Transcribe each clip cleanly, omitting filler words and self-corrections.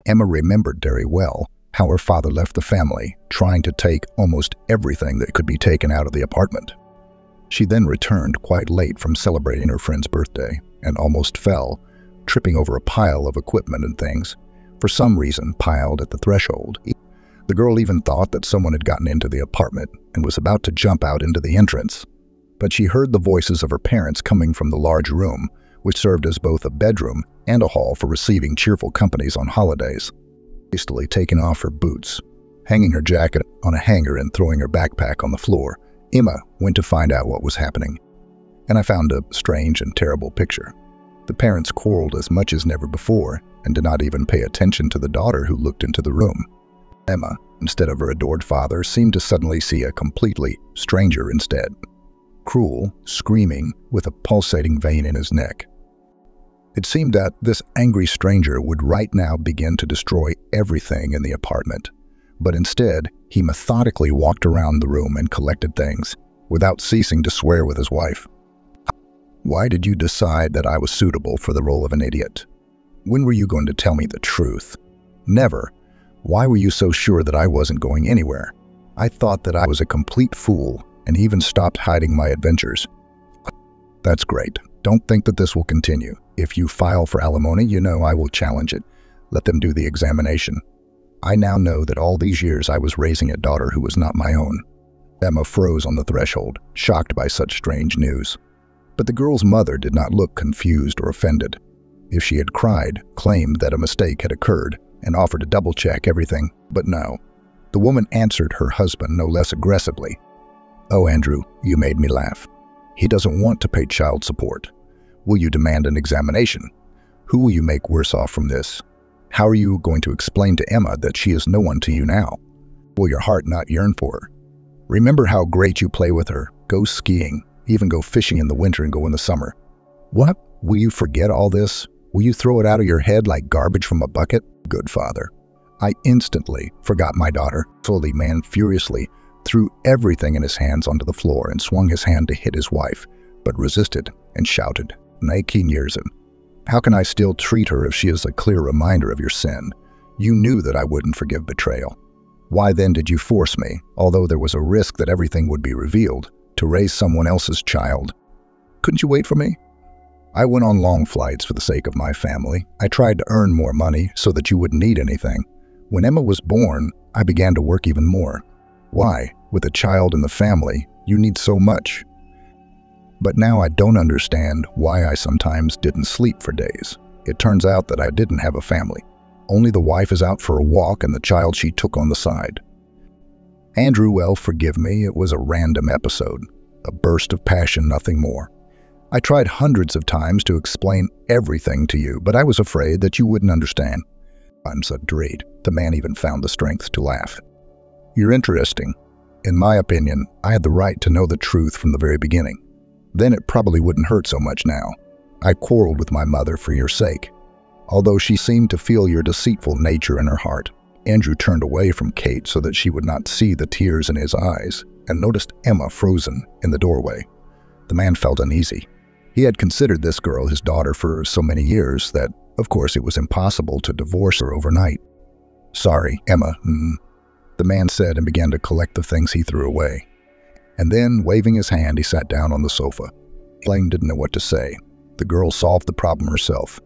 Emma remembered very well how her father left the family, trying to take almost everything that could be taken out of the apartment. She then returned quite late from celebrating her friend's birthday and almost fell, tripping over a pile of equipment and things, for some reason piled at the threshold. The girl even thought that someone had gotten into the apartment and was about to jump out into the entrance. But she heard the voices of her parents coming from the large room, which served as both a bedroom and a hall for receiving cheerful companies on holidays. Hastily taking off her boots, hanging her jacket on a hanger and throwing her backpack on the floor, Emma went to find out what was happening. And I found a strange and terrible picture. The parents quarreled as much as never before and did not even pay attention to the daughter who looked into the room. Emma, instead of her adored father, seemed to suddenly see a completely stranger instead. Cruel, screaming, with a pulsating vein in his neck. It seemed that this angry stranger would right now begin to destroy everything in the apartment. But instead, he methodically walked around the room and collected things, without ceasing to swear with his wife. Why did you decide that I was suitable for the role of an idiot? When were you going to tell me the truth? Never. Why were you so sure that I wasn't going anywhere? I thought that I was a complete fool and even stopped hiding my adventures. That's great. Don't think that this will continue. If you file for alimony, you know I will challenge it. Let them do the examination. I now know that all these years I was raising a daughter who was not my own. Emma froze on the threshold, shocked by such strange news. But the girl's mother did not look confused or offended. If she had cried, claimed that a mistake had occurred, and offered to double-check everything, but no. The woman answered her husband no less aggressively. Oh, Andrew, you made me laugh. He doesn't want to pay child support. Will you demand an examination? Who will you make worse off from this? How are you going to explain to Emma that she is no one to you now? Will your heart not yearn for her? Remember how great you play with her, go skiing, even go fishing in the winter and go in the summer. What? Will you forget all this? Will you throw it out of your head like garbage from a bucket? Good father. I instantly forgot my daughter. So the man furiously threw everything in his hands onto the floor and swung his hand to hit his wife, but resisted and shouted, "Nakin years him. How can I still treat her if she is a clear reminder of your sin? You knew that I wouldn't forgive betrayal. Why then did you force me, although there was a risk that everything would be revealed, to raise someone else's child? Couldn't you wait for me? I went on long flights for the sake of my family. I tried to earn more money so that you wouldn't need anything. When Emma was born, I began to work even more. Why, with a child in the family, you need so much? But now I don't understand why I sometimes didn't sleep for days. It turns out that I didn't have a family. Only the wife is out for a walk and the child she took on the side. Andrew, well, forgive me, it was a random episode. A burst of passion, nothing more. I tried hundreds of times to explain everything to you, but I was afraid that you wouldn't understand. I'm so dread. The man even found the strength to laugh. You're interesting. In my opinion, I had the right to know the truth from the very beginning. Then it probably wouldn't hurt so much now. I quarreled with my mother for your sake. Although she seemed to feel your deceitful nature in her heart, Andrew turned away from Kate so that she would not see the tears in his eyes and noticed Emma frozen in the doorway. The man felt uneasy. He had considered this girl his daughter for so many years that, of course, it was impossible to divorce her overnight. Sorry, Emma, the man said and began to collect the things he threw away. And then, waving his hand, he sat down on the sofa. Elaine didn't know what to say. The girl solved the problem herself.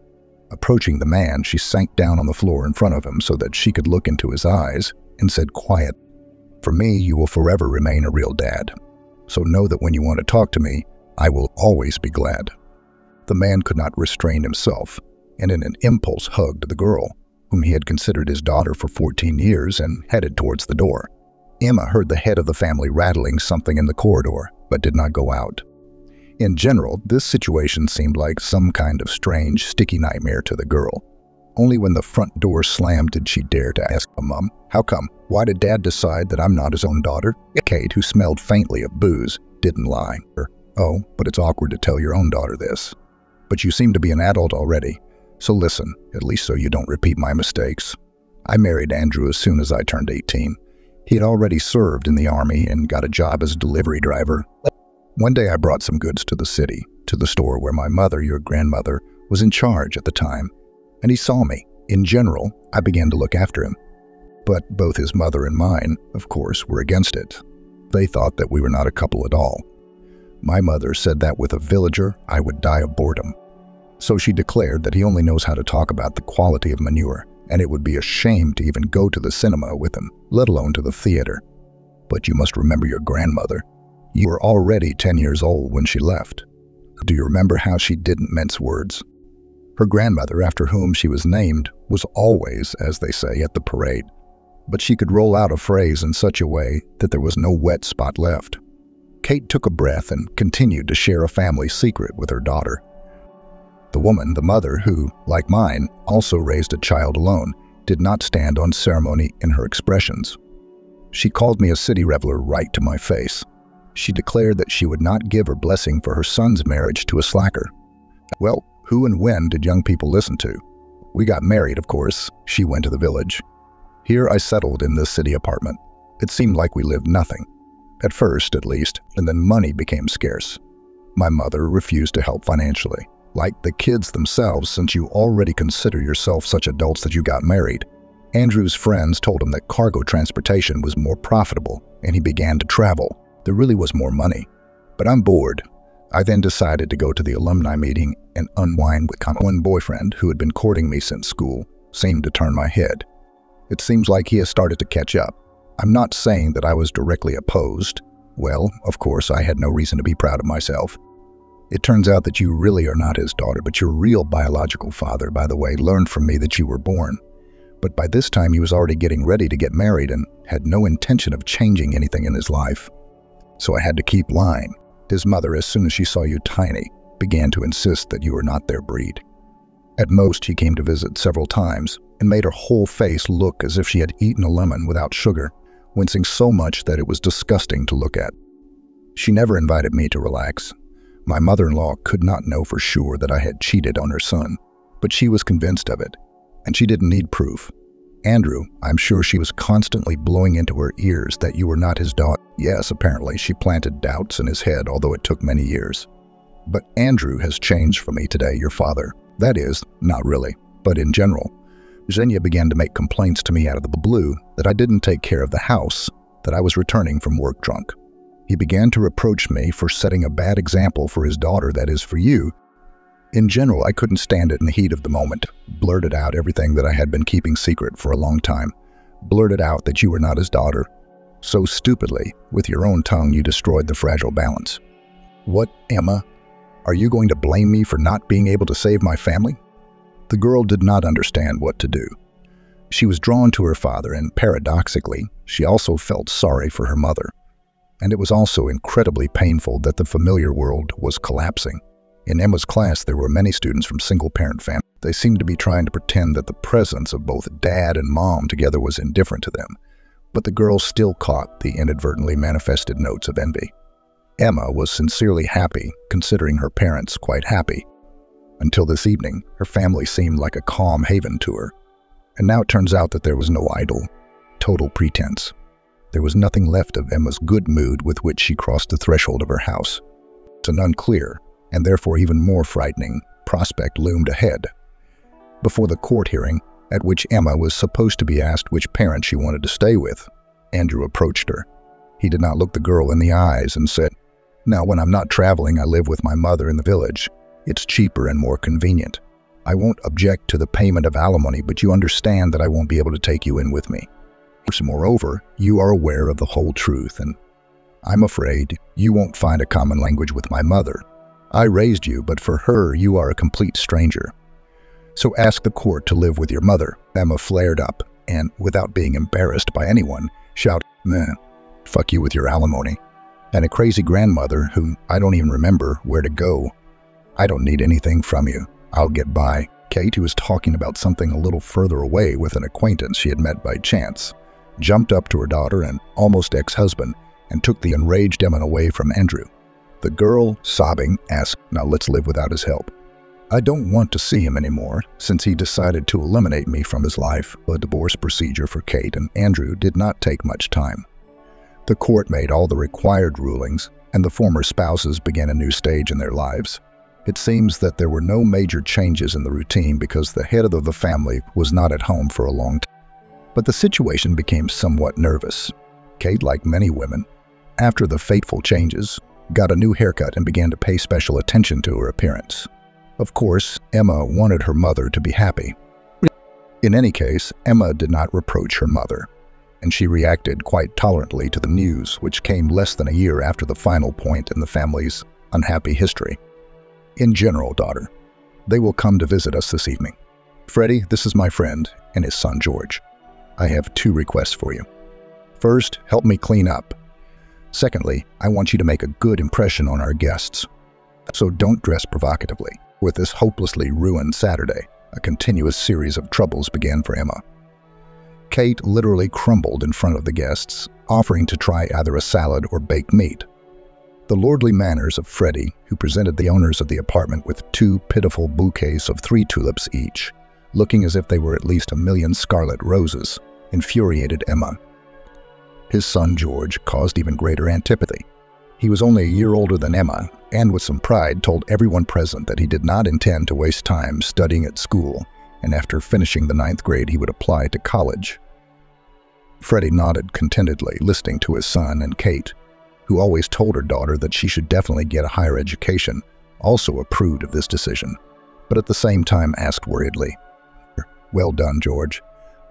Approaching the man, she sank down on the floor in front of him so that she could look into his eyes and said quiet, "For me, you will forever remain a real dad. So know that when you want to talk to me, I will always be glad." The man could not restrain himself, and in an impulse hugged the girl, whom he had considered his daughter for 14 years, and headed towards the door. Emma heard the head of the family rattling something in the corridor, but did not go out. In general, this situation seemed like some kind of strange, sticky nightmare to the girl. Only when the front door slammed did she dare to ask, "Mom, how come? Why did Dad decide that I'm not his own daughter?" Kate, who smelled faintly of booze, didn't lie. "Oh, but it's awkward to tell your own daughter this. But you seem to be an adult already. So listen, at least so you don't repeat my mistakes. I married Andrew as soon as I turned 18. He had already served in the army and got a job as a delivery driver. One day I brought some goods to the city, to the store where my mother, your grandmother, was in charge at the time, and he saw me. In general, I began to look after him. But both his mother and mine, of course, were against it. They thought that we were not a couple at all. My mother said that with a villager, I would die of boredom. So she declared that he only knows how to talk about the quality of manure, and it would be a shame to even go to the cinema with him, let alone to the theater. But you must remember your grandmother. You were already 10 years old when she left. Do you remember how she didn't mince words? Her grandmother, after whom she was named, was always, as they say, at the parade. But she could roll out a phrase in such a way that there was no wet spot left. Kate took a breath and continued to share a family secret with her daughter. The woman, the mother, who, like mine, also raised a child alone, did not stand on ceremony in her expressions. She called me a city reveler right to my face. She declared that she would not give her blessing for her son's marriage to a slacker. Well, who and when did young people listen to? We got married, of course. She went to the village. Here I settled in this city apartment. It seemed like we lived nothing. At first, at least, and then money became scarce. My mother refused to help financially. Like the kids themselves, since you already consider yourself such adults that you got married. Andrew's friends told him that cargo transportation was more profitable, and he began to travel. There really was more money. But I'm bored. I then decided to go to the alumni meeting and unwind with one boyfriend who had been courting me since school seemed to turn my head. It seems like he has started to catch up. I'm not saying that I was directly opposed. Well, of course, I had no reason to be proud of myself. It turns out that you really are not his daughter, but your real biological father, by the way, learned from me that you were born. But by this time, he was already getting ready to get married and had no intention of changing anything in his life. So I had to keep lying. His mother, as soon as she saw you tiny, began to insist that you were not their breed. At most, she came to visit several times and made her whole face look as if she had eaten a lemon without sugar, wincing so much that it was disgusting to look at. She never invited me to relax. My mother-in-law could not know for sure that I had cheated on her son, but she was convinced of it, and she didn't need proof. Andrew, I'm sure she was constantly blowing into her ears that you were not his daughter. Yes, apparently she planted doubts in his head, although it took many years. But Andrew has changed for me today, your father. That is, not really, but in general. Xenia began to make complaints to me out of the blue that I didn't take care of the house, that I was returning from work drunk. He began to reproach me for setting a bad example for his daughter, that is, for you. In general, I couldn't stand it in the heat of the moment. Blurted out everything that I had been keeping secret for a long time. Blurted out that you were not his daughter. So stupidly, with your own tongue, you destroyed the fragile balance. What, Emma? Are you going to blame me for not being able to save my family? The girl did not understand what to do. She was drawn to her father, and paradoxically, she also felt sorry for her mother. And it was also incredibly painful that the familiar world was collapsing. In Emma's class, there were many students from single-parent families. They seemed to be trying to pretend that the presence of both dad and mom together was indifferent to them. But the girl still caught the inadvertently manifested notes of envy. Emma was sincerely happy, considering her parents quite happy. Until this evening, her family seemed like a calm haven to her. And now it turns out that there was no idol, total pretense. There was nothing left of Emma's good mood with which she crossed the threshold of her house. It's an unclear, and therefore even more frightening, prospect loomed ahead. Before the court hearing, at which Emma was supposed to be asked which parent she wanted to stay with, Andrew approached her. He did not look the girl in the eyes and said, "Now, when I'm not traveling, I live with my mother in the village. It's cheaper and more convenient. I won't object to the payment of alimony, but you understand that I won't be able to take you in with me. Moreover, you are aware of the whole truth, and I'm afraid you won't find a common language with my mother. I raised you, but for her, you are a complete stranger. So ask the court to live with your mother." Emma flared up, and, without being embarrassed by anyone, shouted, "Man, fuck you with your alimony. And a crazy grandmother who I don't even remember where to go. I don't need anything from you. I'll get by." Kate, who was talking about something a little further away with an acquaintance she had met by chance, jumped up to her daughter and almost ex-husband and took the enraged Emma away from Andrew. The girl, sobbing, asked, "Now let's live without his help. I don't want to see him anymore, since he decided to eliminate me from his life." A divorce procedure for Kate and Andrew did not take much time. The court made all the required rulings, and the former spouses began a new stage in their lives. It seems that there were no major changes in the routine because the head of the family was not at home for a long time. But the situation became somewhat nervous. Kate, like many women, after the fateful changes, got a new haircut and began to pay special attention to her appearance. Of course, Emma wanted her mother to be happy. In any case, Emma did not reproach her mother, and she reacted quite tolerantly to the news, which came less than a year after the final point in the family's unhappy history. In general, daughter, they will come to visit us this evening. Freddie, this is my friend and his son George. I have 2 requests for you. First, help me clean up. Secondly, I want you to make a good impression on our guests. So don't dress provocatively. With this hopelessly ruined Saturday, a continuous series of troubles began for Emma. Kate literally crumbled in front of the guests, offering to try either a salad or baked meat. The lordly manners of Freddie, who presented the owners of the apartment with 2 pitiful bouquets of 3 tulips each, looking as if they were at least 1,000,000 scarlet roses, infuriated Emma. His son George caused even greater antipathy. He was only a year older than Emma, and with some pride told everyone present that he did not intend to waste time studying at school, and after finishing the 9th grade he would apply to college. Freddie nodded contentedly, listening to his son, and Kate, who always told her daughter that she should definitely get a higher education, also approved of this decision, but at the same time asked worriedly, "Well done, George,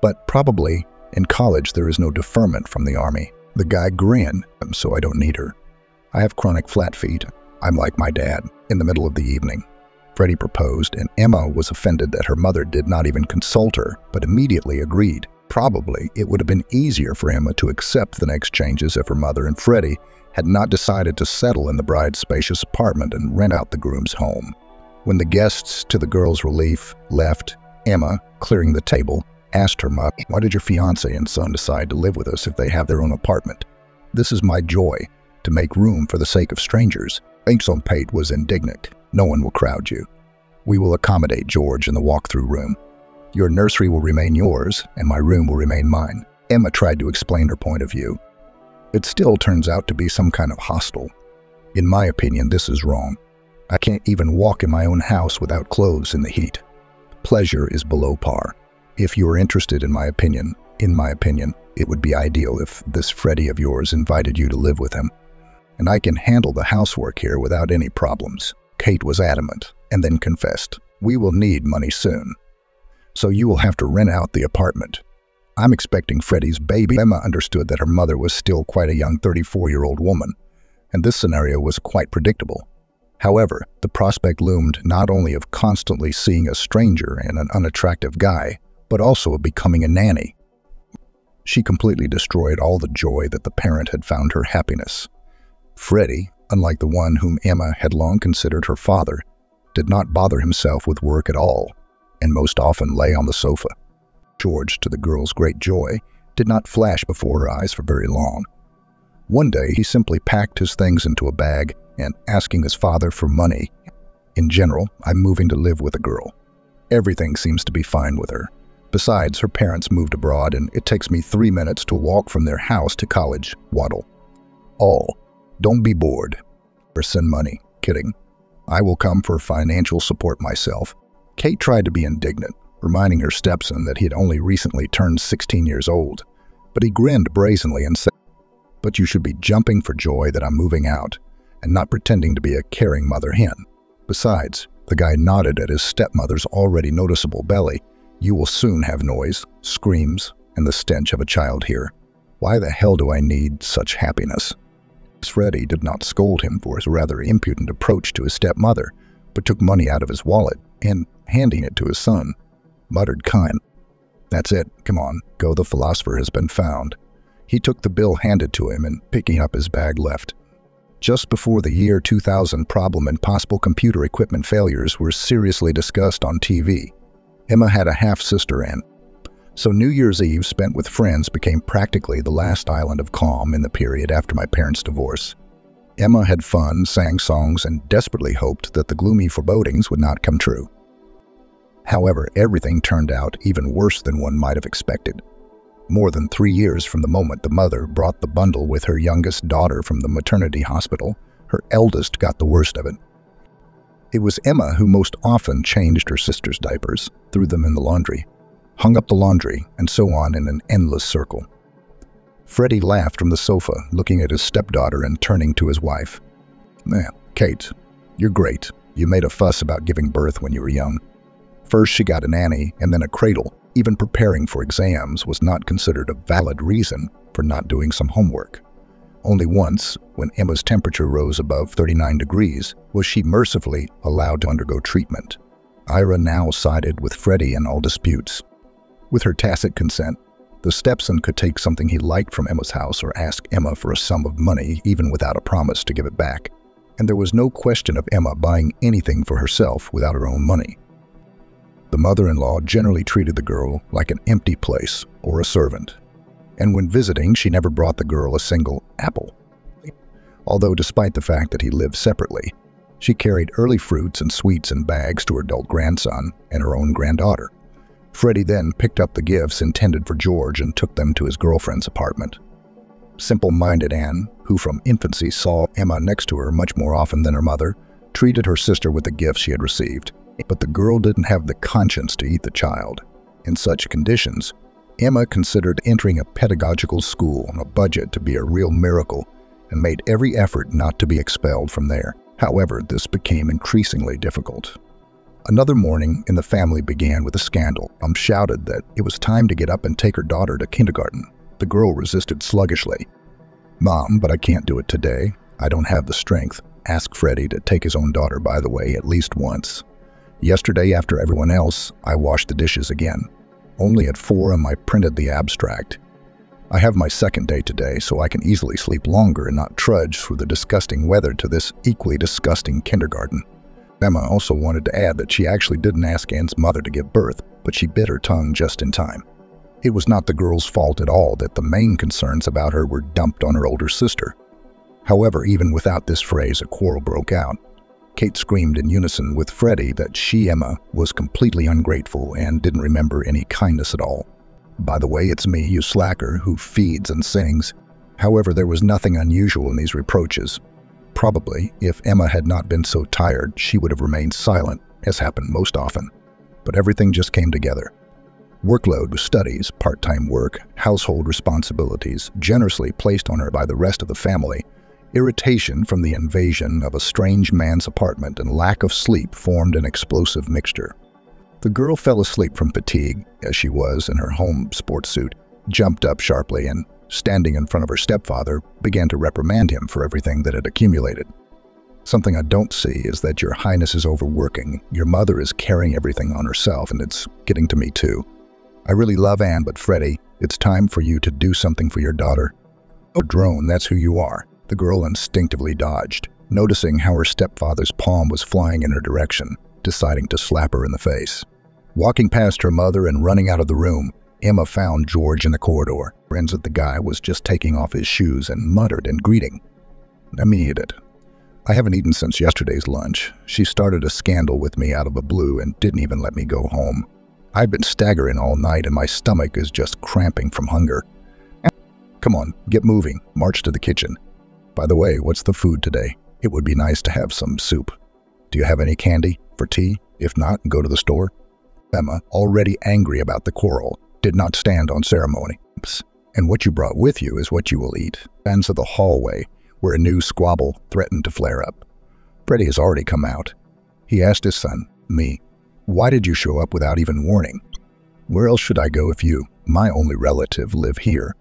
but probably in college there is no deferment from the Army." The guy grinned, "So I don't need her. I have chronic flat feet. I'm like my dad." In the middle of the evening, Freddie proposed, and Emma was offended that her mother did not even consult her, but immediately agreed. Probably it would have been easier for Emma to accept the next changes if her mother and Freddie had not decided to settle in the bride's spacious apartment and rent out the groom's home. When the guests, to the girl's relief, left, Emma, clearing the table, asked her mother, "Why did your fiancé and son decide to live with us if they have their own apartment? This is my joy, to make room for the sake of strangers." Aunt Pate was indignant. "No one will crowd you. We will accommodate George in the walk-through room. Your nursery will remain yours, and my room will remain mine." Emma tried to explain her point of view. It still turns out to be some kind of hostel. In my opinion, this is wrong. I can't even walk in my own house without clothes in the heat. Pleasure is below par. If you are interested in my opinion, it would be ideal if this Freddie of yours invited you to live with him. And I can handle the housework here without any problems. Kate was adamant, and then confessed, "We will need money soon, so you will have to rent out the apartment. I'm expecting Freddie's baby." Emma understood that her mother was still quite a young 34-year-old woman, and this scenario was quite predictable. However, the prospect loomed not only of constantly seeing a stranger and an unattractive guy, but also of becoming a nanny. She completely destroyed all the joy that the parent had found her happiness. Freddie, unlike the one whom Emma had long considered her father, did not bother himself with work at all, and most often lay on the sofa. George, to the girl's great joy, did not flash before her eyes for very long. One day, he simply packed his things into a bag and, asking his father for money, "In general, I'm moving to live with a girl. Everything seems to be fine with her. Besides, her parents moved abroad and it takes me 3 minutes to walk from their house to college. Waddle. All. Don't be bored. Or send money. Kidding. I will come for financial support myself." Kate tried to be indignant, reminding her stepson that he had only recently turned 16 years old, but he grinned brazenly and said, "But you should be jumping for joy that I'm moving out, and not pretending to be a caring mother hen. Besides," the guy nodded at his stepmother's already noticeable belly, "you will soon have noise, screams, and the stench of a child here. Why the hell do I need such happiness?" Freddie did not scold him for his rather impudent approach to his stepmother, but took money out of his wallet and, handing it to his son, muttered kind, "That's it, come on, go, the philosopher has been found." He took the bill handed to him and, picking up his bag, left. Just before the year 2000, problem and possible computer equipment failures were seriously discussed on TV. Emma had a half-sister, and so New Year's Eve spent with friends became practically the last island of calm in the period after my parents' divorce. Emma had fun, sang songs, and desperately hoped that the gloomy forebodings would not come true. However, everything turned out even worse than one might have expected. More than 3 years from the moment the mother brought the bundle with her youngest daughter from the maternity hospital, her eldest got the worst of it. It was Emma who most often changed her sister's diapers, threw them in the laundry, hung up the laundry, and so on in an endless circle. Freddie laughed from the sofa, looking at his stepdaughter and turning to his wife. Kate, you're great. You made a fuss about giving birth when you were young. First she got a nanny and then a cradle. Even preparing for exams was not considered a valid reason for not doing some homework. Only once, when Emma's temperature rose above 39 degrees, was she mercifully allowed to undergo treatment. Ira now sided with Freddie in all disputes. With her tacit consent, the stepson could take something he liked from Emma's house or ask Emma for a sum of money even without a promise to give it back. And there was no question of Emma buying anything for herself without her own money. The mother-in-law generally treated the girl like an empty place or a servant. And when visiting, she never brought the girl a single apple. Although despite the fact that he lived separately, she carried early fruits and sweets in bags to her adult grandson and her own granddaughter. Freddie then picked up the gifts intended for George and took them to his girlfriend's apartment. Simple-minded Anne, who from infancy saw Emma next to her much more often than her mother, treated her sister with the gifts she had received. But the girl didn't have the conscience to eat the child. In such conditions, Emma considered entering a pedagogical school on a budget to be a real miracle and made every effort not to be expelled from there. However, this became increasingly difficult. Another morning in the family began with a scandal. Mom shouted that it was time to get up and take her daughter to kindergarten. The girl resisted sluggishly. "Mom, but I can't do it today. I don't have the strength." Asked Freddie to take his own daughter, by the way, at least once. "Yesterday, after everyone else, I washed the dishes again. Only at 4 am I printed the abstract. I have my second day today, so I can easily sleep longer and not trudge through the disgusting weather to this equally disgusting kindergarten." Emma also wanted to add that she actually didn't ask Anne's mother to give birth, but she bit her tongue just in time. It was not the girl's fault at all that the main concerns about her were dumped on her older sister. However, even without this phrase, a quarrel broke out. Kate screamed in unison with Freddie that she, Emma, was completely ungrateful and didn't remember any kindness at all. "By the way, it's me, you slacker, who feeds and sings." However, there was nothing unusual in these reproaches. Probably, if Emma had not been so tired, she would have remained silent, as happened most often. But everything just came together. Workload with studies, part-time work, household responsibilities, generously placed on her by the rest of the family, irritation from the invasion of a strange man's apartment, and lack of sleep formed an explosive mixture. The girl fell asleep from fatigue, as she was in her home sports suit, jumped up sharply and, standing in front of her stepfather, began to reprimand him for everything that had accumulated. "Something I don't see is that your highness is overworking. Your mother is carrying everything on herself, and it's getting to me too. I really love Anne, but Freddie, it's time for you to do something for your daughter." "Oh, drone, that's who you are." The girl instinctively dodged, noticing how her stepfather's palm was flying in her direction, deciding to slap her in the face. Walking past her mother and running out of the room, Emma found George in the corridor. Friends that the guy was just taking off his shoes and muttered in greeting, "Let me eat it. I haven't eaten since yesterday's lunch. She started a scandal with me out of the blue and didn't even let me go home. I've been staggering all night and my stomach is just cramping from hunger. Come on, get moving. March to the kitchen. By the way, what's the food today? It would be nice to have some soup. Do you have any candy for tea? If not, go to the store." Emma, already angry about the quarrel, did not stand on ceremony. "And what you brought with you is what you will eat." Ends of the hallway, where a new squabble threatened to flare up. Freddie has already come out. He asked his son, me, "Why did you show up without even warning?" "Where else should I go if you, my only relative, live here?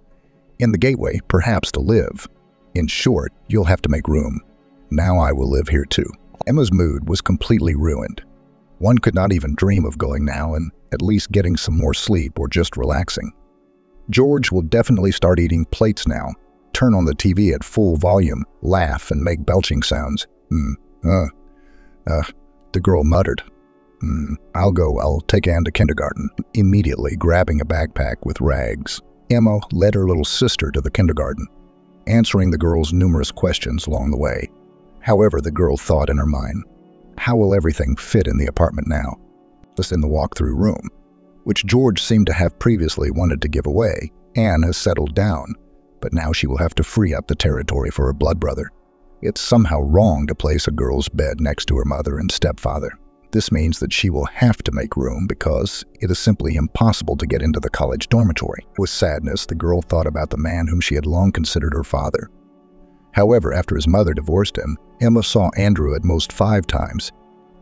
In the gateway, perhaps to live. In short, you'll have to make room. Now I will live here too." Emma's mood was completely ruined. One could not even dream of going now and at least getting some more sleep or just relaxing. George will definitely start eating plates now, turn on the TV at full volume, laugh, and make belching sounds. The girl muttered. I'll take Anne to kindergarten," immediately grabbing a backpack with rags. Emma led her little sister to the kindergarten, answering the girl's numerous questions along the way. However, the girl thought in her mind, how will everything fit in the apartment now? Just in the walk-through room, which George seemed to have previously wanted to give away. Anne has settled down, but now she will have to free up the territory for her blood brother. It's somehow wrong to place a girl's bed next to her mother and stepfather. This means that she will have to make room because it is simply impossible to get into the college dormitory. With sadness, the girl thought about the man whom she had long considered her father. However, after his mother divorced him, Emma saw Andrew at most 5 times.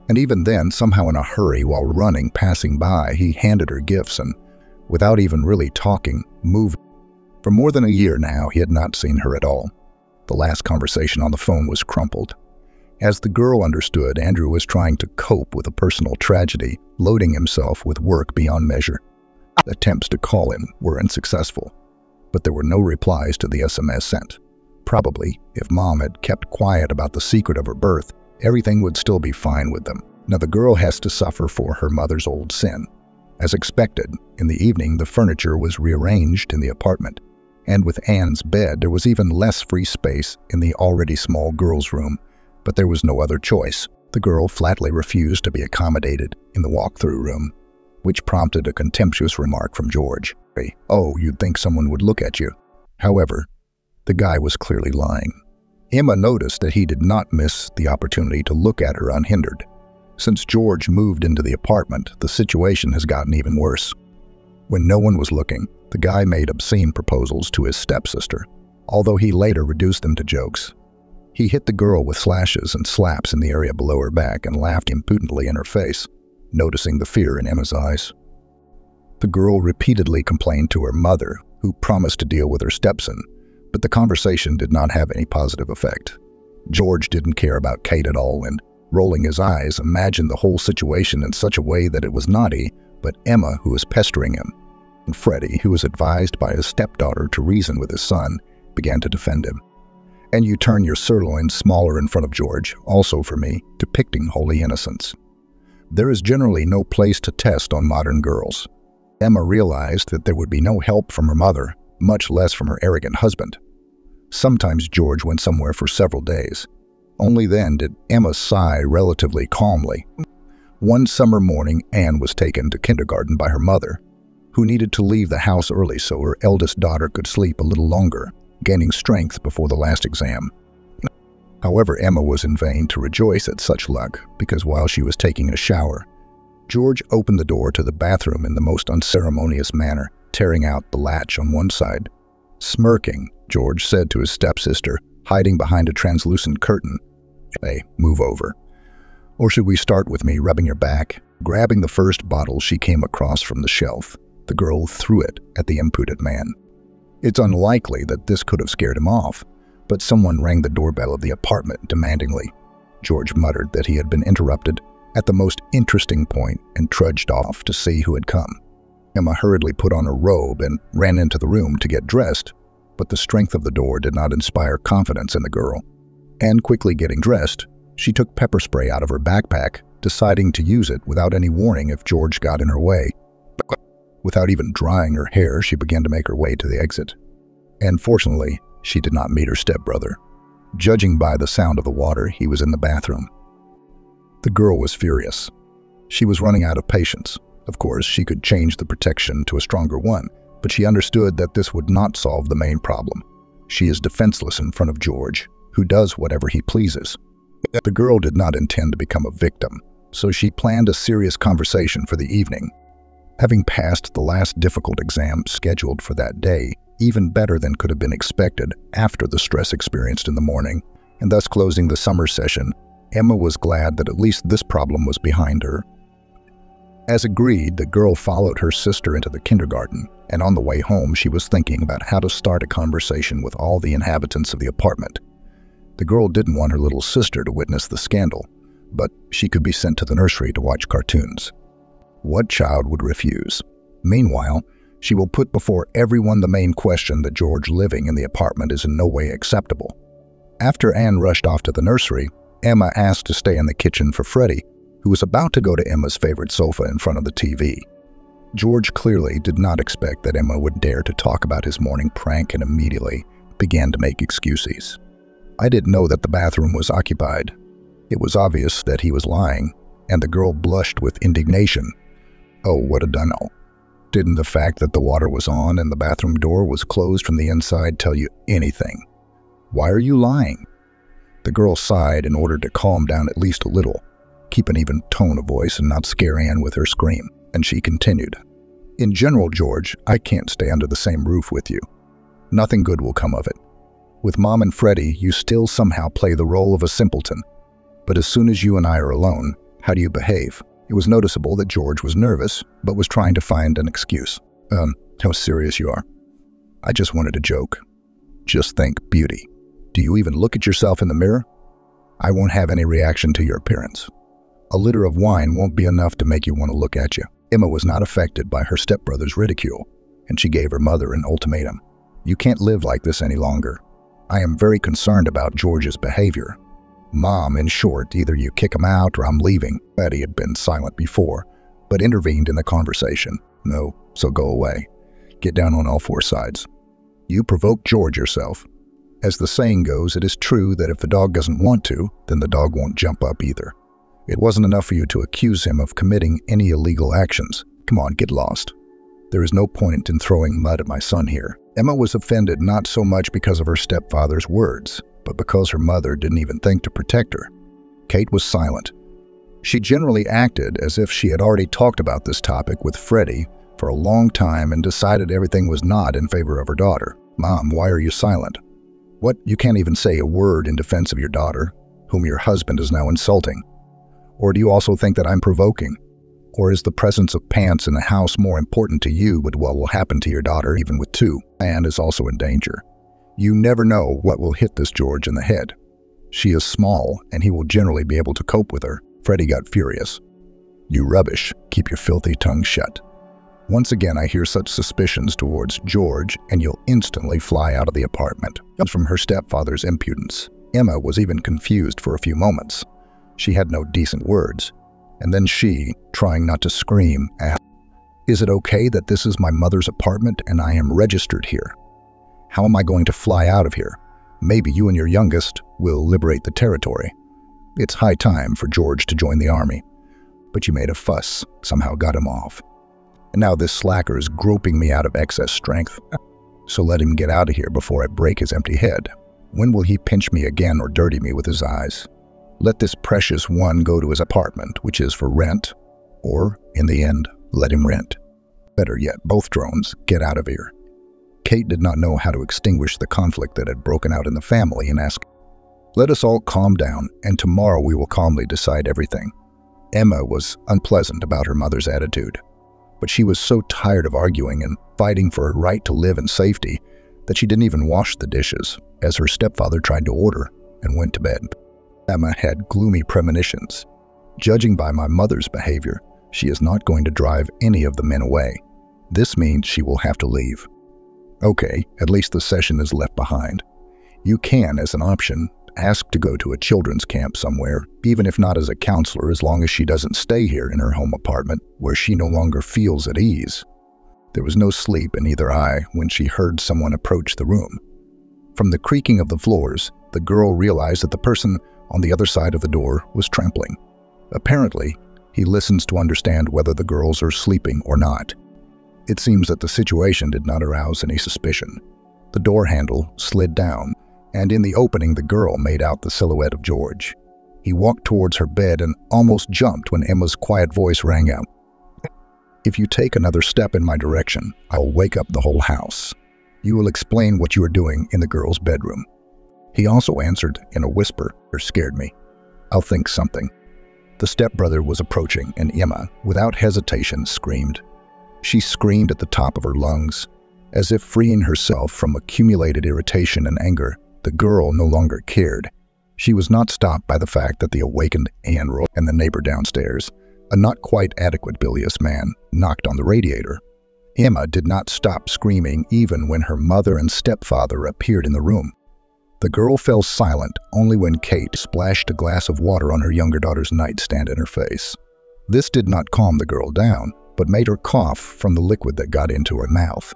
And even then, somehow in a hurry while running, passing by, he handed her gifts and, without even really talking, moved. For more than a year now, he had not seen her at all. The last conversation on the phone was crumpled. As the girl understood, Andrew was trying to cope with a personal tragedy, loading himself with work beyond measure. Attempts to call him were unsuccessful, but there were no replies to the SMS sent. Probably, if Mom had kept quiet about the secret of her birth, everything would still be fine with them. Now the girl has to suffer for her mother's old sin. As expected, in the evening the furniture was rearranged in the apartment, and with Anne's bed there was even less free space in the already small girl's room. But there was no other choice. The girl flatly refused to be accommodated in the walk-through room, which prompted a contemptuous remark from George. "Oh, you'd think someone would look at you." However, the guy was clearly lying. Emma noticed that he did not miss the opportunity to look at her unhindered. Since George moved into the apartment, the situation has gotten even worse. When no one was looking, the guy made obscene proposals to his stepsister, although he later reduced them to jokes. He hit the girl with slashes and slaps in the area below her back and laughed impudently in her face, noticing the fear in Emma's eyes. The girl repeatedly complained to her mother, who promised to deal with her stepson, but the conversation did not have any positive effect. George didn't care about Kate at all and, rolling his eyes, imagined the whole situation in such a way that it was naughty, but Emma who was pestering him. And Freddie, who was advised by his stepdaughter to reason with his son, began to defend him. "And you turn your sirloin smaller in front of George, also for me, depicting holy innocence." There is generally no place to test on modern girls. Emma realized that there would be no help from her mother, much less from her arrogant husband. Sometimes George went somewhere for several days. Only then did Emma sigh relatively calmly. One summer morning, Anne was taken to kindergarten by her mother, who needed to leave the house early so her eldest daughter could sleep a little longer, gaining strength before the last exam. However, Emma was in vain to rejoice at such luck, because while she was taking a shower, George opened the door to the bathroom in the most unceremonious manner, tearing out the latch on one side. Smirking, George said to his stepsister, hiding behind a translucent curtain, "Hey, move over. Or should we start with me rubbing your back?" Grabbing the first bottle she came across from the shelf, the girl threw it at the impudent man. It's unlikely that this could have scared him off, but someone rang the doorbell of the apartment demandingly. George muttered that he had been interrupted at the most interesting point and trudged off to see who had come. Emma hurriedly put on her robe and ran into the room to get dressed, but the strength of the door did not inspire confidence in the girl. And quickly getting dressed, she took pepper spray out of her backpack, deciding to use it without any warning if George got in her way. Without even drying her hair, she began to make her way to the exit. And fortunately, she did not meet her stepbrother. Judging by the sound of the water, he was in the bathroom. The girl was furious. She was running out of patience. Of course, she could change the protection to a stronger one, but she understood that this would not solve the main problem. She is defenseless in front of George, who does whatever he pleases. The girl did not intend to become a victim, so she planned a serious conversation for the evening. Having passed the last difficult exam scheduled for that day, even better than could have been expected after the stress experienced in the morning, and thus closing the summer session, Emma was glad that at least this problem was behind her. As agreed, the girl followed her sister into the kindergarten, and on the way home she was thinking about how to start a conversation with all the inhabitants of the apartment. The girl didn't want her little sister to witness the scandal, but she could be sent to the nursery to watch cartoons. What child would refuse? Meanwhile, she will put before everyone the main question that George living in the apartment is in no way acceptable. After Anne rushed off to the nursery, Emma asked to stay in the kitchen for Freddie, who was about to go to Emma's favorite sofa in front of the TV. George clearly did not expect that Emma would dare to talk about his morning prank and immediately began to make excuses. "I didn't know that the bathroom was occupied." It was obvious that he was lying, and the girl blushed with indignation. Oh, what a dunno. Didn't the fact that the water was on and the bathroom door was closed from the inside tell you anything? Why are you lying? The girl sighed in order to calm down at least a little, keep an even tone of voice and not scare Anne with her scream, and she continued. In general, George, I can't stay under the same roof with you. Nothing good will come of it. With Mom and Freddie, you still somehow play the role of a simpleton. But as soon as you and I are alone, how do you behave? It was noticeable that George was nervous, but was trying to find an excuse. How serious you are. I just wanted to joke. Just think, beauty. Do you even look at yourself in the mirror? I won't have any reaction to your appearance. A liter of wine won't be enough to make you want to look at you. Emma was not affected by her stepbrother's ridicule, and she gave her mother an ultimatum. You can't live like this any longer. I am very concerned about George's behavior. Mom, in short, either you kick him out or I'm leaving. Betty had been silent before, but intervened in the conversation. No, so go away. Get down on all four sides. You provoked George yourself. As the saying goes, it is true that if the dog doesn't want to, then the dog won't jump up either. It wasn't enough for you to accuse him of committing any illegal actions. Come on, get lost. There is no point in throwing mud at my son here. Emma was offended not so much because of her stepfather's words, but because her mother didn't even think to protect her. Kate was silent. She generally acted as if she had already talked about this topic with Freddie for a long time and decided everything was not in favor of her daughter. Mom, why are you silent? What? You can't even say a word in defense of your daughter, whom your husband is now insulting. Or do you also think that I'm provoking? Or is the presence of pants in the house more important to you with what will happen to your daughter even with two? Anne is also in danger. You never know what will hit this George in the head. She is small, and he will generally be able to cope with her. Freddie got furious. You rubbish. Keep your filthy tongue shut. Once again, I hear such suspicions towards George, and you'll instantly fly out of the apartment. From her stepfather's impudence. Emma was even confused for a few moments. She had no decent words. And then she, trying not to scream, asked, Is it okay that this is my mother's apartment and I am registered here? How am I going to fly out of here? Maybe you and your youngest will liberate the territory. It's high time for George to join the army. But you made a fuss, somehow got him off. And now this slacker is groping me out of excess strength. So let him get out of here before I break his empty head. When will he pinch me again or dirty me with his eyes? Let this precious one go to his apartment, which is for rent, or, in the end, let him rent. Better yet, both drones, get out of here. Kate did not know how to extinguish the conflict that had broken out in the family and asked, Let us all calm down, and tomorrow we will calmly decide everything. Emma was unpleasant about her mother's attitude, but she was so tired of arguing and fighting for her right to live in safety that she didn't even wash the dishes, as her stepfather tried to order, and went to bed. Emma had gloomy premonitions. Judging by my mother's behavior, she is not going to drive any of the men away. This means she will have to leave. Okay, at least the session is left behind. You can, as an option, ask to go to a children's camp somewhere, even if not as a counselor, as long as she doesn't stay here in her home apartment, where she no longer feels at ease. There was no sleep in either eye when she heard someone approach the room. From the creaking of the floors, the girl realized that the person on the other side of the door was trampling. Apparently, he listens to understand whether the girls are sleeping or not. It seems that the situation did not arouse any suspicion. The door handle slid down, and in the opening the girl made out the silhouette of George. He walked towards her bed and almost jumped when Emma's quiet voice rang out. If you take another step in my direction, I'll wake up the whole house. You will explain what you are doing in the girl's bedroom. He also answered in a whisper, or scared me. I'll think something. The stepbrother was approaching, and Emma, without hesitation, screamed. She screamed at the top of her lungs, as if freeing herself from accumulated irritation and anger. The girl no longer cared. She was not stopped by the fact that the awakened Anne and the neighbor downstairs, a not quite adequate bilious man, knocked on the radiator. Emma did not stop screaming even when her mother and stepfather appeared in the room. The girl fell silent only when Kate splashed a glass of water on her younger daughter's nightstand in her face. This did not calm the girl down, but made her cough from the liquid that got into her mouth.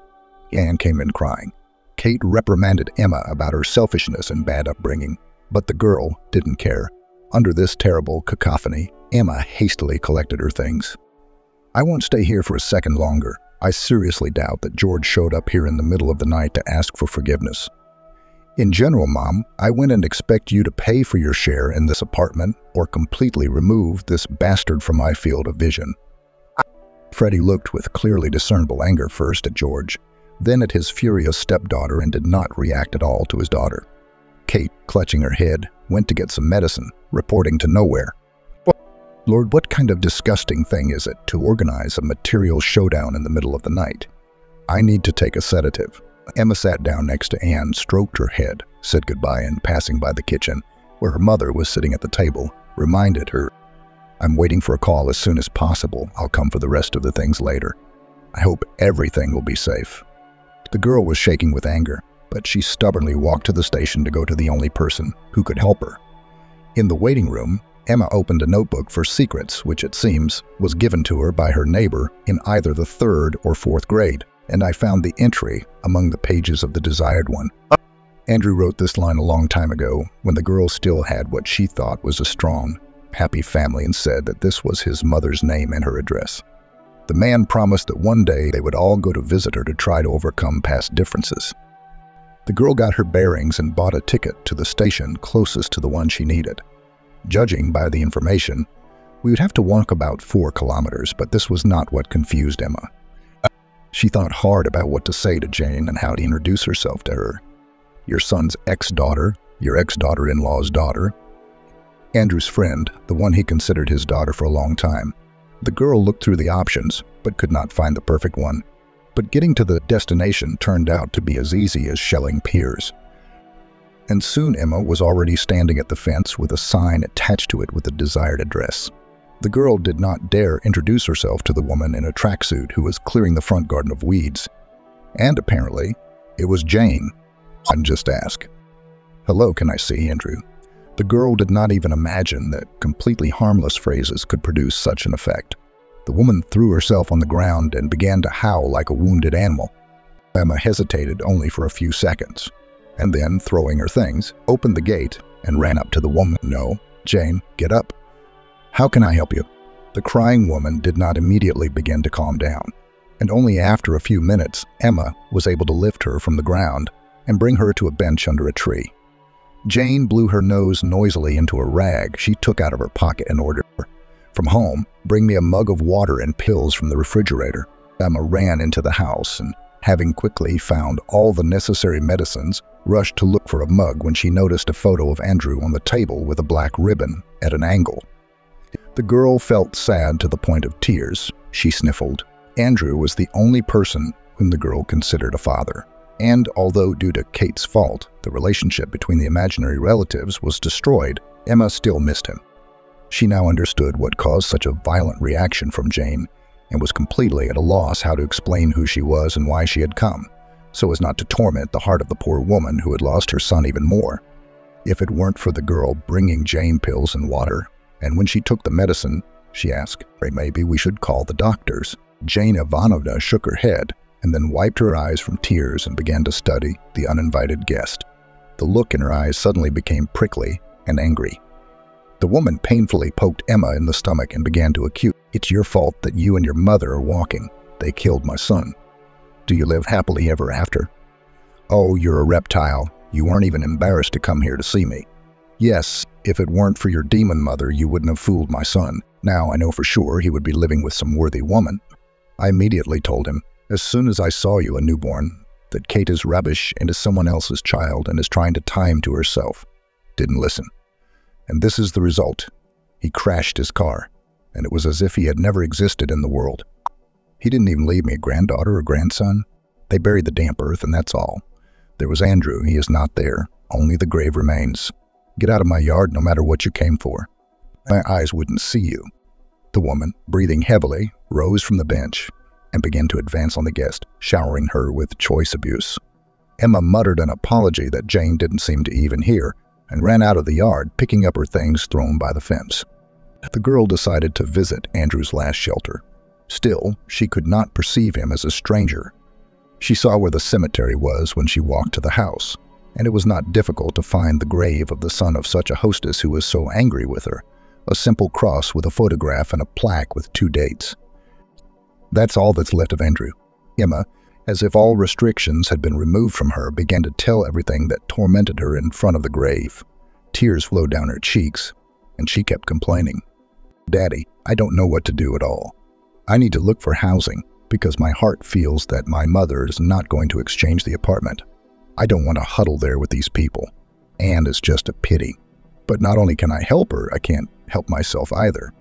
Anne came in crying. Kate reprimanded Emma about her selfishness and bad upbringing, but the girl didn't care. Under this terrible cacophony, Emma hastily collected her things. I won't stay here for a second longer. I seriously doubt that George showed up here in the middle of the night to ask for forgiveness. In general, Mom, I wouldn't expect you to pay for your share in this apartment or completely remove this bastard from my field of vision. Freddie looked with clearly discernible anger first at George, then at his furious stepdaughter, and did not react at all to his daughter. Kate, clutching her head, went to get some medicine, reporting to nowhere. Lord, what kind of disgusting thing is it to organize a material showdown in the middle of the night? I need to take a sedative. Emma sat down next to Anne, stroked her head, said goodbye, and passing by the kitchen, where her mother was sitting at the table, reminded her, I'm waiting for a call as soon as possible. I'll come for the rest of the things later. I hope everything will be safe. The girl was shaking with anger, but she stubbornly walked to the station to go to the only person who could help her. In the waiting room, Emma opened a notebook for secrets, which it seems was given to her by her neighbor in either the 3rd or 4th grade, and I found the entry among the pages of the desired one. Andrew wrote this line a long time ago, when the girl still had what she thought was a strong, happy family, and said that this was his mother's name and her address. The man promised that one day they would all go to visit her to try to overcome past differences. The girl got her bearings and bought a ticket to the station closest to the one she needed. Judging by the information, we would have to walk about 4 kilometers, but this was not what confused Emma. She thought hard about what to say to Jane and how to introduce herself to her. Your son's ex-daughter, your ex-daughter-in-law's daughter, Andrew's friend, the one he considered his daughter for a long time. The girl looked through the options, but could not find the perfect one. But getting to the destination turned out to be as easy as shelling piers. And soon Emma was already standing at the fence with a sign attached to it with the desired address. The girl did not dare introduce herself to the woman in a tracksuit who was clearing the front garden of weeds. And apparently, it was Jane. And just ask, "Hello, can I see Andrew?" The girl did not even imagine that completely harmless phrases could produce such an effect. The woman threw herself on the ground and began to howl like a wounded animal. Emma hesitated only for a few seconds, and then, throwing her things, opened the gate and ran up to the woman. "No, Jane, get up. How can I help you?" The crying woman did not immediately begin to calm down, and only after a few minutes, Emma was able to lift her from the ground and bring her to a bench under a tree. Jane blew her nose noisily into a rag she took out of her pocket and ordered, "From home, bring me a mug of water and pills from the refrigerator." Emma ran into the house and, having quickly found all the necessary medicines, rushed to look for a mug when she noticed a photo of Andrew on the table with a black ribbon at an angle. The girl felt sad to the point of tears. She sniffled. Andrew was the only person whom the girl considered a father. And although due to Kate's fault, the relationship between the imaginary relatives was destroyed, Emma still missed him. She now understood what caused such a violent reaction from Jane, and was completely at a loss how to explain who she was and why she had come, so as not to torment the heart of the poor woman who had lost her son even more. If it weren't for the girl bringing Jane pills and water, and when she took the medicine, she asked, "Maybe we should call the doctors." Jane Ivanovna shook her head, and then wiped her eyes from tears and began to study the uninvited guest. The look in her eyes suddenly became prickly and angry. The woman painfully poked Emma in the stomach and began to accuse, "It's your fault that you and your mother are walking. They killed my son. Do you live happily ever after? Oh, you're a reptile. You weren't even embarrassed to come here to see me. Yes, if it weren't for your demon mother, you wouldn't have fooled my son. Now I know for sure he would be living with some worthy woman." I immediately told him, "As soon as I saw you a newborn, that Kate is rubbish and is someone else's child and is trying to tie him to herself." Didn't listen. And this is the result. He crashed his car, and it was as if he had never existed in the world. He didn't even leave me a granddaughter or grandson. They buried the damp earth, and that's all. There was Andrew. He is not there. Only the grave remains. Get out of my yard no matter what you came for. My eyes wouldn't see you. The woman, breathing heavily, rose from the bench and began to advance on the guest, showering her with choice abuse. Emma muttered an apology that Jane didn't seem to even hear and ran out of the yard, picking up her things thrown by the fence. The girl decided to visit Andrew's last shelter. Still, she could not perceive him as a stranger. She saw where the cemetery was when she walked to the house, and it was not difficult to find the grave of the son of such a hostess who was so angry with her, a simple cross with a photograph and a plaque with 2 dates. That's all that's left of Andrew. Emma, as if all restrictions had been removed from her, began to tell everything that tormented her in front of the grave. Tears flowed down her cheeks, and she kept complaining. "Daddy, I don't know what to do at all. I need to look for housing because my heart feels that my mother is not going to exchange the apartment. I don't want to huddle there with these people. And it's just a pity. But not only can I help her, I can't help myself either."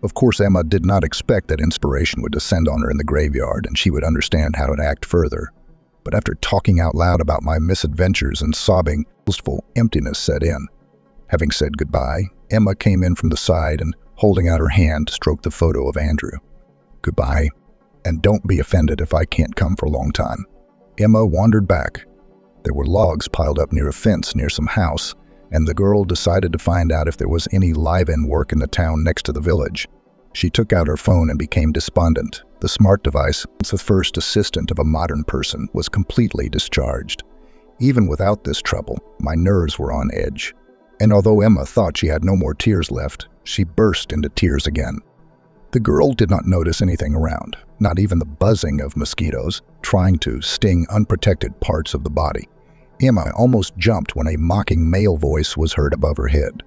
Of course, Emma did not expect that inspiration would descend on her in the graveyard and she would understand how to act further. But after talking out loud about my misadventures and sobbing, wistful emptiness set in. Having said goodbye, Emma came in from the side and, holding out her hand, stroked the photo of Andrew. "Goodbye, and don't be offended if I can't come for a long time." Emma wandered back. There were logs piled up near a fence near some house, and the girl decided to find out if there was any live-in work in the town next to the village. She took out her phone and became despondent. The smart device, the first assistant of a modern person, was completely discharged. Even without this trouble, my nerves were on edge. And although Emma thought she had no more tears left, she burst into tears again. The girl did not notice anything around, not even the buzzing of mosquitoes trying to sting unprotected parts of the body. Emma almost jumped when a mocking male voice was heard above her head.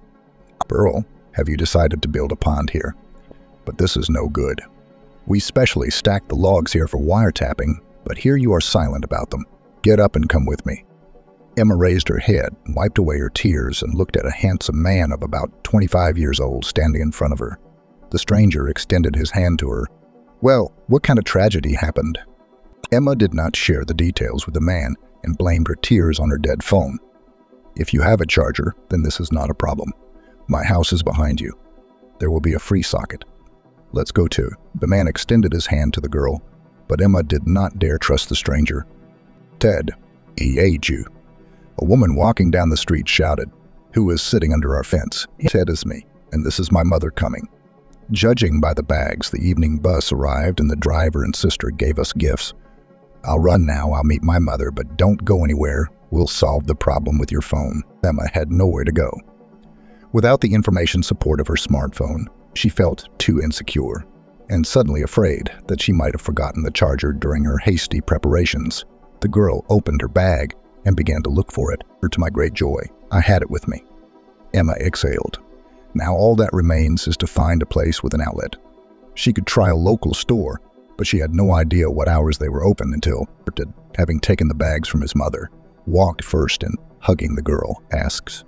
"Pearl, have you decided to build a pond here? But this is no good. We specially stacked the logs here for wiretapping, but here you are silent about them. Get up and come with me." Emma raised her head, wiped away her tears, and looked at a handsome man of about 25 years old standing in front of her. The stranger extended his hand to her. "Well, what kind of tragedy happened?" Emma did not share the details with the man and blamed her tears on her dead phone. "If you have a charger, then this is not a problem. My house is behind you. There will be a free socket. Let's go too." The man extended his hand to the girl, but Emma did not dare trust the stranger. "Ted, he ate you." A woman walking down the street shouted. "Who is sitting under our fence?" "Ted is me, and this is my mother coming." Judging by the bags, the evening bus arrived and the driver and sister gave us gifts. "I'll run now, I'll meet my mother, but don't go anywhere. We'll solve the problem with your phone." Emma had nowhere to go. Without the information support of her smartphone, she felt too insecure, and suddenly afraid that she might have forgotten the charger during her hasty preparations. The girl opened her bag and began to look for it. To my great joy, I had it with me. Emma exhaled. Now all that remains is to find a place with an outlet. She could try a local store, but she had no idea what hours they were open until, having taken the bags from his mother, walked first and, hugging the girl, asks,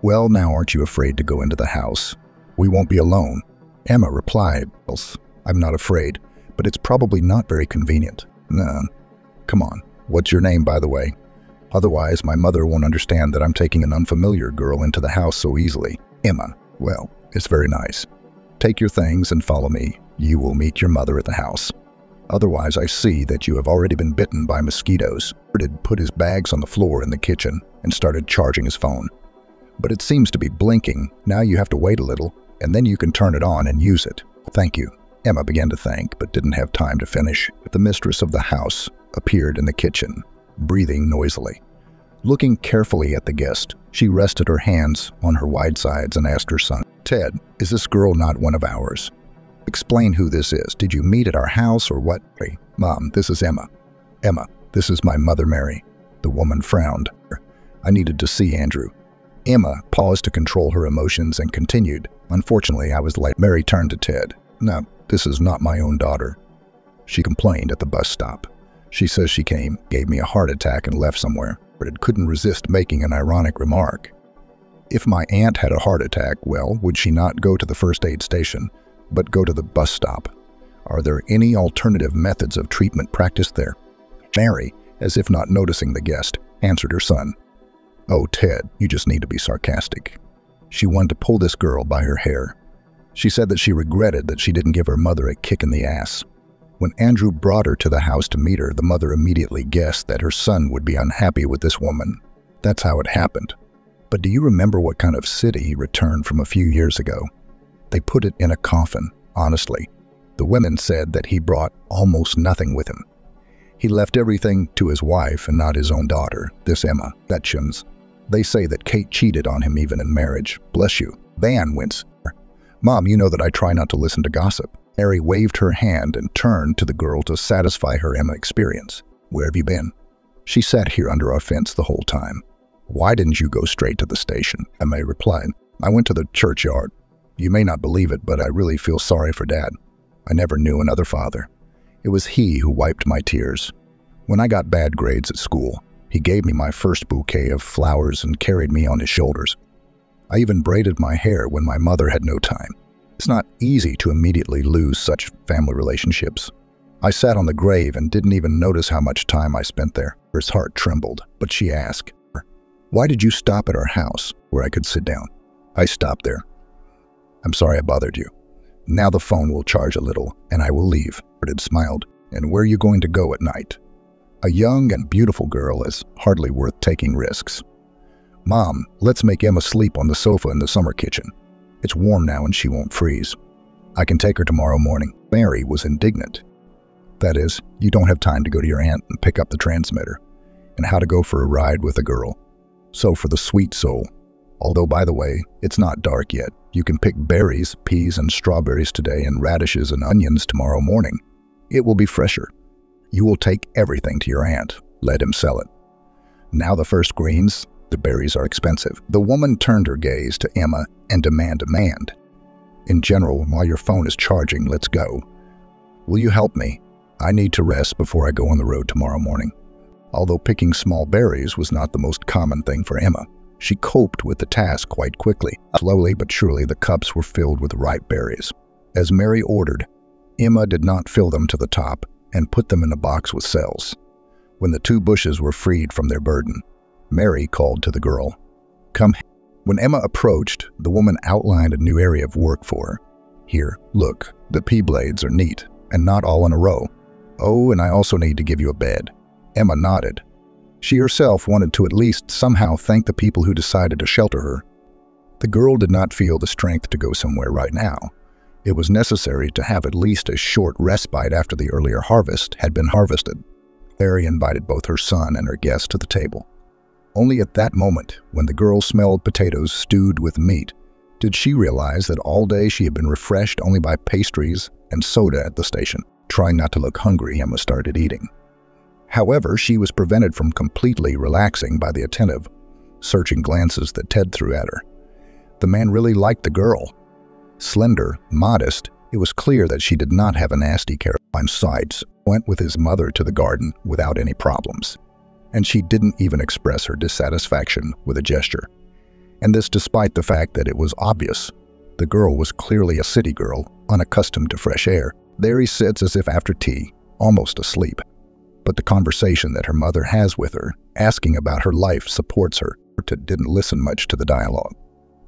"Well, now aren't you afraid to go into the house? We won't be alone." Emma replied, "Well, I'm not afraid, but it's probably not very convenient." "Nah, come on. What's your name, by the way? Otherwise, my mother won't understand that I'm taking an unfamiliar girl into the house so easily." "Emma, well, it's very nice. Take your things and follow me. You will meet your mother at the house. Otherwise, I see that you have already been bitten by mosquitoes." Fred put his bags on the floor in the kitchen and started charging his phone. "But it seems to be blinking. Now you have to wait a little, and then you can turn it on and use it." "Thank you." Emma began to thank, but didn't have time to finish. The mistress of the house appeared in the kitchen, breathing noisily. Looking carefully at the guest, she rested her hands on her wide sides and asked her son, "Ted, is this girl not one of ours? Explain who this is. Did you meet at our house or what?" "Mom, this is Emma." "Emma, this is my mother, Mary." The woman frowned. "I needed to see Andrew." Emma paused to control her emotions and continued, "Unfortunately, I was late." Mary turned to Ted. "No, this is not my own daughter. She complained at the bus stop. She says she came, gave me a heart attack and left somewhere." But couldn't resist making an ironic remark. If my aunt had a heart attack, well, would she not go to the first aid station, but go to the bus stop? Are there any alternative methods of treatment practiced there? Mary, as if not noticing the guest, answered her son. "Oh, Ted, you just need to be sarcastic." She wanted to pull this girl by her hair. She said that she regretted that she didn't give her mother a kick in the ass. When Andrew brought her to the house to meet her, the mother immediately guessed that her son would be unhappy with this woman. That's how it happened. But do you remember what kind of city he returned from a few years ago? They put it in a coffin, honestly. The women said that he brought almost nothing with him. He left everything to his wife and not his own daughter, this Emma. Betchins. They say that Kate cheated on him even in marriage. Bless you. Van winced. "Mom, you know that I try not to listen to gossip." Mary waved her hand and turned to the girl to satisfy her Emma experience. Where have you been? She sat here under our fence the whole time. Why didn't you go straight to the station? Emma replied. I went to the churchyard. You may not believe it, but I really feel sorry for Dad. I never knew another father. It was he who wiped my tears. When I got bad grades at school, he gave me my first bouquet of flowers and carried me on his shoulders. I even braided my hair when my mother had no time. It's not easy to immediately lose such family relationships. I sat on the grave and didn't even notice how much time I spent there. Her heart trembled, but she asked, why did you stop at our house where I could sit down? I stopped there. I'm sorry I bothered you. Now the phone will charge a little, and I will leave. Bernard smiled. And where are you going to go at night? A young and beautiful girl is hardly worth taking risks. Mom, let's make Emma sleep on the sofa in the summer kitchen. It's warm now and she won't freeze. I can take her tomorrow morning. Mary was indignant. That is, you don't have time to go to your aunt and pick up the transmitter, and how to go for a ride with a girl. So for the sweet soul. Although, by the way, it's not dark yet. You can pick berries, peas, and strawberries today and radishes and onions tomorrow morning. It will be fresher. You will take everything to your aunt. Let him sell it. Now the first greens, the berries are expensive. The woman turned her gaze to Emma and demand. In general, while your phone is charging, let's go. Will you help me? I need to rest before I go on the road tomorrow morning. Although picking small berries was not the most common thing for Emma, she coped with the task quite quickly. Slowly but surely, the cups were filled with ripe berries. As Mary ordered, Emma did not fill them to the top and put them in a box with cells. When the two bushes were freed from their burden, Mary called to the girl, "Come." When Emma approached, the woman outlined a new area of work for her. Here, look, the pea blades are neat and not all in a row. Oh, and I also need to give you a bed. Emma nodded. She herself wanted to at least somehow thank the people who decided to shelter her. The girl did not feel the strength to go somewhere right now. It was necessary to have at least a short respite after the earlier harvest had been harvested. Mary invited both her son and her guests to the table. Only at that moment, when the girl smelled potatoes stewed with meat, did she realize that all day she had been refreshed only by pastries and soda at the station. Trying not to look hungry, Emma started eating. However, she was prevented from completely relaxing by the attentive, searching glances that Ted threw at her. The man really liked the girl. Slender, modest, it was clear that she did not have a nasty character. Besides, went with his mother to the garden without any problems. And she didn't even express her dissatisfaction with a gesture. And this despite the fact that it was obvious. The girl was clearly a city girl, unaccustomed to fresh air. There he sits as if after tea, almost asleep. But the conversation that her mother has with her, asking about her life, supports her. Ted didn't listen much to the dialogue.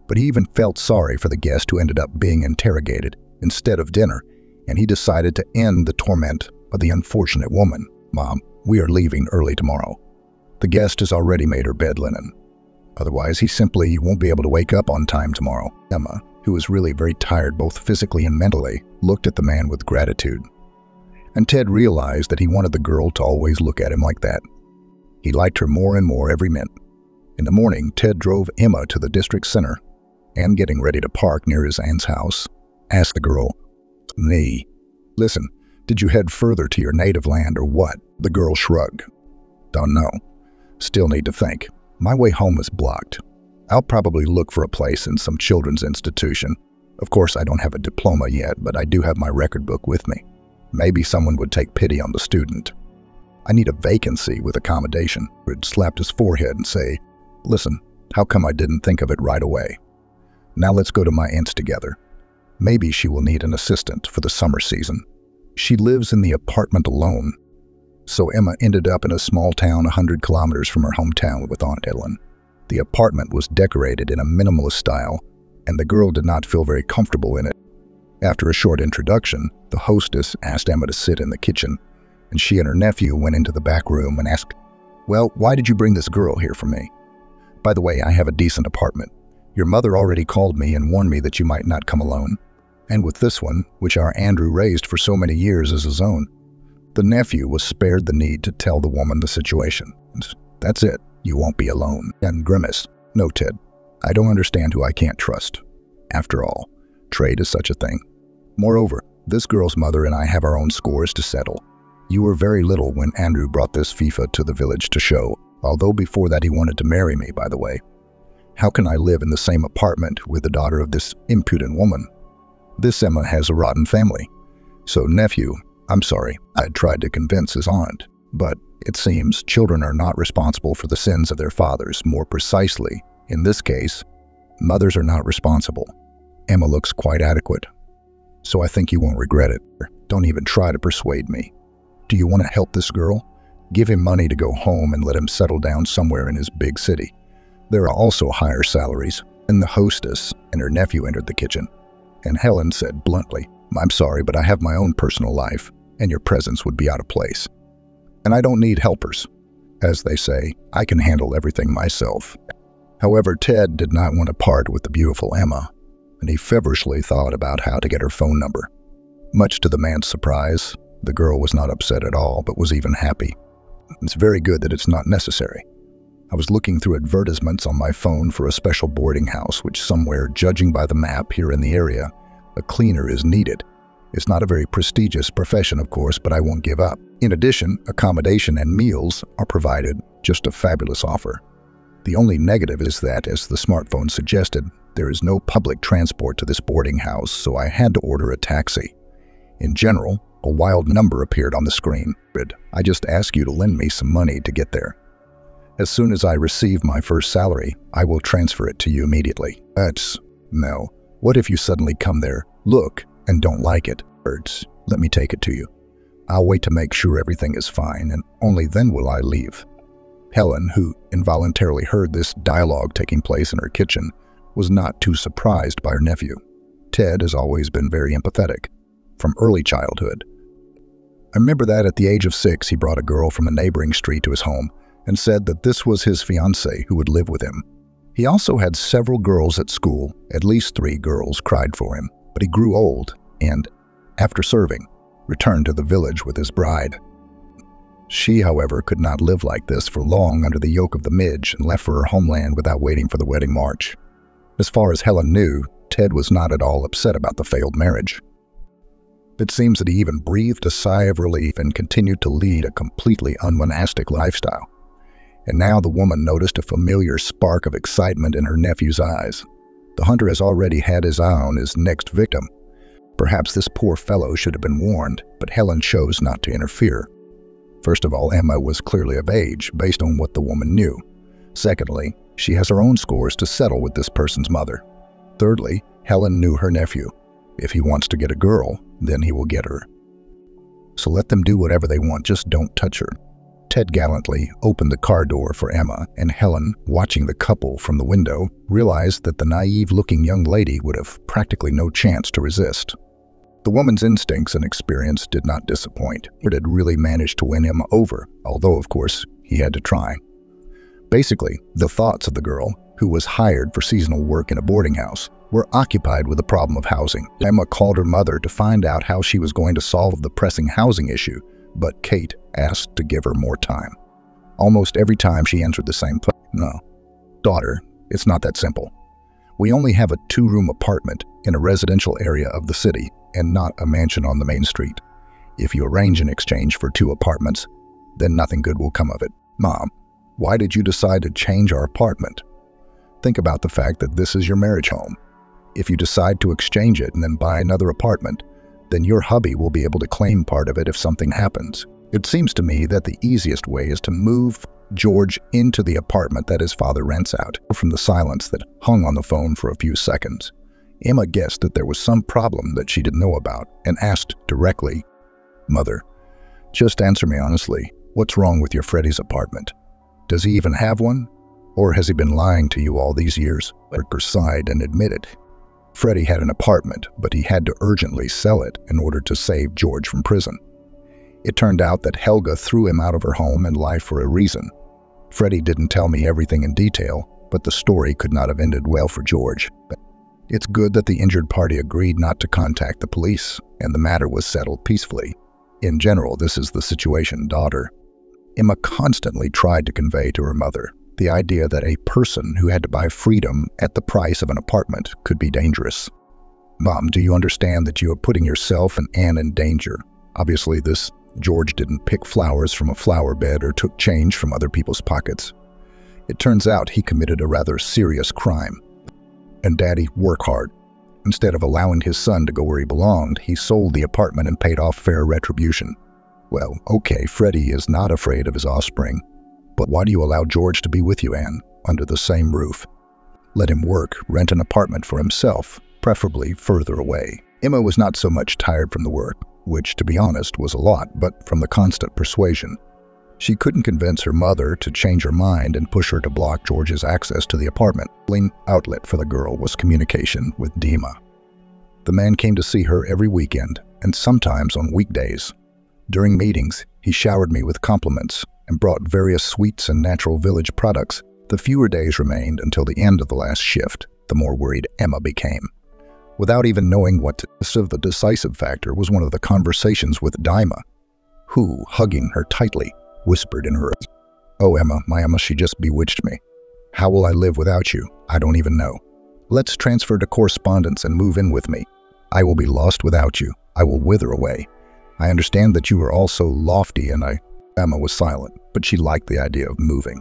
But he even felt sorry for the guest who ended up being interrogated instead of dinner, and he decided to end the torment of the unfortunate woman. Mom, we are leaving early tomorrow. The guest has already made her bed linen. Otherwise, he simply won't be able to wake up on time tomorrow. Emma, who was really very tired both physically and mentally, looked at the man with gratitude. And Ted realized that he wanted the girl to always look at him like that. He liked her more and more every minute. In the morning, Ted drove Emma to the district center, and getting ready to park near his aunt's house, asked the girl, "Nee, listen, did you head further to your native land or what?" The girl shrugged. "Don't know. Still need to think. My way home is blocked. I'll probably look for a place in some children's institution. Of course, I don't have a diploma yet, but I do have my record book with me. Maybe someone would take pity on the student. I need a vacancy with accommodation." He'd slap his forehead and say, "Listen, how come I didn't think of it right away? Now let's go to my aunt's together. Maybe she will need an assistant for the summer season. She lives in the apartment alone." So Emma ended up in a small town 100 kilometers from her hometown with Aunt Ellen. The apartment was decorated in a minimalist style, and the girl did not feel very comfortable in it. After a short introduction, the hostess asked Emma to sit in the kitchen, and she and her nephew went into the back room and asked, "Well, why did you bring this girl here for me? By the way, I have a decent apartment. Your mother already called me and warned me that you might not come alone. And with this one, which our Andrew raised for so many years as his own." The nephew was spared the need to tell the woman the situation. "That's it. You won't be alone." And grimaced, "No, Ted. I don't understand who I can't trust. After all, trade is such a thing. Moreover, this girl's mother and I have our own scores to settle. You were very little when Andrew brought this FIFA to the village to show, although before that he wanted to marry me, by the way. How can I live in the same apartment with the daughter of this impudent woman? This Emma has a rotten family. So nephew, I'm sorry, I tried to convince his aunt, but it seems children are not responsible for the sins of their fathers. More precisely, in this case, mothers are not responsible. Emma looks quite adequate, so I think you won't regret it. Don't even try to persuade me. Do you want to help this girl? Give him money to go home and let him settle down somewhere in his big city. There are also higher salaries. And the hostess and her nephew entered the kitchen, and Helen said bluntly, I'm sorry, but I have my own personal life, and your presence would be out of place. And I don't need helpers. As they say, I can handle everything myself. However, Ted did not want to part with the beautiful Emma, and he feverishly thought about how to get her phone number. Much to the man's surprise, the girl was not upset at all, but was even happy. It's very good that it's not necessary. I was looking through advertisements on my phone for a special boarding house, which somewhere, judging by the map here in the area, a cleaner is needed. It's not a very prestigious profession, of course, but I won't give up. In addition, accommodation and meals are provided, just a fabulous offer. The only negative is that, as the smartphone suggested, there is no public transport to this boarding house, so I had to order a taxi. In general, a wild number appeared on the screen. I just ask you to lend me some money to get there. As soon as I receive my first salary, I will transfer it to you immediately. No. What if you suddenly come there, look, and don't like it? Let me take it to you. I'll wait to make sure everything is fine, and only then will I leave. Helen, who involuntarily heard this dialogue taking place in her kitchen, was not too surprised by her nephew. Ted has always been very empathetic, from early childhood. I remember that at the age of 6, he brought a girl from a neighboring street to his home and said that this was his fiancée who would live with him. He also had several girls at school. At least 3 girls cried for him, but he grew old and, after serving, returned to the village with his bride. She, however, could not live like this for long under the yoke of the Midge and left for her homeland without waiting for the wedding march. As far as Helen knew, Ted was not at all upset about the failed marriage. It seems that he even breathed a sigh of relief and continued to lead a completely unmonastic lifestyle. And now the woman noticed a familiar spark of excitement in her nephew's eyes. The hunter has already had his eye on his next victim. Perhaps this poor fellow should have been warned, but Helen chose not to interfere. First of all, Emma was clearly of age, based on what the woman knew. Secondly, she has her own scores to settle with this person's mother. Thirdly, Helen knew her nephew. If he wants to get a girl, then he will get her. So let them do whatever they want, just don't touch her. Ted gallantly opened the car door for Emma, and Helen, watching the couple from the window, realized that the naive-looking young lady would have practically no chance to resist. The woman's instincts and experience did not disappoint. It had really managed to win Emma over, although, of course, he had to try. Basically, the thoughts of the girl, who was hired for seasonal work in a boarding house, were occupied with the problem of housing. Emma called her mother to find out how she was going to solve the pressing housing issue, but Kate asked to give her more time. Almost every time she answered the same question. No, daughter, it's not that simple. We only have a 2-room apartment in a residential area of the city and not a mansion on the main street. If you arrange an exchange for 2 apartments, then nothing good will come of it. Mom, why did you decide to change our apartment? Think about the fact that this is your marriage home. If you decide to exchange it and then buy another apartment, then your hubby will be able to claim part of it if something happens. It seems to me that the easiest way is to move George into the apartment that his father rents out. From the silence that hung on the phone for a few seconds, Emma guessed that there was some problem that she didn't know about and asked directly, Mother, just answer me honestly, what's wrong with your Freddie's apartment? Does he even have one? Or has he been lying to you all these years? Erker sighed and admitted. Freddie had an apartment, but he had to urgently sell it in order to save George from prison. It turned out that Helga threw him out of her home and life for a reason. Freddie didn't tell me everything in detail, but the story could not have ended well for George. It's good that the injured party agreed not to contact the police, and the matter was settled peacefully. In general, this is the situation, daughter. Emma constantly tried to convey to her mother the idea that a person who had to buy freedom at the price of an apartment could be dangerous. Mom, do you understand that you are putting yourself and Anne in danger? Obviously, this George didn't pick flowers from a flower bed or took change from other people's pockets. It turns out he committed a rather serious crime. And Daddy worked hard. Instead of allowing his son to go where he belonged, he sold the apartment and paid off fair retribution. Well, okay, Freddie is not afraid of his offspring. But why do you allow George to be with you, Anne, under the same roof? Let him work, rent an apartment for himself, preferably further away. Emma was not so much tired from the work, which, to be honest, was a lot, but from the constant persuasion. She couldn't convince her mother to change her mind and push her to block George's access to the apartment. The only outlet for the girl was communication with Dima. The man came to see her every weekend, and sometimes on weekdays. During meetings, he showered me with compliments and brought various sweets and natural village products. The fewer days remained until the end of the last shift, the more worried Emma became. Without even knowing what to say, the decisive factor was one of the conversations with Dima, who, hugging her tightly, whispered in her ear, "Oh, Emma, my Emma, she just bewitched me. How will I live without you? I don't even know. Let's transfer to correspondence and move in with me. I will be lost without you. I will wither away. I understand that you are all so lofty and Emma was silent, but she liked the idea of moving.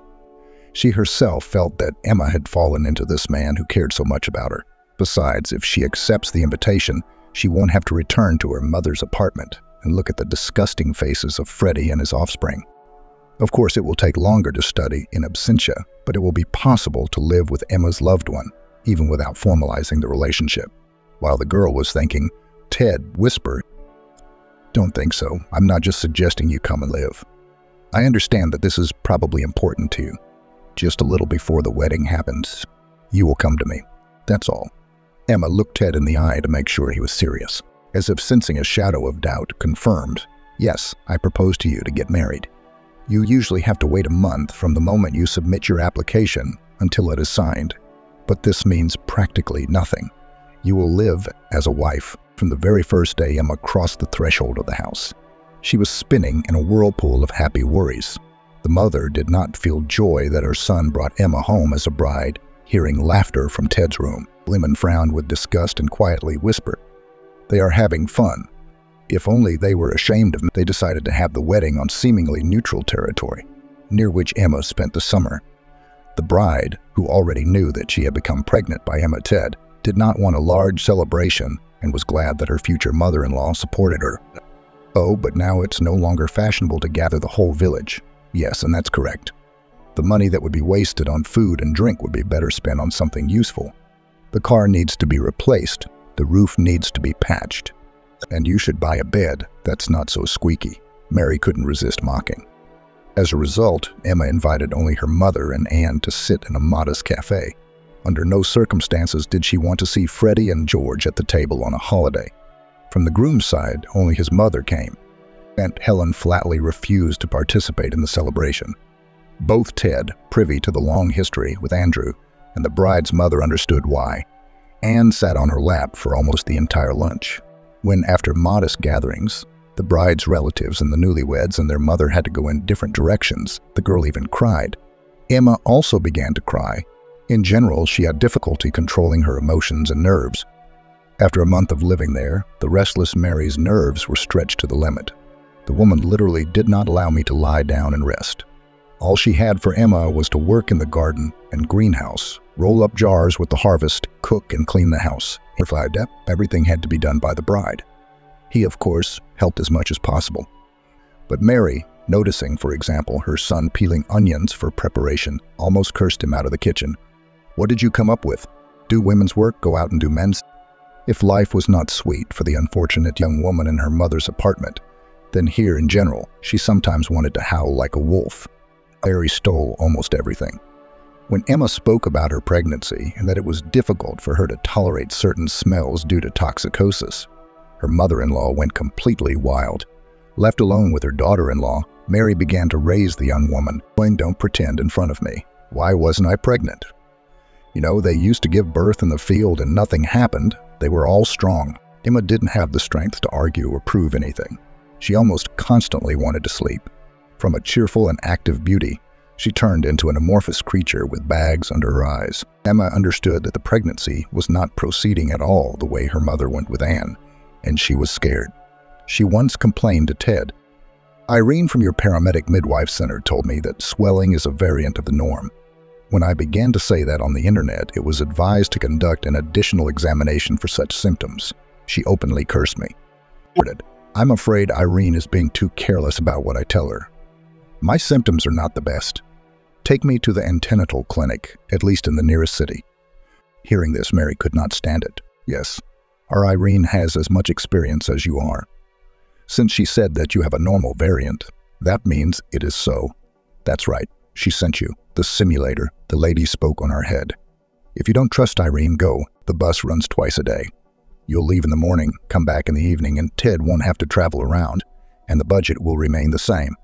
She herself felt that Emma had fallen into this man who cared so much about her. Besides, if she accepts the invitation, she won't have to return to her mother's apartment and look at the disgusting faces of Freddie and his offspring. Of course, it will take longer to study in absentia, but it will be possible to live with Emma's loved one, even without formalizing the relationship. While the girl was thinking, Ted whispered, "Don't think so. I'm not just suggesting you come and live. I understand that this is probably important to you. Just a little before the wedding happens, you will come to me. That's all." Emma looked Ted in the eye to make sure he was serious. As if sensing a shadow of doubt, confirmed, "Yes, I propose to you to get married. You usually have to wait a month from the moment you submit your application until it is signed. But this means practically nothing. You will live as a wife from the very first day Emma crossed the threshold of the house." She was spinning in a whirlpool of happy worries. The mother did not feel joy that her son brought Emma home as a bride, hearing laughter from Ted's room. Lemon frowned with disgust and quietly whispered, "They are having fun. If only they were ashamed of me." They decided to have the wedding on seemingly neutral territory, near which Emma spent the summer. The bride, who already knew that she had become pregnant by Emma Ted, did not want a large celebration and was glad that her future mother-in-law supported her. "Oh, but now it's no longer fashionable to gather the whole village." "Yes, and that's correct. The money that would be wasted on food and drink would be better spent on something useful. The car needs to be replaced, the roof needs to be patched, and you should buy a bed that's not so squeaky." Mary couldn't resist mocking. As a result, Emma invited only her mother and Anne to sit in a modest cafe. Under no circumstances did she want to see Freddie and George at the table on a holiday. From the groom's side, only his mother came. Aunt Helen flatly refused to participate in the celebration. Both Ted, privy to the long history with Andrew, and the bride's mother understood why. Anne sat on her lap for almost the entire lunch. When, after modest gatherings, the bride's relatives and the newlyweds and their mother had to go in different directions, the girl even cried. Emma also began to cry. In general, she had difficulty controlling her emotions and nerves. After a month of living there, the restless Mary's nerves were stretched to the limit. The woman literally did not allow me to lie down and rest. All she had for Emma was to work in the garden and greenhouse, roll up jars with the harvest, cook and clean the house. Everything had to be done by the bride. He, of course, helped as much as possible. But Mary, noticing, for example, her son peeling onions for preparation, almost cursed him out of the kitchen. "What did you come up with? Do women's work, go out and do men's?" If life was not sweet for the unfortunate young woman in her mother's apartment, then here in general, she sometimes wanted to howl like a wolf. Mary stole almost everything. When Emma spoke about her pregnancy and that it was difficult for her to tolerate certain smells due to toxicosis, her mother-in-law went completely wild. Left alone with her daughter-in-law, Mary began to raise the young woman. "Don't pretend in front of me. Why wasn't I pregnant? You know, they used to give birth in the field and nothing happened. They were all strong." Emma didn't have the strength to argue or prove anything. She almost constantly wanted to sleep. From a cheerful and active beauty, she turned into an amorphous creature with bags under her eyes. Emma understood that the pregnancy was not proceeding at all the way her mother went with Anne, and she was scared. She once complained to Ted, Irene from your paramedic midwife center told me that swelling is a variant of the norm. When I began to say that on the internet, it was advised to conduct an additional examination for such symptoms. She openly cursed me. I'm afraid Irene is being too careless about what I tell her. My symptoms are not the best. Take me to the antenatal clinic, at least in the nearest city. Hearing this, Mary could not stand it. Yes, our Irene has as much experience as you are. Since she said that you have a normal variant, that means it is so. That's right, she sent you. The simulator, the lady spoke on our head. If you don't trust Irene, go. The bus runs twice a day. You'll leave in the morning, come back in the evening, and Ted won't have to travel around, and the budget will remain the same.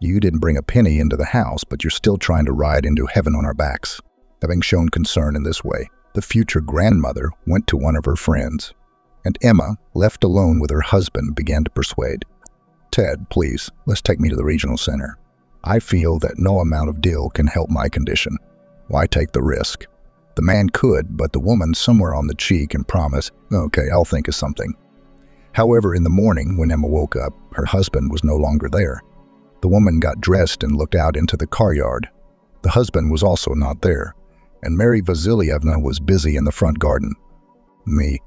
You didn't bring a penny into the house, but you're still trying to ride into heaven on our backs. Having shown concern in this way, the future grandmother went to one of her friends, and Emma, left alone with her husband, began to persuade. Ted, please, let's take me to the regional center. I feel that no amount of dill can help my condition. Why take the risk? The man could, but the woman somewhere on the cheek and promised, okay, I'll think of something. However, in the morning, when Emma woke up, her husband was no longer there. The woman got dressed and looked out into the car yard. The husband was also not there, and Mary Vasilievna was busy in the front garden. Me.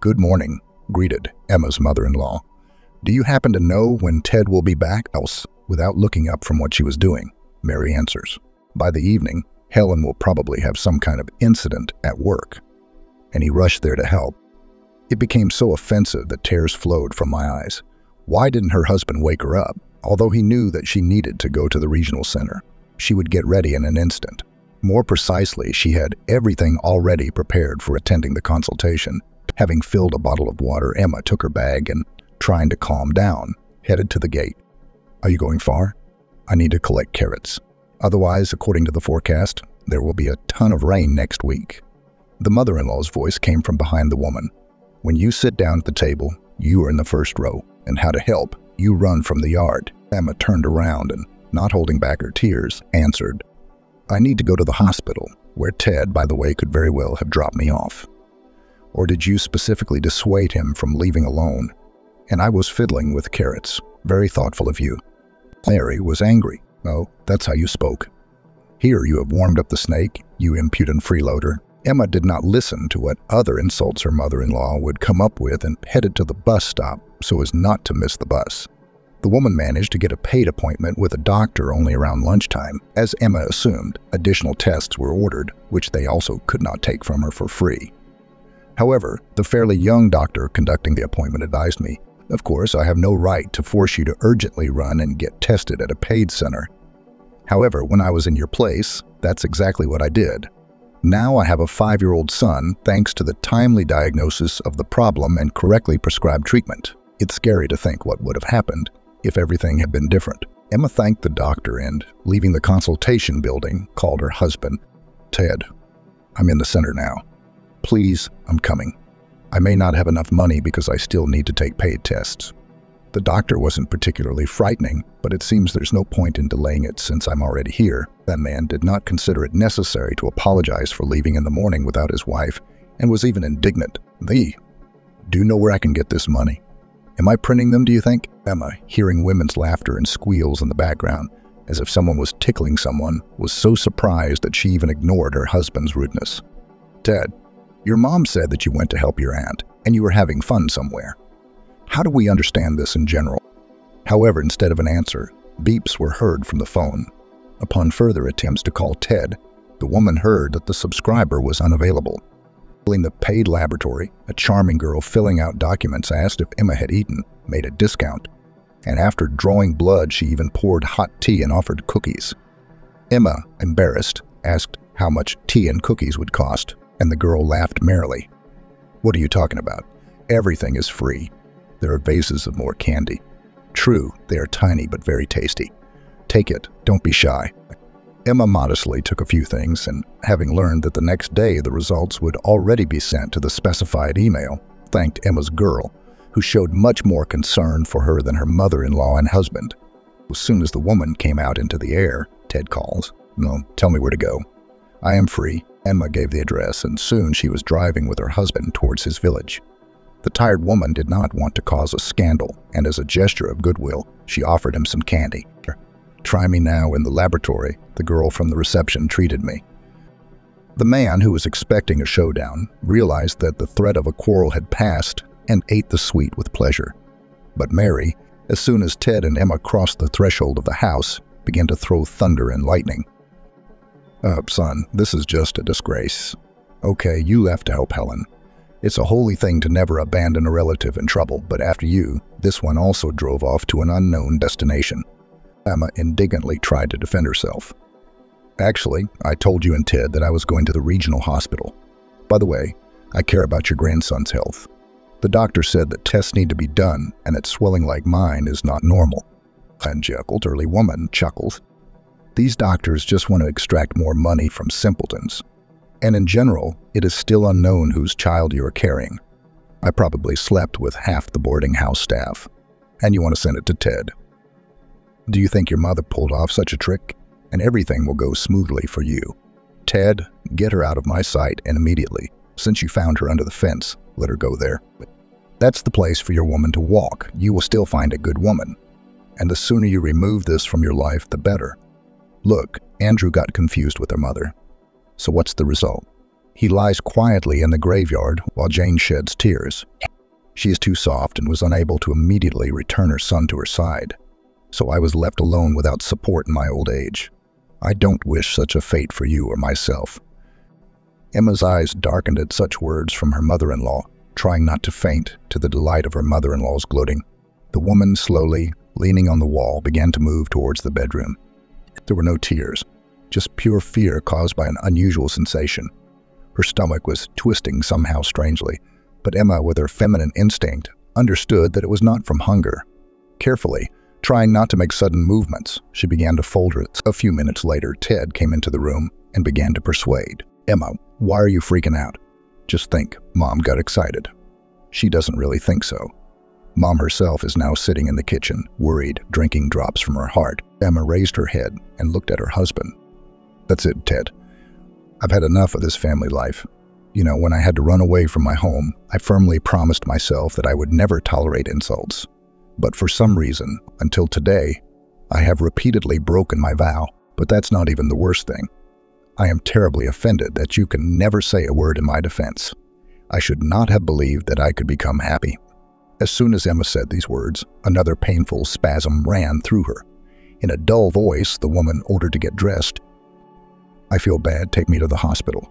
Good morning, greeted Emma's mother-in-law. Do you happen to know when Ted will be back? Else, without looking up from what she was doing, Mary answers. By the evening, Helen will probably have some kind of incident at work. And he rushed there to help. It became so offensive that tears flowed from my eyes. Why didn't her husband wake her up? Although he knew that she needed to go to the regional center, she would get ready in an instant. More precisely, she had everything already prepared for attending the consultation. Having filled a bottle of water, Emma took her bag and, trying to calm down, headed to the gate. Are you going far? I need to collect carrots. Otherwise, according to the forecast, there will be a ton of rain next week. The mother-in-law's voice came from behind the woman. When you sit down at the table, you are in the first row, and how to help, you run from the yard. Emma turned around and, not holding back her tears, answered, I need to go to the hospital, where Ted, by the way, could very well have dropped me off. Or did you specifically dissuade him from leaving alone? And I was fiddling with carrots. Very thoughtful of you. Mary was angry. Oh, that's how you spoke. Here you have warmed up the snake, you impudent freeloader. Emma did not listen to what other insults her mother-in-law would come up with and headed to the bus stop so as not to miss the bus. The woman managed to get a paid appointment with a doctor only around lunchtime. As Emma assumed, additional tests were ordered, which they also could not take from her for free. However, the fairly young doctor conducting the appointment advised me, of course, I have no right to force you to urgently run and get tested at a paid center. However, when I was in your place, that's exactly what I did. Now I have a 5-year-old son thanks to the timely diagnosis of the problem and correctly prescribed treatment. It's scary to think what would have happened if everything had been different. Emma thanked the doctor and, leaving the consultation building, called her husband. Ted, I'm in the center now. Please, I'm coming. I may not have enough money because I still need to take paid tests. The doctor wasn't particularly frightening, but it seems there's no point in delaying it since I'm already here. That man did not consider it necessary to apologize for leaving in the morning without his wife, and was even indignant. Do you know where I can get this money? Am I printing them, do you think? Emma, hearing women's laughter and squeals in the background, as if someone was tickling someone, was so surprised that she even ignored her husband's rudeness. Ted, your mom said that you went to help your aunt, and you were having fun somewhere. How do we understand this in general? However, instead of an answer, beeps were heard from the phone. Upon further attempts to call Ted, the woman heard that the subscriber was unavailable. In the paid laboratory, a charming girl filling out documents asked if Emma had eaten, made a discount, and after drawing blood, she even poured hot tea and offered cookies. Emma, embarrassed, asked how much tea and cookies would cost, and the girl laughed merrily. What are you talking about? Everything is free. There are vases of more candy. True, they are tiny but very tasty. Take it, don't be shy. Emma modestly took a few things, and having learned that the next day the results would already be sent to the specified email, thanked Emma's girl, who showed much more concern for her than her mother-in-law and husband. As soon as the woman came out into the air, Ted calls, "No, tell me where to go." "I am free." Emma gave the address, and soon she was driving with her husband towards his village. The tired woman did not want to cause a scandal, and as a gesture of goodwill, she offered him some candy. "Try me now in the laboratory," the girl from the reception treated me. The man, who was expecting a showdown, realized that the threat of a quarrel had passed and ate the sweet with pleasure. But Mary, as soon as Ted and Emma crossed the threshold of the house, began to throw thunder and lightning. Son, this is just a disgrace. Okay, you left to help Helen. It's a holy thing to never abandon a relative in trouble, but after you, this one also drove off to an unknown destination." Emma indignantly tried to defend herself. "Actually, I told you and Ted that I was going to the regional hospital. By the way, I care about your grandson's health. The doctor said that tests need to be done and that swelling like mine is not normal." And elderly woman chuckles. "These doctors just want to extract more money from simpletons. And in general, it is still unknown whose child you are carrying. I probably slept with half the boarding house staff. And you want to send it to Ted. Do you think your mother pulled off such a trick? And everything will go smoothly for you. Ted, get her out of my sight and immediately. Since you found her under the fence, let her go there. That's the place for your woman to walk. You will still find a good woman. And the sooner you remove this from your life, the better. Look, Andrew got confused with her mother. So what's the result? He lies quietly in the graveyard while Jane sheds tears. She is too soft and was unable to immediately return her son to her side. So I was left alone without support in my old age. I don't wish such a fate for you or myself." Emma's eyes darkened at such words from her mother-in-law, trying not to faint to the delight of her mother-in-law's gloating. The woman, slowly, leaning on the wall, began to move towards the bedroom. There were no tears, just pure fear caused by an unusual sensation. Her stomach was twisting somehow strangely, but Emma, with her feminine instinct, understood that it was not from hunger. Carefully, trying not to make sudden movements, she began to fold her. A few minutes later, Ted came into the room and began to persuade. "Emma, why are you freaking out? Just think, Mom got excited." She doesn't really think so. Mom herself is now sitting in the kitchen, worried, drinking drops from her heart. Emma raised her head and looked at her husband. "That's it, Ted. I've had enough of this family life. You know, when I had to run away from my home, I firmly promised myself that I would never tolerate insults. But for some reason, until today, I have repeatedly broken my vow. But that's not even the worst thing. I am terribly offended that you can never say a word in my defense. I should not have believed that I could become happy." As soon as Emma said these words, another painful spasm ran through her. In a dull voice, the woman ordered to get dressed. "I feel bad, take me to the hospital."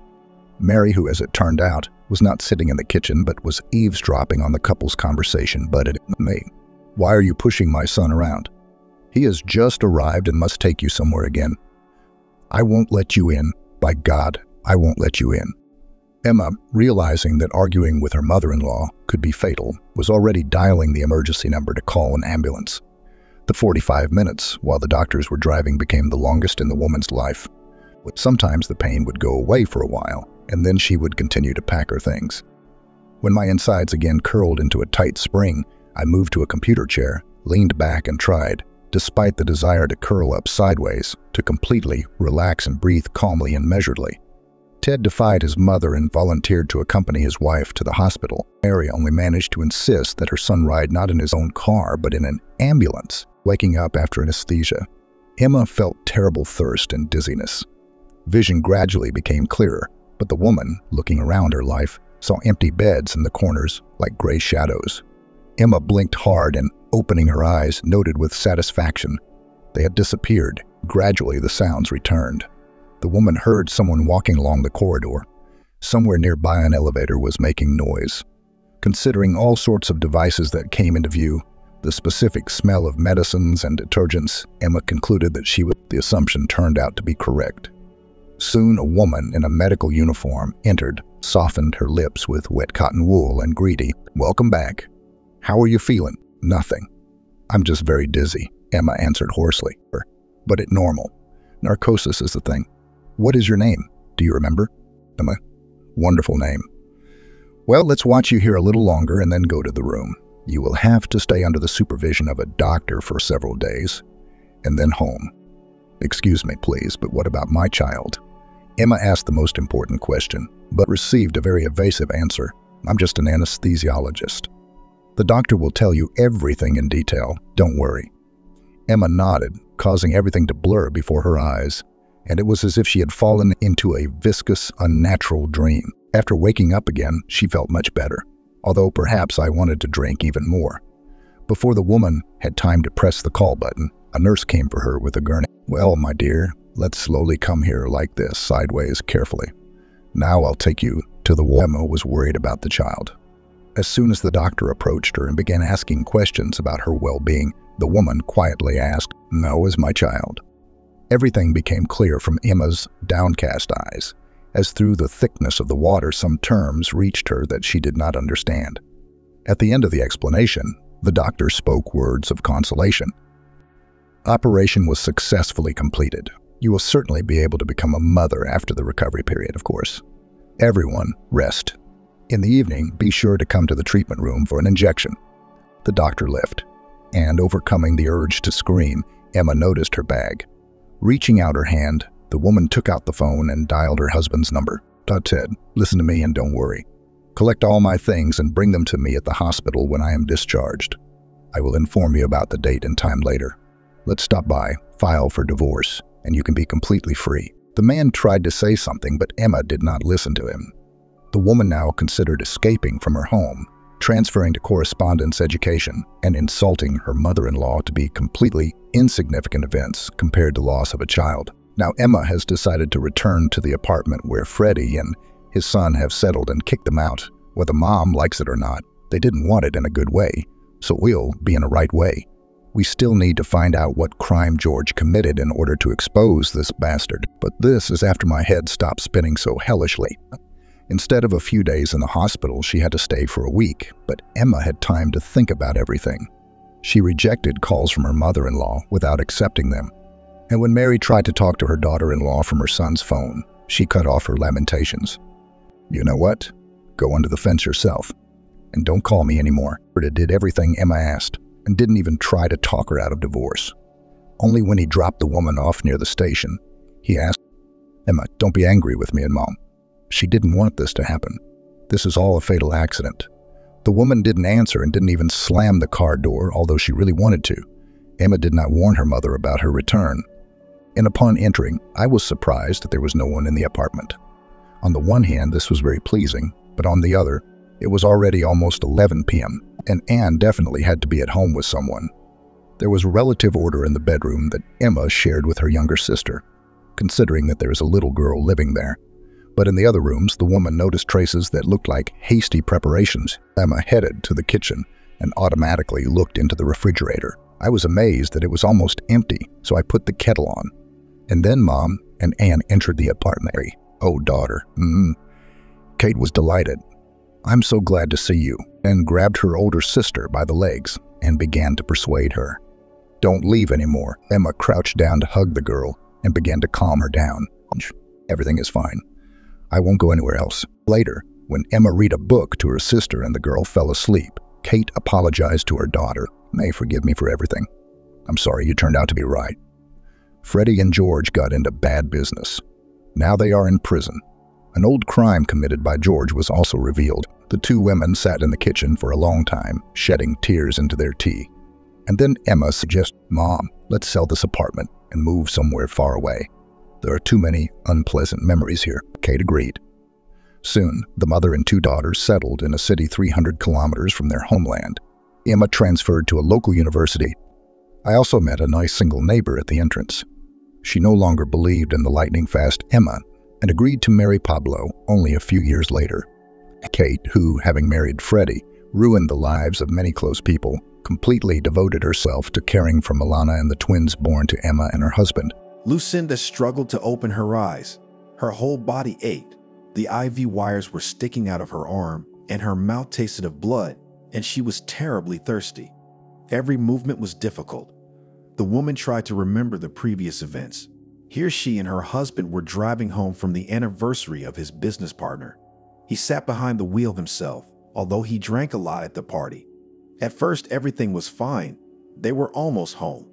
Mary, who, as it turned out, was not sitting in the kitchen but was eavesdropping on the couple's conversation, butted at me. "Why are you pushing my son around? He has just arrived and must take you somewhere again. I won't let you in. By God, I won't let you in." Emma, realizing that arguing with her mother-in-law could be fatal, was already dialing the emergency number to call an ambulance. The 45 minutes while the doctors were driving became the longest in the woman's life. Sometimes the pain would go away for a while, and then she would continue to pack her things. When my insides again curled into a tight spring, I moved to a computer chair, leaned back and tried, despite the desire to curl up sideways, to completely relax and breathe calmly and measuredly. Ted defied his mother and volunteered to accompany his wife to the hospital. Mary only managed to insist that her son ride not in his own car, but in an ambulance, waking up after anesthesia. Emma felt terrible thirst and dizziness. Vision gradually became clearer, but the woman, looking around her life, saw empty beds in the corners like gray shadows. Emma blinked hard and, opening her eyes, noted with satisfaction they had disappeared. Gradually, the sounds returned. The woman heard someone walking along the corridor. Somewhere nearby, an elevator was making noise. Considering all sorts of devices that came into view, the specific smell of medicines and detergents, Emma concluded that the assumption turned out to be correct. Soon, a woman in a medical uniform entered, softened her lips with wet cotton wool, and greedy. "Welcome back. How are you feeling?" "Nothing. I'm just very dizzy," Emma answered hoarsely. "But it's normal. Narcosis is the thing. What is your name? Do you remember?" "Emma." "Wonderful name. Well, let's watch you here a little longer and then go to the room. You will have to stay under the supervision of a doctor for several days, and then home." "Excuse me, please, but what about my child?" Emma asked the most important question, but received a very evasive answer. I'm just an anesthesiologist. The doctor will tell you everything in detail, don't worry. Emma nodded, causing everything to blur before her eyes, and it was as if she had fallen into a viscous, unnatural dream. After waking up again, she felt much better, although perhaps I wanted to drink even more. Before the woman had time to press the call button, a nurse came for her with a gurney. "Well, my dear, let's slowly come here like this, sideways, carefully. Now I'll take you to the ward." Emma was worried about the child. As soon as the doctor approached her and began asking questions about her well-being, the woman quietly asked, "How is my child?" Everything became clear from Emma's downcast eyes, as through the thickness of the water some terms reached her that she did not understand. At the end of the explanation, the doctor spoke words of consolation. "Operation was successfully completed. You will certainly be able to become a mother after the recovery period, of course. Everyone, rest. In the evening, be sure to come to the treatment room for an injection." The doctor left, and overcoming the urge to scream, Emma noticed her bag. Reaching out her hand, the woman took out the phone and dialed her husband's number. "Ted, listen to me and don't worry. Collect all my things and bring them to me at the hospital when I am discharged. I will inform you about the date and time later. Let's stop by, file for divorce, and you can be completely free." The man tried to say something, but Emma did not listen to him. The woman now considered escaping from her home, transferring to correspondence education, and insulting her mother-in-law to be completely insignificant events compared to loss of a child. Now Emma has decided to return to the apartment where Freddie and his son have settled and kicked them out. Whether mom likes it or not, they didn't want it in a good way, so we'll be in a right way. We still need to find out what crime George committed in order to expose this bastard. But this is after my head stopped spinning so hellishly. Instead of a few days in the hospital, she had to stay for a week, but Emma had time to think about everything. She rejected calls from her mother-in-law without accepting them. And when Mary tried to talk to her daughter-in-law from her son's phone, she cut off her lamentations. "You know what? Go under the fence yourself. And don't call me anymore." He did everything Emma asked, and didn't even try to talk her out of divorce. Only when he dropped the woman off near the station, he asked, "Emma, don't be angry with me and Mom. She didn't want this to happen. This is all a fatal accident." The woman didn't answer and didn't even slam the car door, although she really wanted to. Emma did not warn her mother about her return. And upon entering, I was surprised that there was no one in the apartment. On the one hand, this was very pleasing, but on the other, it was already almost 11 p.m., and Anne definitely had to be at home with someone. There was relative order in the bedroom that Emma shared with her younger sister, considering that there is a little girl living there. But in the other rooms, the woman noticed traces that looked like hasty preparations. Emma headed to the kitchen and automatically looked into the refrigerator. I was amazed that it was almost empty, so I put the kettle on. And then Mom and Anne entered the apartment. "Oh, daughter." Kate was delighted. "I'm so glad to see you," and grabbed her older sister by the legs and began to persuade her. "Don't leave anymore." Emma crouched down to hug the girl and began to calm her down. "Everything is fine. I won't go anywhere else." Later, when Emma read a book to her sister and the girl fell asleep, Kate apologized to her daughter. "May forgive me for everything. I'm sorry, you turned out to be right." Freddie and George got into bad business. Now they are in prison. An old crime committed by George was also revealed. The two women sat in the kitchen for a long time, shedding tears into their tea. And then Emma suggested, "Mom, let's sell this apartment and move somewhere far away. There are too many unpleasant memories here." Kate agreed. Soon, the mother and two daughters settled in a city 300 kilometers from their homeland. Emma transferred to a local university. I also met a nice single neighbor at the entrance. She no longer believed in the lightning-fast Emma and agreed to marry Pablo only a few years later. Kate, who, having married Freddie, ruined the lives of many close people, completely devoted herself to caring for Milana and the twins born to Emma and her husband. Lucinda struggled to open her eyes. Her whole body ached. The IV wires were sticking out of her arm, and her mouth tasted of blood, and she was terribly thirsty. Every movement was difficult. The woman tried to remember the previous events. Here she and her husband were driving home from the anniversary of his business partner. He sat behind the wheel himself, although he drank a lot at the party. At first, everything was fine. They were almost home.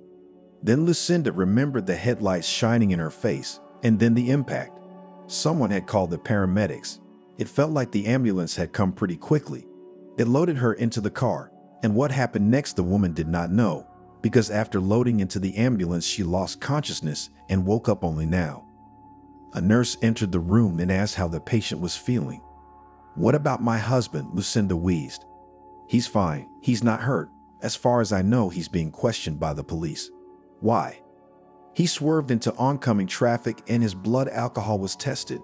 Then Lucinda remembered the headlights shining in her face, and then the impact. Someone had called the paramedics. It felt like the ambulance had come pretty quickly. It loaded her into the car, and what happened next the woman did not know, because after loading into the ambulance she lost consciousness and woke up only now. A nurse entered the room and asked how the patient was feeling. "What about my husband?" Lucinda wheezed. "He's fine. He's not hurt. As far as I know, he's being questioned by the police." "Why?" "He swerved into oncoming traffic and his blood alcohol was tested.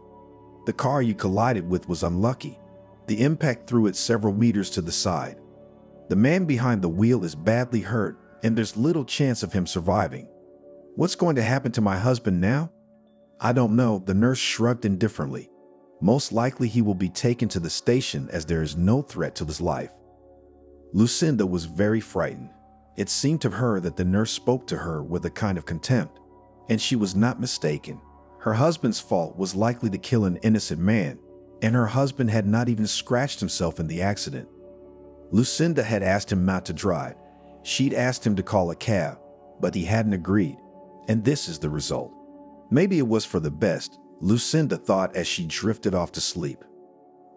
The car you collided with was unlucky. The impact threw it several meters to the side. The man behind the wheel is badly hurt and there's little chance of him surviving." "What's going to happen to my husband now?" "I don't know," the nurse shrugged indifferently. "Most likely he will be taken to the station as there is no threat to his life." Lucinda was very frightened. It seemed to her that the nurse spoke to her with a kind of contempt, and she was not mistaken. Her husband's fault was likely to kill an innocent man, and her husband had not even scratched himself in the accident. Lucinda had asked him not to drive. She'd asked him to call a cab, but he hadn't agreed, and this is the result. Maybe it was for the best, Lucinda thought as she drifted off to sleep.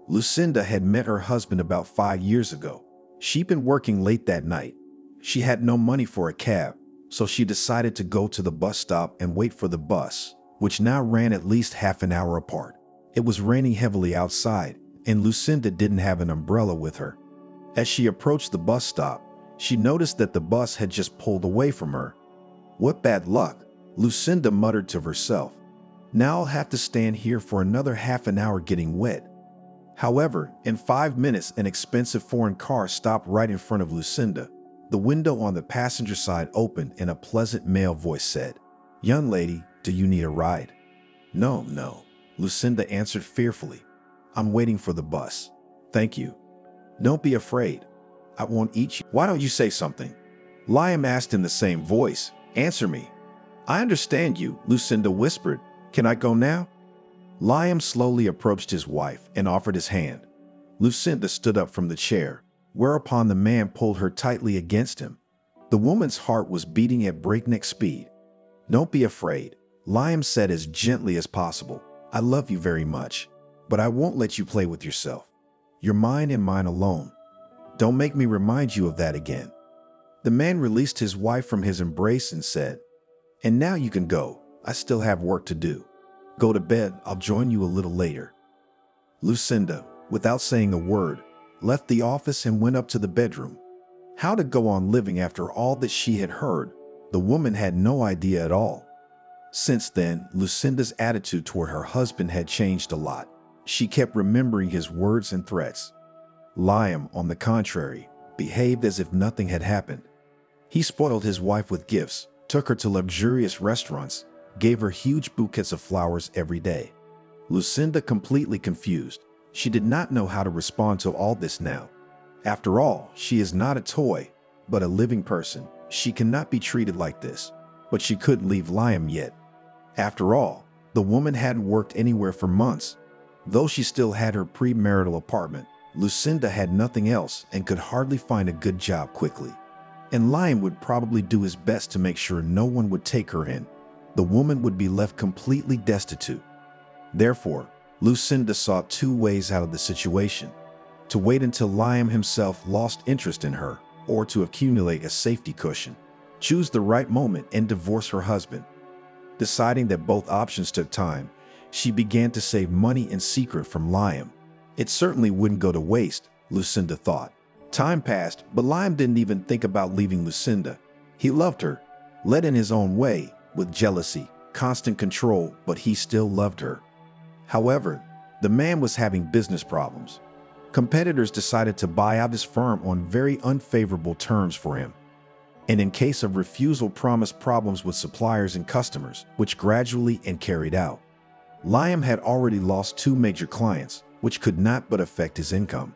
Lucinda had met her husband about 5 years ago. She'd been working late that night. She had no money for a cab, so she decided to go to the bus stop and wait for the bus, which now ran at least half an hour apart. It was raining heavily outside, and Lucinda didn't have an umbrella with her. As she approached the bus stop, she noticed that the bus had just pulled away from her. "What bad luck," Lucinda muttered to herself. "Now I'll have to stand here for another half an hour getting wet." However, in 5 minutes, an expensive foreign car stopped right in front of Lucinda. The window on the passenger side opened and a pleasant male voice said, "Young lady, do you need a ride?" No, Lucinda answered fearfully. "I'm waiting for the bus. Thank you." "Don't be afraid. I won't eat you." "Why don't you say something?" Liam asked in the same voice. "Answer me." "I understand you," Lucinda whispered. "Can I go now?" Liam slowly approached his wife and offered his hand. Lucinda stood up from the chair, whereupon the man pulled her tightly against him. The woman's heart was beating at breakneck speed. "Don't be afraid," Liam said as gently as possible. "I love you very much, but I won't let you play with yourself. You're mine and mine alone. Don't make me remind you of that again." The man released his wife from his embrace and said, "And now you can go. I still have work to do. Go to bed. I'll join you a little later." Lucinda, without saying a word, left the office and went up to the bedroom. How to go on living after all that she had heard, the woman had no idea at all. Since then, Lucinda's attitude toward her husband had changed a lot. She kept remembering his words and threats. Liam, on the contrary, behaved as if nothing had happened. He spoiled his wife with gifts, took her to luxurious restaurants, gave her huge bouquets of flowers every day. Lucinda, completely confused, she did not know how to respond to all this now. After all, she is not a toy, but a living person. She cannot be treated like this. But she couldn't leave Liam yet. After all, the woman hadn't worked anywhere for months. Though she still had her premarital apartment, Lucinda had nothing else and could hardly find a good job quickly. And Liam would probably do his best to make sure no one would take her in. The woman would be left completely destitute. Therefore, Lucinda saw 2 ways out of the situation: to wait until Liam himself lost interest in her, or to accumulate a safety cushion, choose the right moment and divorce her husband. Deciding that both options took time, she began to save money in secret from Liam. It certainly wouldn't go to waste, Lucinda thought. Time passed, but Liam didn't even think about leaving Lucinda. He loved her, led in his own way, with jealousy, constant control, but he still loved her. However, the man was having business problems. Competitors decided to buy out his firm on very unfavorable terms for him. And in case of refusal, promised problems with suppliers and customers, which gradually and carried out. Liam had already lost 2 major clients, which could not but affect his income.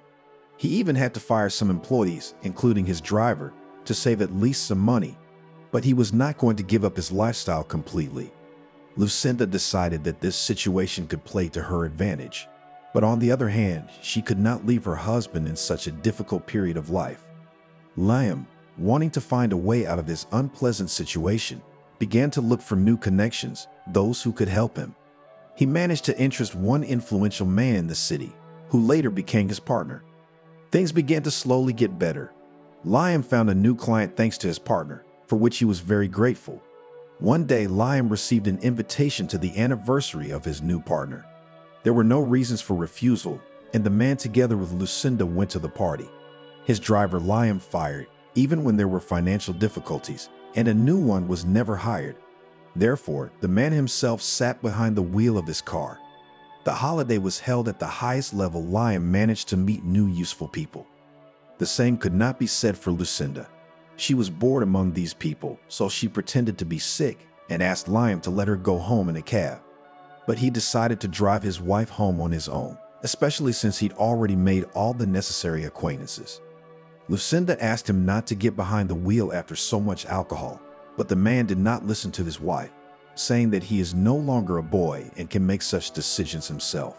He even had to fire some employees, including his driver, to save at least some money. But he was not going to give up his lifestyle completely. Lucinda decided that this situation could play to her advantage. But on the other hand, she could not leave her husband in such a difficult period of life. Liam, wanting to find a way out of this unpleasant situation, began to look for new connections, those who could help him. He managed to interest one influential man in the city, who later became his partner. Things began to slowly get better. Liam found a new client thanks to his partner, for which he was very grateful. One day, Liam received an invitation to the anniversary of his new partner. There were no reasons for refusal, and the man together with Lucinda went to the party. His driver Liam fired, even when there were financial difficulties, and a new one was never hired. Therefore, the man himself sat behind the wheel of his car. The holiday was held at the highest level. Liam managed to meet new useful people. The same could not be said for Lucinda. She was bored among these people, so she pretended to be sick and asked Liam to let her go home in a cab. But he decided to drive his wife home on his own, especially since he'd already made all the necessary acquaintances. Lucinda asked him not to get behind the wheel after so much alcohol, but the man did not listen to his wife, saying that he is no longer a boy and can make such decisions himself.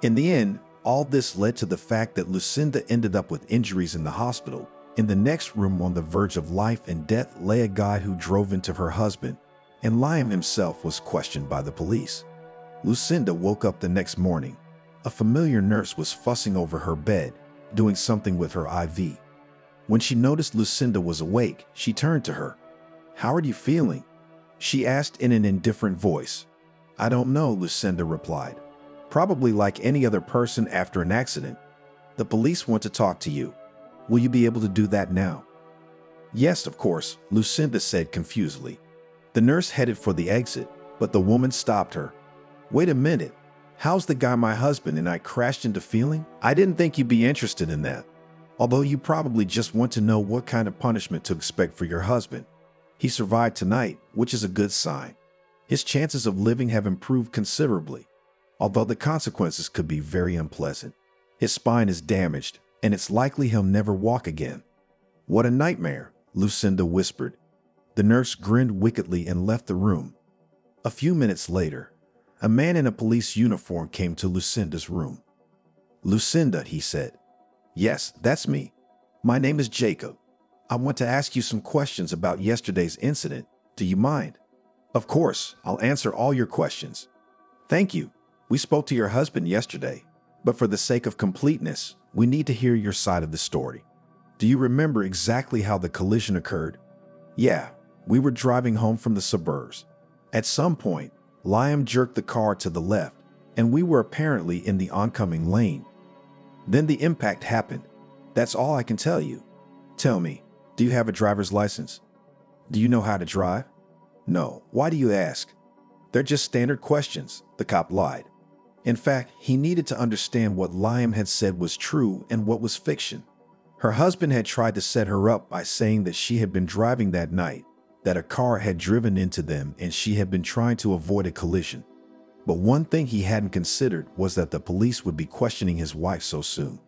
In the end, all this led to the fact that Lucinda ended up with injuries in the hospital. In the next room, on the verge of life and death, lay a guy who drove into her husband, and Liam himself was questioned by the police. Lucinda woke up the next morning. A familiar nurse was fussing over her bed, doing something with her IV. When she noticed Lucinda was awake, she turned to her. "How are you feeling?" she asked in an indifferent voice. "I don't know," Lucinda replied. "Probably like any other person after an accident. The police want to talk to you. Will you be able to do that now?" "Yes, of course," Lucinda said confusedly. The nurse headed for the exit, but the woman stopped her. "Wait a minute. How's the guy my husband and I crashed into feeling? I didn't think you'd be interested in that. Although you probably just want to know what kind of punishment to expect for your husband. He survived tonight, which is a good sign. His chances of living have improved considerably, although the consequences could be very unpleasant. His spine is damaged, and it's likely he'll never walk again." "What a nightmare," Lucinda whispered. The nurse grinned wickedly and left the room. A few minutes later, a man in a police uniform came to Lucinda's room. "Lucinda," he said. "Yes, that's me. My name is Jacob. I want to ask you some questions about yesterday's incident. Do you mind?" "Of course, I'll answer all your questions." "Thank you. We spoke to your husband yesterday, but for the sake of completeness, we need to hear your side of the story. Do you remember exactly how the collision occurred?" "Yeah, we were driving home from the suburbs. At some point, Liam jerked the car to the left, and we were apparently in the oncoming lane. Then the impact happened. That's all I can tell you. Tell me, do you have a driver's license? Do you know how to drive?" "No. Why do you ask?" "They're just standard questions," the cop lied. In fact, he needed to understand what Liam had said was true and what was fiction. Her husband had tried to set her up by saying that she had been driving that night, that a car had driven into them, and she had been trying to avoid a collision. But one thing he hadn't considered was that the police would be questioning his wife so soon.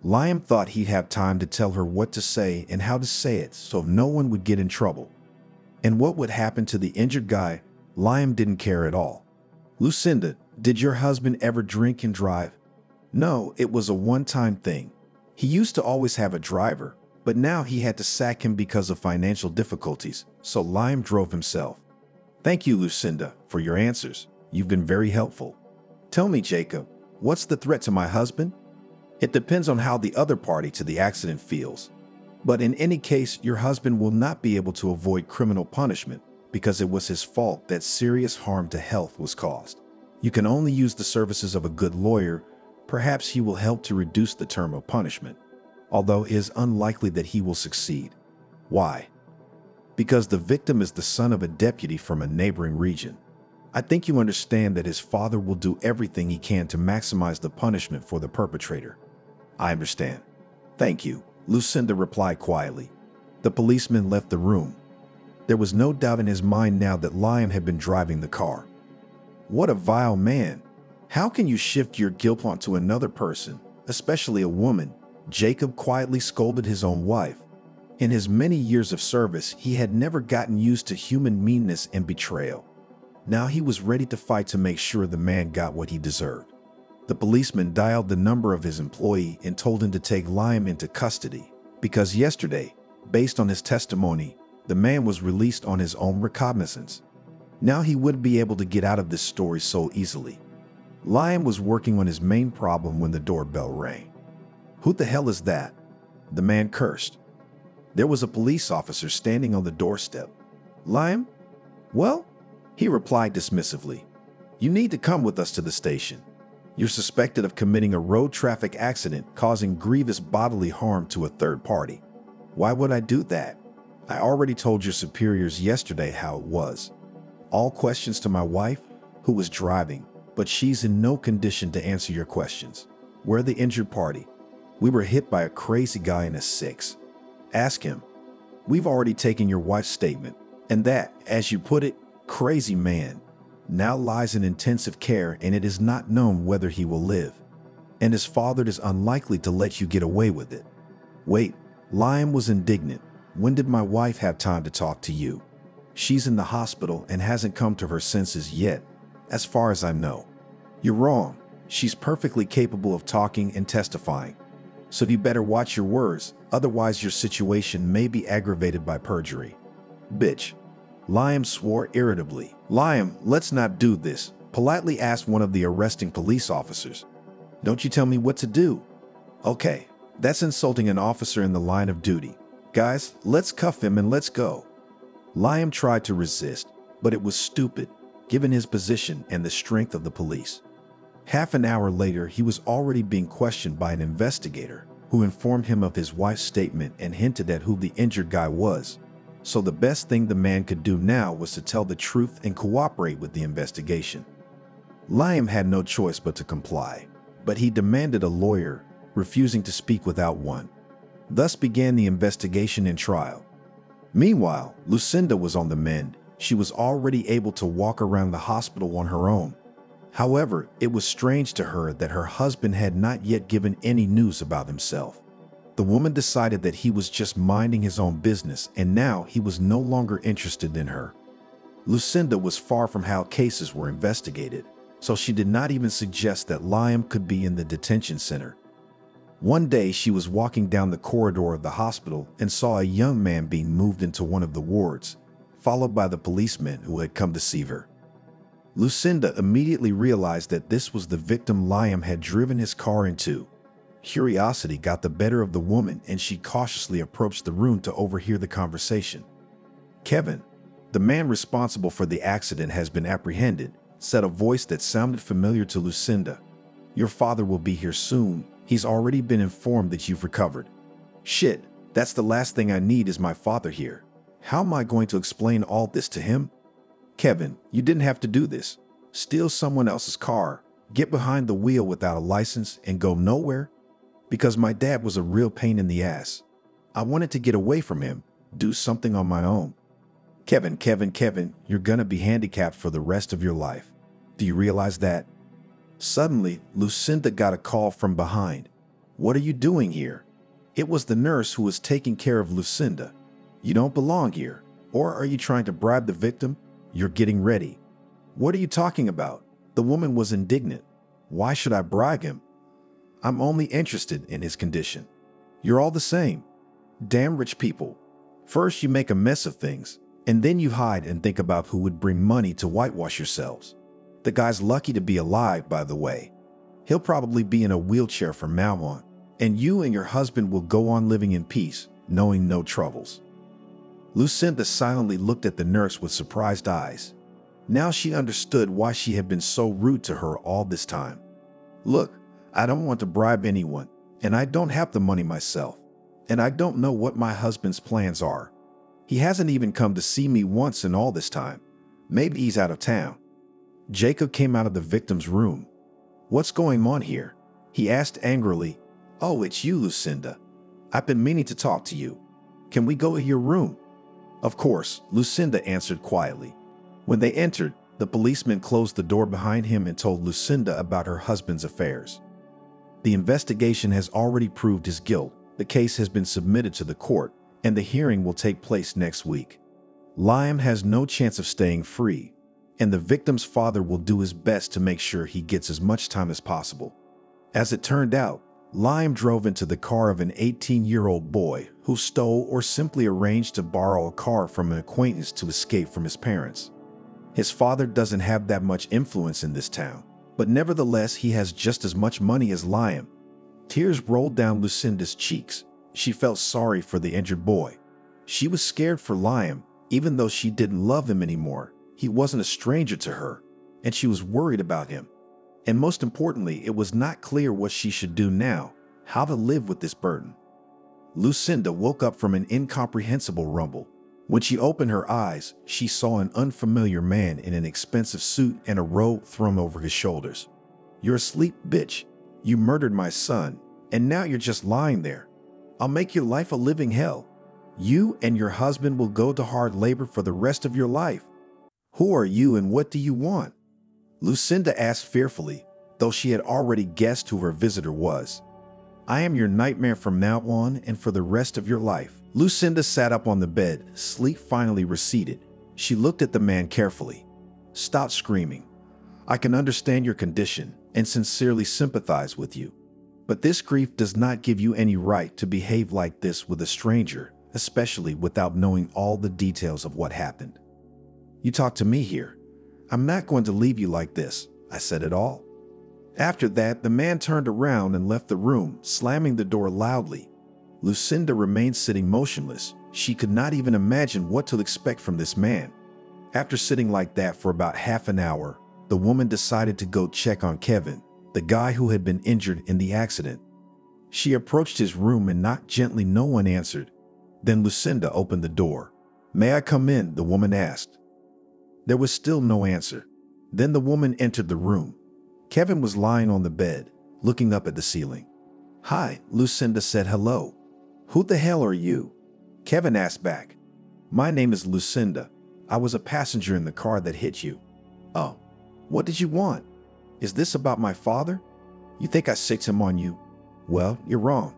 Liam thought he'd have time to tell her what to say and how to say it so no one would get in trouble. And what would happen to the injured guy, Liam didn't care at all. "Lucinda, did your husband ever drink and drive?" "No, it was a one-time thing. He used to always have a driver, but now he had to sack him because of financial difficulties, so Liam drove himself." "Thank you, Lucinda, for your answers. You've been very helpful. Tell me, Jacob, what's the threat to my husband?" "It depends on how the other party to the accident feels. But in any case, your husband will not be able to avoid criminal punishment because it was his fault that serious harm to health was caused. You can only use the services of a good lawyer. Perhaps he will help to reduce the term of punishment, although it is unlikely that he will succeed." "Why?" "Because the victim is the son of a deputy from a neighboring region. I think you understand that his father will do everything he can to maximize the punishment for the perpetrator." "I understand. Thank you," Lucinda replied quietly. The policeman left the room. There was no doubt in his mind now that Liam had been driving the car. "What a vile man. How can you shift your guilt onto another person, especially a woman?" Jacob quietly scolded his own wife. In his many years of service, he had never gotten used to human meanness and betrayal. Now he was ready to fight to make sure the man got what he deserved. The policeman dialed the number of his employee and told him to take Liam into custody, because yesterday, based on his testimony, the man was released on his own recognizance. Now he wouldn't be able to get out of this story so easily. Liam was working on his main problem when the doorbell rang. "Who the hell is that?" the man cursed. There was a police officer standing on the doorstep. "Liam? Well," he replied dismissively, "you need to come with us to the station. You're suspected of committing a road traffic accident causing grievous bodily harm to a third party." "Why would I do that? I already told your superiors yesterday how it was." All questions to my wife, who was driving, but she's in no condition to answer your questions. "We're the injured party. We were hit by a crazy guy in a six. Ask him. We've already taken your wife's statement, and that, as you put it, crazy man now lies in intensive care, and it is not known whether he will live. And his father is unlikely to let you get away with it." "Wait," Liam was indignant. "When did my wife have time to talk to you? She's in the hospital and hasn't come to her senses yet, as far as I know." "You're wrong. She's perfectly capable of talking and testifying. So you better watch your words, otherwise your situation may be aggravated by perjury." "Bitch." Liam swore irritably. "Liam, let's not do this," politely asked one of the arresting police officers. "Don't you tell me what to do." "Okay, that's insulting an officer in the line of duty. Guys, let's cuff him and let's go." Liam tried to resist, but it was stupid, given his position and the strength of the police. Half an hour later, he was already being questioned by an investigator who informed him of his wife's statement and hinted at who the injured guy was. So the best thing the man could do now was to tell the truth and cooperate with the investigation. Liam had no choice but to comply, but he demanded a lawyer, refusing to speak without one. Thus began the investigation and trial. Meanwhile, Lucinda was on the mend. She was already able to walk around the hospital on her own. However, it was strange to her that her husband had not yet given any news about himself. The woman decided that he was just minding his own business, and now he was no longer interested in her. Lucinda was far from how cases were investigated, so she did not even suggest that Liam could be in the detention center. One day, she was walking down the corridor of the hospital and saw a young man being moved into one of the wards, followed by the policeman who had come to see her. Lucinda immediately realized that this was the victim Liam had driven his car into. Curiosity got the better of the woman, and she cautiously approached the room to overhear the conversation. "Kevin, the man responsible for the accident has been apprehended," said a voice that sounded familiar to Lucinda. "Your father will be here soon. He's already been informed that you've recovered." "Shit, that's the last thing I need is my father here. How am I going to explain all this to him?" "Kevin, you didn't have to do this. Steal someone else's car, get behind the wheel without a license, and go nowhere? Because my dad was a real pain in the ass. I wanted to get away from him, do something on my own." Kevin, you're gonna be handicapped for the rest of your life. Do you realize that?" Suddenly, Lucinda got a call from behind. "What are you doing here?" It was the nurse who was taking care of Lucinda. "You don't belong here. Or are you trying to bribe the victim? You're getting ready." "What are you talking about?" The woman was indignant. "Why should I bribe him? I'm only interested in his condition. You're all the same. Damn rich people. First you make a mess of things, and then you hide and think about who would bring money to whitewash yourselves. The guy's lucky to be alive, by the way. He'll probably be in a wheelchair from now on, and you and your husband will go on living in peace, knowing no troubles." Lucinda silently looked at the nurse with surprised eyes. Now she understood why she had been so rude to her all this time. "Look, I don't want to bribe anyone, and I don't have the money myself, and I don't know what my husband's plans are. He hasn't even come to see me once in all this time. Maybe he's out of town." Jacob came out of the victim's room. "What's going on here?" he asked angrily. "Oh, it's you, Lucinda. I've been meaning to talk to you. Can we go to your room?" "Of course," Lucinda answered quietly. When they entered, the policeman closed the door behind him and told Lucinda about her husband's affairs. "The investigation has already proved his guilt. The case has been submitted to the court, and the hearing will take place next week. Liam has no chance of staying free, and the victim's father will do his best to make sure he gets as much time as possible." As it turned out, Liam drove into the car of an 18-year-old boy who stole or simply arranged to borrow a car from an acquaintance to escape from his parents. His father doesn't have that much influence in this town, But nevertheless, he has just as much money as Liam. Tears rolled down Lucinda's cheeks. She felt sorry for the injured boy. She was scared for Liam, even though she didn't love him anymore. He wasn't a stranger to her, and she was worried about him. And most importantly, it was not clear what she should do now, how to live with this burden. Lucinda woke up from an incomprehensible rumble. When she opened her eyes, she saw an unfamiliar man in an expensive suit and a robe thrown over his shoulders. "You're asleep, bitch. You murdered my son, and now you're just lying there. I'll make your life a living hell. You and your husband will go to hard labor for the rest of your life. Who are you and what do you want?" Lucinda asked fearfully, though she had already guessed who her visitor was. "I am your nightmare from now on and for the rest of your life." Lucinda sat up on the bed, sleep finally receded. She looked at the man carefully. "Stop screaming. I can understand your condition and sincerely sympathize with you. But this grief does not give you any right to behave like this with a stranger, especially without knowing all the details of what happened. You talk to me here. I'm not going to leave you like this. I said it all." After that, the man turned around and left the room, slamming the door loudly. Lucinda remained sitting motionless. She could not even imagine what to expect from this man. After sitting like that for about half an hour, the woman decided to go check on Kevin, the guy who had been injured in the accident. She approached his room and knocked gently. No one answered. Then Lucinda opened the door. "May I come in?" the woman asked. There was still no answer. Then the woman entered the room. Kevin was lying on the bed, looking up at the ceiling. "Hi," Lucinda said. "Hello. Who the hell are you?" Kevin asked back. "My name is Lucinda. I was a passenger in the car that hit you." "Oh, what did you want? Is this about my father? You think I sicked him on you? Well, you're wrong.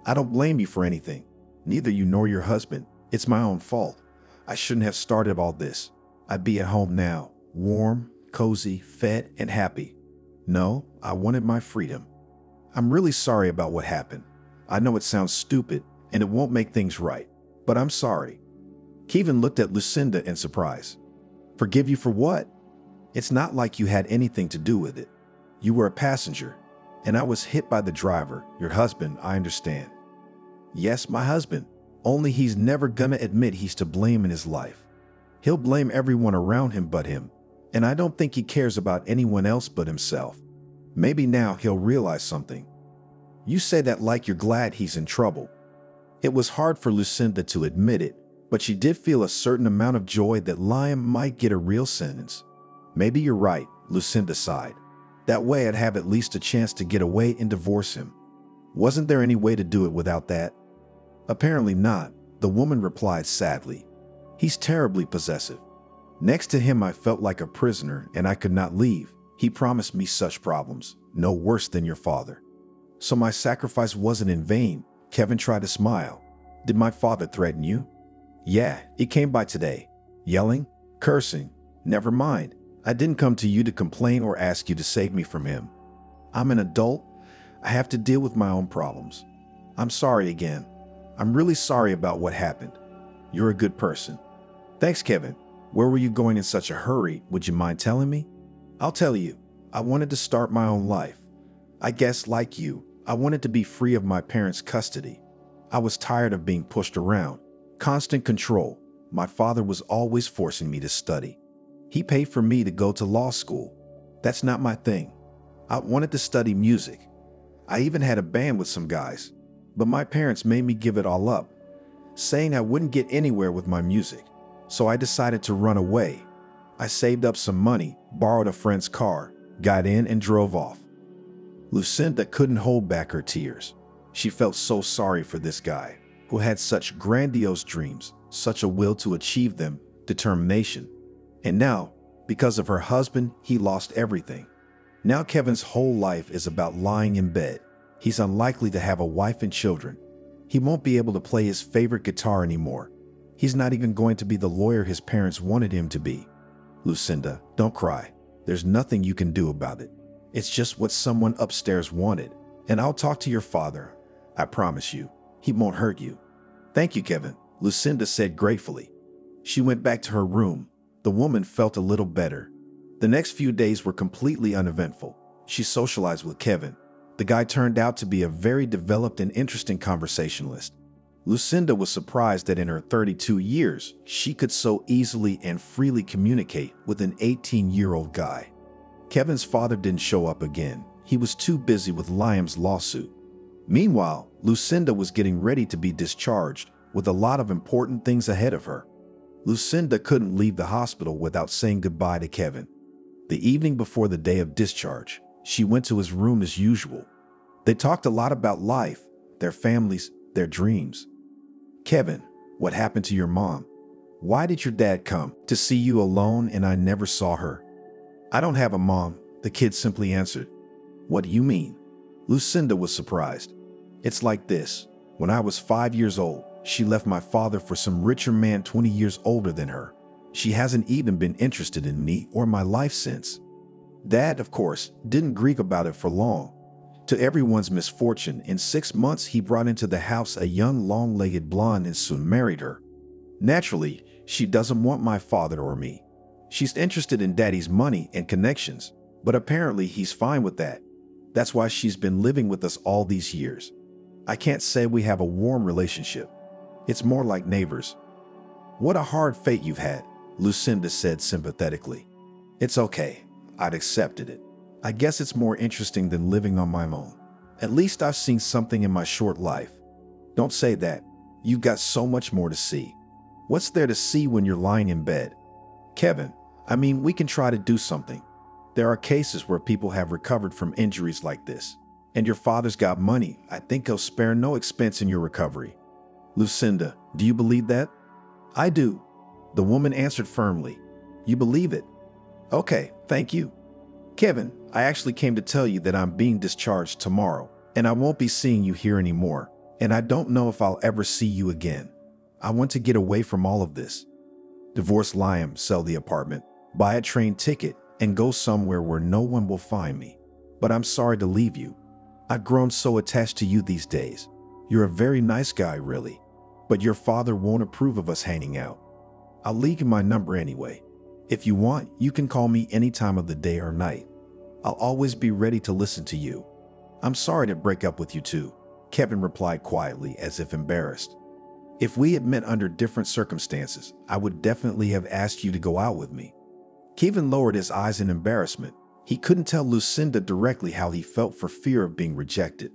I don't blame you for anything. Neither you nor your husband. It's my own fault. I shouldn't have started all this. I'd be at home now, warm, cozy, fed, and happy. No, I wanted my freedom. I'm really sorry about what happened. I know it sounds stupid, and it won't make things right, but I'm sorry." Kevin looked at Lucinda in surprise. "Forgive you for what? It's not like you had anything to do with it. You were a passenger, and I was hit by the driver, your husband, I understand." "Yes, my husband, only he's never gonna admit he's to blame in his life. He'll blame everyone around him but him, and I don't think he cares about anyone else but himself. Maybe now he'll realize something." "You say that like you're glad he's in trouble." It was hard for Lucinda to admit it, but she did feel a certain amount of joy that Liam might get a real sentence. "Maybe you're right," Lucinda sighed. "That way I'd have at least a chance to get away and divorce him. Wasn't there any way to do it without that?" "Apparently not," the woman replied sadly. "He's terribly possessive. Next to him I felt like a prisoner and I could not leave. He promised me such problems, no worse than your father. So my sacrifice wasn't in vain." Kevin tried to smile. "Did my father threaten you?" "Yeah, he came by today. Yelling, cursing. Never mind. I didn't come to you to complain or ask you to save me from him. I'm an adult. I have to deal with my own problems. I'm sorry again. I'm really sorry about what happened. You're a good person." "Thanks, Kevin. Where were you going in such a hurry? Would you mind telling me?" "I'll tell you. I wanted to start my own life. I guess, like you, I wanted to be free of my parents' custody. I was tired of being pushed around. Constant control. My father was always forcing me to study. He paid for me to go to law school. That's not my thing. I wanted to study music. I even had a band with some guys, but my parents made me give it all up, saying I wouldn't get anywhere with my music. So I decided to run away. I saved up some money, borrowed a friend's car, got in and drove off." Lucinda couldn't hold back her tears. She felt so sorry for this guy, who had such grandiose dreams, such a will to achieve them, determination. And now, because of her husband, he lost everything. Now Kevin's whole life is about lying in bed. He's unlikely to have a wife and children. He won't be able to play his favorite guitar anymore. He's not even going to be the lawyer his parents wanted him to be. "Lucinda, don't cry. There's nothing you can do about it. It's just what someone upstairs wanted. And I'll talk to your father. I promise you, he won't hurt you." "Thank you, Kevin," Lucinda said gratefully. She went back to her room. The woman felt a little better. The next few days were completely uneventful. She socialized with Kevin. The guy turned out to be a very developed and interesting conversationalist. Lucinda was surprised that in her 32 years, she could so easily and freely communicate with an 18-year-old guy. Kevin's father didn't show up again. He was too busy with Liam's lawsuit. Meanwhile, Lucinda was getting ready to be discharged with a lot of important things ahead of her. Lucinda couldn't leave the hospital without saying goodbye to Kevin. The evening before the day of discharge, she went to his room as usual. They talked a lot about life, their families, their dreams. "Kevin, what happened to your mom? Why did your dad come to see you alone and I never saw her?" "I don't have a mom," the kid simply answered. "What do you mean?" Lucinda was surprised. "It's like this. When I was 5 years old, she left my father for some richer man 20 years older than her. She hasn't even been interested in me or my life since." Dad, of course, didn't greek about it for long. To everyone's misfortune, in 6 months he brought into the house a young long-legged blonde and soon married her. Naturally, she doesn't want my father or me. She's interested in Daddy's money and connections, but apparently he's fine with that. That's why she's been living with us all these years. I can't say we have a warm relationship. It's more like neighbors. "What a hard fate you've had," Lucinda said sympathetically. "It's okay. I'd accepted it. I guess it's more interesting than living on my own. At least I've seen something in my short life." "Don't say that. You've got so much more to see." "What's there to see when you're lying in bed?" "Kevin, we can try to do something. There are cases where people have recovered from injuries like this. And your father's got money. I think he'll spare no expense in your recovery." "Lucinda, do you believe that?" "I do," the woman answered firmly. "You believe it? Okay, thank you. Kevin, I actually came to tell you that I'm being discharged tomorrow, and I won't be seeing you here anymore, and I don't know if I'll ever see you again. I want to get away from all of this. Divorce Liam, sell the apartment, buy a train ticket, and go somewhere where no one will find me. But I'm sorry to leave you. I've grown so attached to you these days. You're a very nice guy, really. But your father won't approve of us hanging out. I'll leave you my number anyway. If you want, you can call me any time of the day or night. I'll always be ready to listen to you. I'm sorry to break up with you too," Kevin replied quietly as if embarrassed. "If we had met under different circumstances, I would definitely have asked you to go out with me." Kevin lowered his eyes in embarrassment. He couldn't tell Lucinda directly how he felt for fear of being rejected.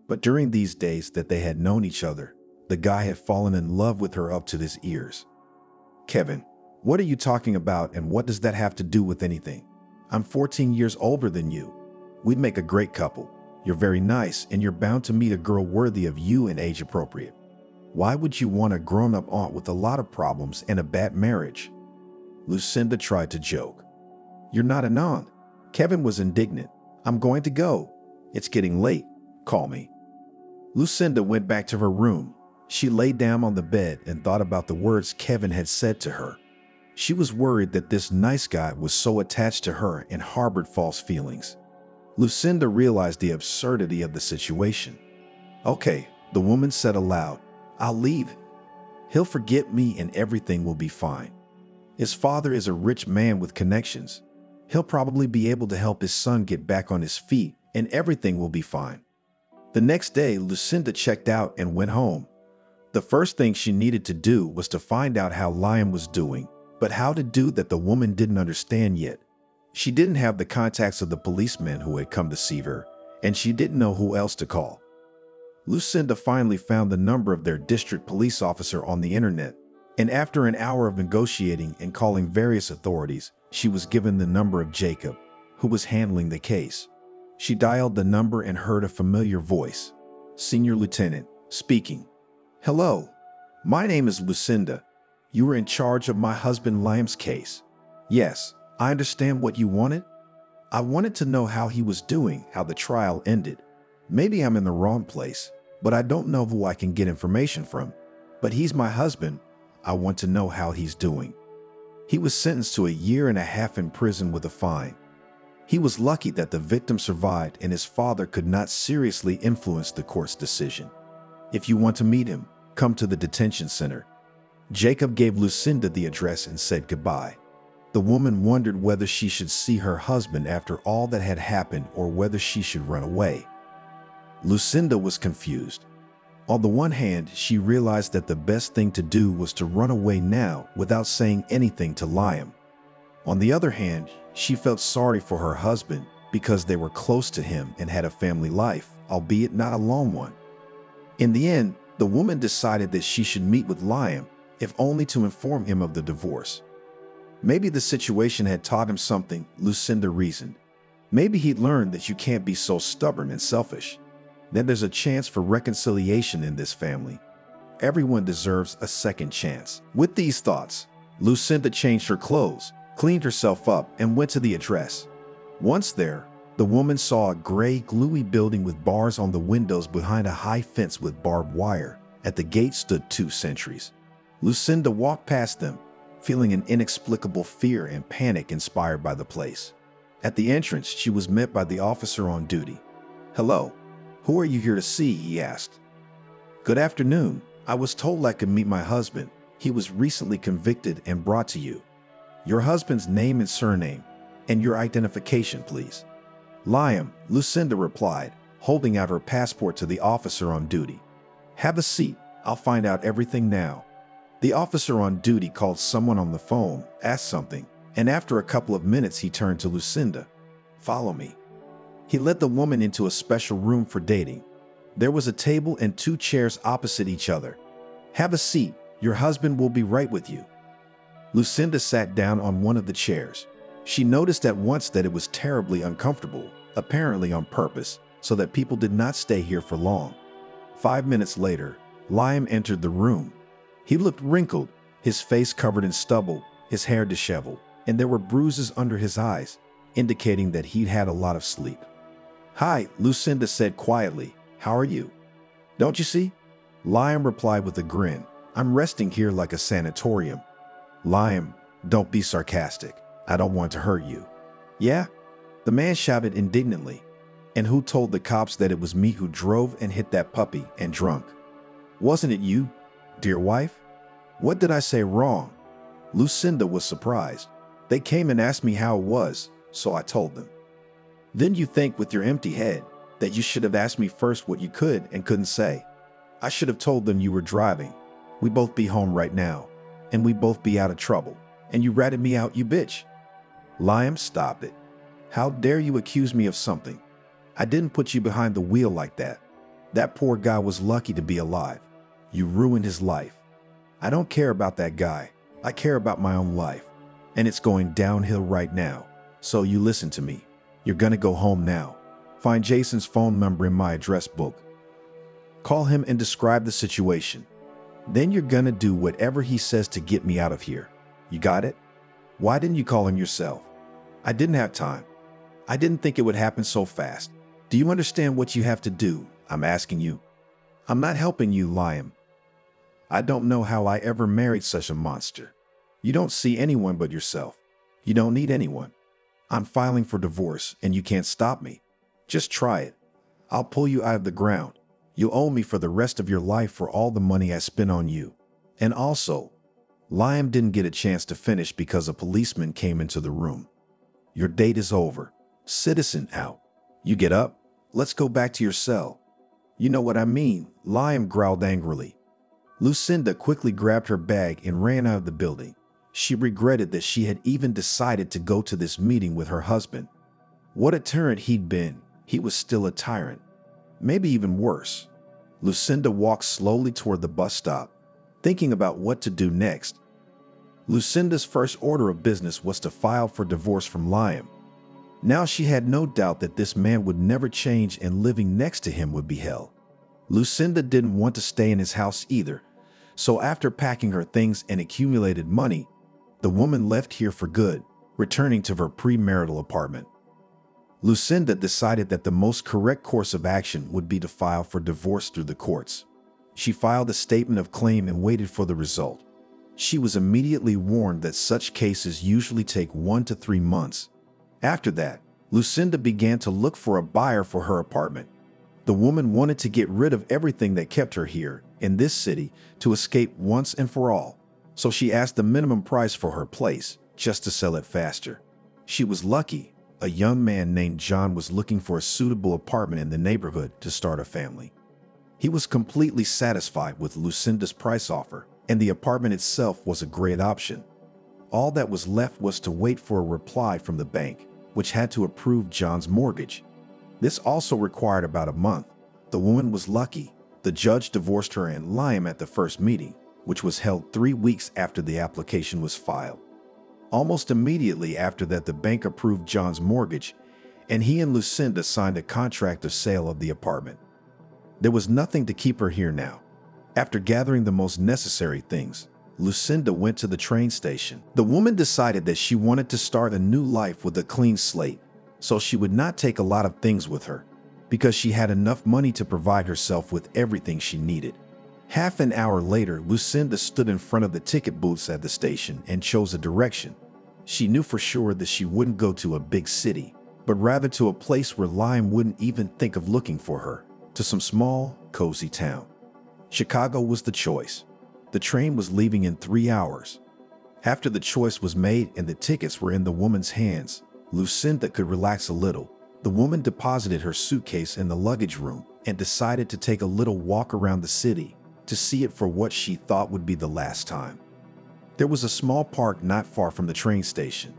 But during these days that they had known each other, the guy had fallen in love with her up to his ears. "Kevin, what are you talking about and what does that have to do with anything? I'm 14 years older than you. We'd make a great couple. You're very nice and you're bound to meet a girl worthy of you and age appropriate. Why would you want a grown-up aunt with a lot of problems and a bad marriage?" Lucinda tried to joke. "You're not an aunt." Kevin was indignant. "I'm going to go. It's getting late. Call me." Lucinda went back to her room. She lay down on the bed and thought about the words Kevin had said to her. She was worried that this nice guy was so attached to her and harbored false feelings. Lucinda realized the absurdity of the situation. "Okay," the woman said aloud. "I'll leave. He'll forget me and everything will be fine. His father is a rich man with connections. He'll probably be able to help his son get back on his feet and everything will be fine." The next day, Lucinda checked out and went home. The first thing she needed to do was to find out how Liam was doing, but how to do that the woman didn't understand yet. She didn't have the contacts of the policemen who had come to see her, and she didn't know who else to call. Lucinda finally found the number of their district police officer on the internet, and after an hour of negotiating and calling various authorities, she was given the number of Jacob, who was handling the case. She dialed the number and heard a familiar voice. "Senior Lieutenant, speaking." "Hello, my name is Lucinda. You were in charge of my husband Liam's case." "Yes, I understand what you wanted. I wanted to know how he was doing, how the trial ended. Maybe I'm in the wrong place, but I don't know who I can get information from. But he's my husband. I want to know how he's doing." He was sentenced to 1.5 years in prison with a fine. He was lucky that the victim survived and his father could not seriously influence the court's decision. "If you want to meet him, come to the detention center." Jacob gave Lucinda the address and said goodbye. The woman wondered whether she should see her husband after all that had happened or whether she should run away. Lucinda was confused. On the one hand, she realized that the best thing to do was to run away now without saying anything to Liam. On the other hand, she felt sorry for her husband because they were close to him and had a family life, albeit not a long one. In the end, the woman decided that she should meet with Liam, if only to inform him of the divorce. Maybe the situation had taught him something, Lucinda reasoned. Maybe he'd learned that you can't be so stubborn and selfish. Then there's a chance for reconciliation in this family. Everyone deserves a second chance. With these thoughts, Lucinda changed her clothes, cleaned herself up, and went to the address. Once there, the woman saw a gray, gluey building with bars on the windows behind a high fence with barbed wire. At the gate stood 2 sentries. Lucinda walked past them, feeling an inexplicable fear and panic inspired by the place. At the entrance, she was met by the officer on duty. "Hello, who are you here to see?" he asked. "Good afternoon. I was told I could meet my husband. He was recently convicted and brought to you. Your husband's name and surname, and your identification, please." "Liam," Lucinda replied, holding out her passport to the officer on duty. "Have a seat. I'll find out everything now." The officer on duty called someone on the phone, asked something, and after a couple of minutes he turned to Lucinda. "Follow me." He led the woman into a special room for dating. There was a table and 2 chairs opposite each other. "Have a seat. Your husband will be right with you." Lucinda sat down on one of the chairs. She noticed at once that it was terribly uncomfortable, apparently on purpose, so that people did not stay here for long. 5 minutes later, Liam entered the room. He looked wrinkled, his face covered in stubble, his hair disheveled, and there were bruises under his eyes, indicating that he'd had a lot of sleep. "Hi," Lucinda said quietly. "How are you?" "Don't you see?" Liam replied with a grin. "I'm resting here like a sanatorium." "Liam, don't be sarcastic. I don't want to hurt you." "Yeah?" The man shouted indignantly. "And who told the cops that it was me who drove and hit that puppy and drunk? Wasn't it you, dear wife? What did I say wrong?" Lucinda was surprised. "They came and asked me how it was, so I told them." "Then you think with your empty head that you should have asked me first what you could and couldn't say. I should have told them you were driving. We'd both be home right now, and we'd both be out of trouble. And you ratted me out, you bitch." "Liam, stop it. How dare you accuse me of something? I didn't put you behind the wheel like that. That poor guy was lucky to be alive. You ruined his life. I don't care about that guy. I care about my own life. And it's going downhill right now. So you listen to me. You're gonna go home now. Find Jason's phone number in my address book. Call him and describe the situation. Then you're gonna do whatever he says to get me out of here. You got it? Why didn't you call him yourself?" "I didn't have time. I didn't think it would happen so fast. Do you understand what you have to do? I'm asking you." "I'm not helping you, Liam. I don't know how I ever married such a monster. You don't see anyone but yourself. You don't need anyone. I'm filing for divorce, and you can't stop me. Just try it. I'll pull you out of the ground. You'll owe me for the rest of your life for all the money I spent on you. And also," Liam didn't get a chance to finish because a policeman came into the room. "Your date is over. Citizen out. You get up. Let's go back to your cell." "You know what I mean," Liam growled angrily. Lucinda quickly grabbed her bag and ran out of the building. She regretted that she had even decided to go to this meeting with her husband. What a tyrant he'd been. He was still a tyrant. Maybe even worse. Lucinda walked slowly toward the bus stop, thinking about what to do next. Lucinda's first order of business was to file for divorce from Liam. Now she had no doubt that this man would never change and living next to him would be hell. Lucinda didn't want to stay in his house either, so after packing her things and accumulated money, the woman left here for good, returning to her premarital apartment. Lucinda decided that the most correct course of action would be to file for divorce through the courts. She filed a statement of claim and waited for the result. She was immediately warned that such cases usually take 1 to 3 months. After that, Lucinda began to look for a buyer for her apartment. The woman wanted to get rid of everything that kept her here, in this city, to escape once and for all. So she asked the minimum price for her place, just to sell it faster. She was lucky. A young man named John was looking for a suitable apartment in the neighborhood to start a family. He was completely satisfied with Lucinda's price offer, and the apartment itself was a great option. All that was left was to wait for a reply from the bank, which had to approve John's mortgage. This also required about a month. The woman was lucky. The judge divorced her in Lyme at the first meeting, which was held 3 weeks after the application was filed. Almost immediately after that, the bank approved John's mortgage, and he and Lucinda signed a contract of sale of the apartment. There was nothing to keep her here now. After gathering the most necessary things, Lucinda went to the train station. The woman decided that she wanted to start a new life with a clean slate, so she would not take a lot of things with her, because she had enough money to provide herself with everything she needed. Half an hour later, Lucinda stood in front of the ticket booths at the station and chose a direction. She knew for sure that she wouldn't go to a big city, but rather to a place where Lyme wouldn't even think of looking for her, to some small, cozy town. Chicago was the choice. The train was leaving in 3 hours. After the choice was made and the tickets were in the woman's hands, Lucinda could relax a little. The woman deposited her suitcase in the luggage room and decided to take a little walk around the city to see it for what she thought would be the last time. There was a small park not far from the train station.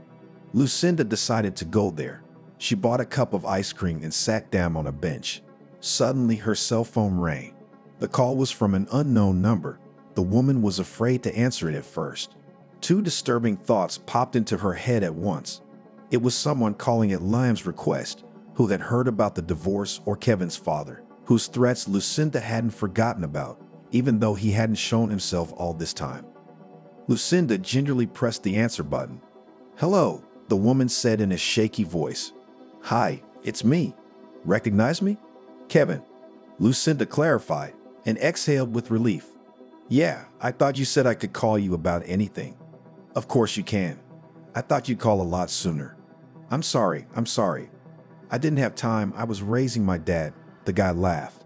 Lucinda decided to go there. She bought a cup of ice cream and sat down on a bench. Suddenly, her cell phone rang. The call was from an unknown number. The woman was afraid to answer it at first. 2 disturbing thoughts popped into her head at once. It was someone calling at Lyme's request, who had heard about the divorce, or Kevin's father, whose threats Lucinda hadn't forgotten about, even though he hadn't shown himself all this time. Lucinda gingerly pressed the answer button. "Hello," the woman said in a shaky voice. "Hi, it's me. Recognize me?" "Kevin," Lucinda clarified and exhaled with relief. "Yeah, I thought you said I could call you about anything." "Of course you can. I thought you'd call a lot sooner." I'm sorry. I didn't have time. I was raising my dad." The guy laughed.